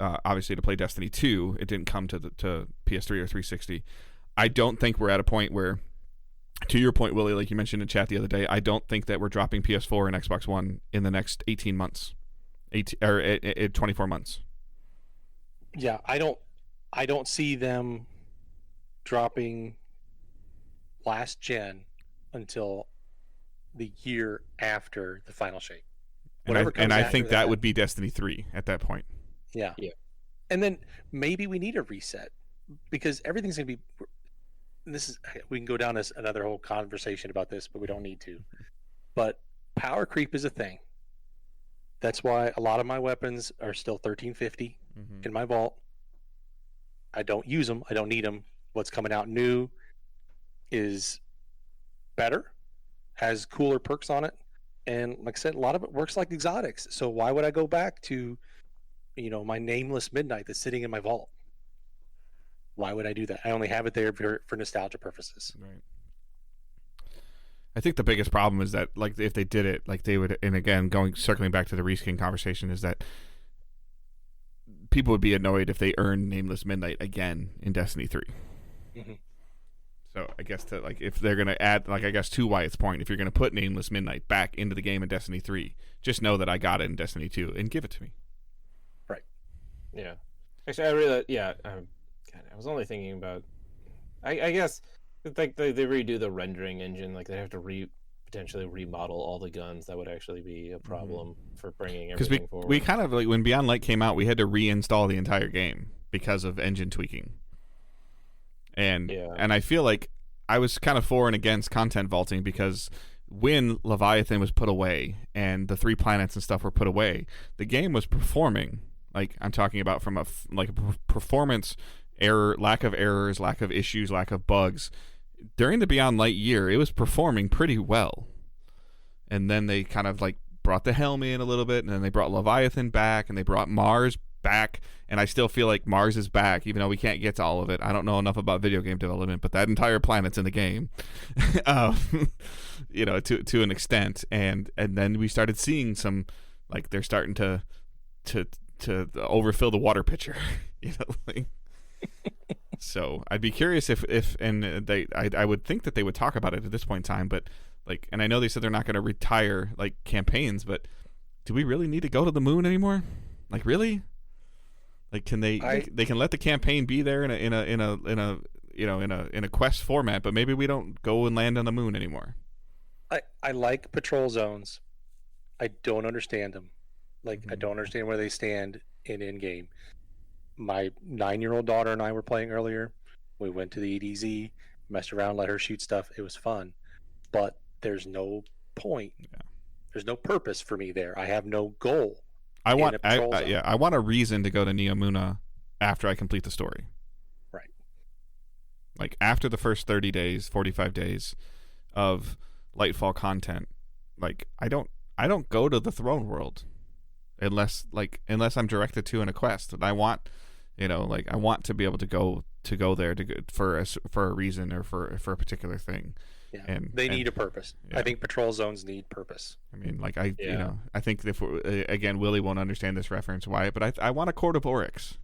obviously to play Destiny 2, it didn't come to PS3 or 360. I don't think we're at a point where, to your point, Willie, like you mentioned in chat the other day, I don't think that we're dropping PS4 and Xbox One in the next 18 months, 24 months. Yeah, I don't see them dropping last gen until the year after the final shape. And I think that would be Destiny 3 at that point. Yeah. And then maybe we need a reset, because everything's going to be... we can go down another whole conversation about this, but we don't need to. But power creep is a thing. That's why a lot of my weapons are still 1350 in my vault. I don't use them. I don't need them. What's coming out new is better, has cooler perks on it. And like I said, a lot of it works like exotics. So why would I go back to, my nameless Midnight that's sitting in my vault? Why would I do that? I only have it there for nostalgia purposes. Right. I think the biggest problem is that, like, if they did it, like they would, and again, circling back to the reskin conversation, is that people would be annoyed if they earned Nameless Midnight again in Destiny 3. Mm-hmm. So I guess if they're going to add, like, I guess to Wyatt's point, if you're going to put Nameless Midnight back into the game in Destiny 3, just know that I got it in Destiny 2 and give it to me. Right. Yeah. Actually, I really, I was only thinking about, I guess, like they redo the rendering engine, like they have to potentially remodel all the guns. That would actually be a problem for bringing everything forward. We kind of, like, when Beyond Light came out, we had to reinstall the entire game because of engine tweaking. And I feel like I was kind of for and against content vaulting, because when Leviathan was put away and the 3 planets and stuff were put away, the game was performing. Like, I'm talking about from a performance error, lack of errors, lack of issues, lack of bugs. During the Beyond Light year, it was performing pretty well. And then they kind of like brought the Helm in a little bit, and then they brought Leviathan back, and they brought Mars back, and I still feel like Mars is back, even though we can't get to all of it. I don't know enough about video game development, but that entire planet's in the game, to an extent. And then we started seeing some, like, they're starting to overfill the water pitcher, So I'd be curious if I would think that they would talk about it at this point in time, but like, and I know they said they're not going to retire like campaigns, but do we really need to go to the moon anymore? Like, really? Like, can they can let the campaign be there in a quest format, but maybe we don't go and land on the moon anymore. I like patrol zones. I don't understand them. Like, I don't understand where they stand in game. My 9-year-old daughter and I were playing earlier. We went to the EDZ, messed around, let her shoot stuff. It was fun, but there's no point. Yeah. There's no purpose for me there. I have no goal. I want a reason to go to Neomuna after I complete the story. Right. Like, after the first 30 days, 45 days of Lightfall content, like, I don't go to the throne world unless I'm directed to in a quest. And I want, I want to be able to go there for a reason or for a particular thing. Yeah, and they need a purpose. Yeah. I think patrol zones need purpose. I mean, like, I think if again, Willie won't understand this reference, Wyatt, but I want a Court of Oryx.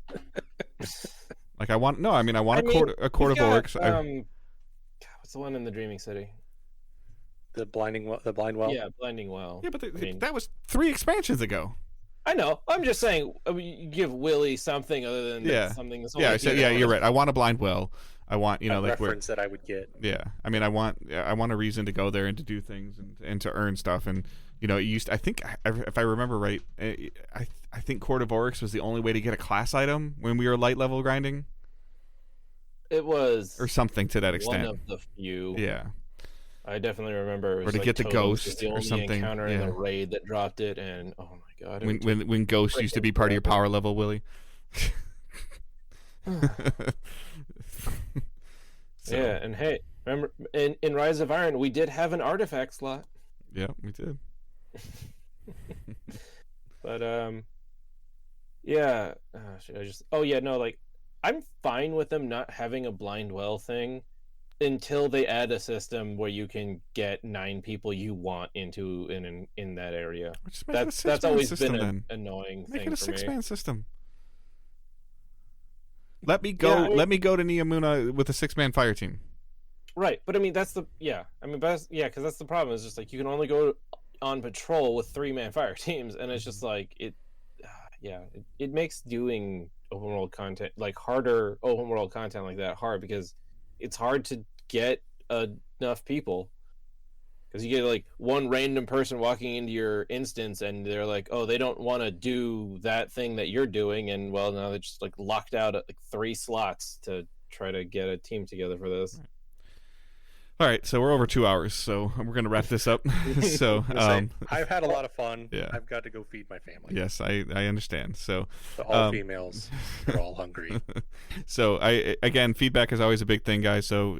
Like, I want a Court of Oryx. What's the one in the Dreaming City? The Blind Well. Yeah, Blinding Well. Yeah, but that was 3 expansions ago. I know. I'm just saying, you give Willie something other than something. That's you're right. I want a Blind Well. I want, a reference that I would get. Yeah, I mean, I want a reason to go there and to do things and to earn stuff. And I think, if I remember right, I think Court of Oryx was the only way to get a class item when we were light level grinding. It was, or something to that extent. One of the few. Yeah. I definitely remember. It was or to get the ghost was the or only something. Encounter in the raid that dropped it, and oh my God. When Ghost used to be part of your power level, Willie. So. Yeah, and hey, remember in Rise of Iron, we did have an artifact slot. Yeah, we did. But yeah. Like I'm fine with them not having a blind well thing until they add a system where you can get 9 people you want into in that area. That's always been an annoying thing for me. Make it a 6-man system. Let me go. Let me go to Neomuna with a 6-man fire team. Right, but I mean because that's the problem. Is just like you can only go on patrol with 3-man fire teams, and it's just like it makes doing open world content like harder. Open world content like that hard because it's hard to get enough people. Because you get like one random person walking into your instance and they're like, oh, they don't want to do that thing that you're doing. And well, now they're just like locked out at like 3 slots to try to get a team together for this. All right. So we're over 2 hours. So we're going to wrap this up. So I've had a lot of fun. Yeah. I've got to go feed my family. Yes, I understand. So all females, they're all hungry. So again, feedback is always a big thing, guys. So,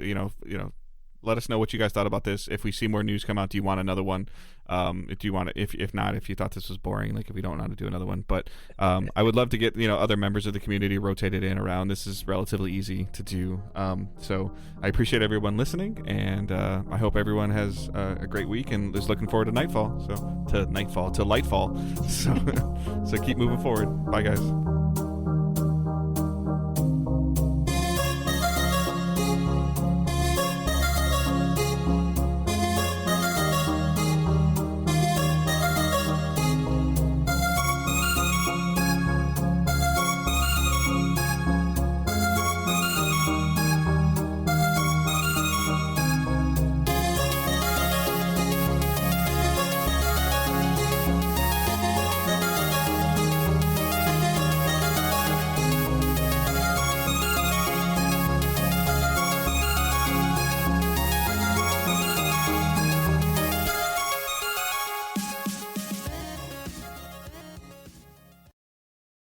let us know what you guys thought about this. If we see more news come out, do you want another one? If you want to, if not, if you thought this was boring, like if we don't want to do another one, but I would love to get other members of the community rotated in around. This is relatively easy to do. So I appreciate everyone listening, and I hope everyone has a great week and is looking forward to Lightfall. So to Lightfall. So keep moving forward. Bye, guys.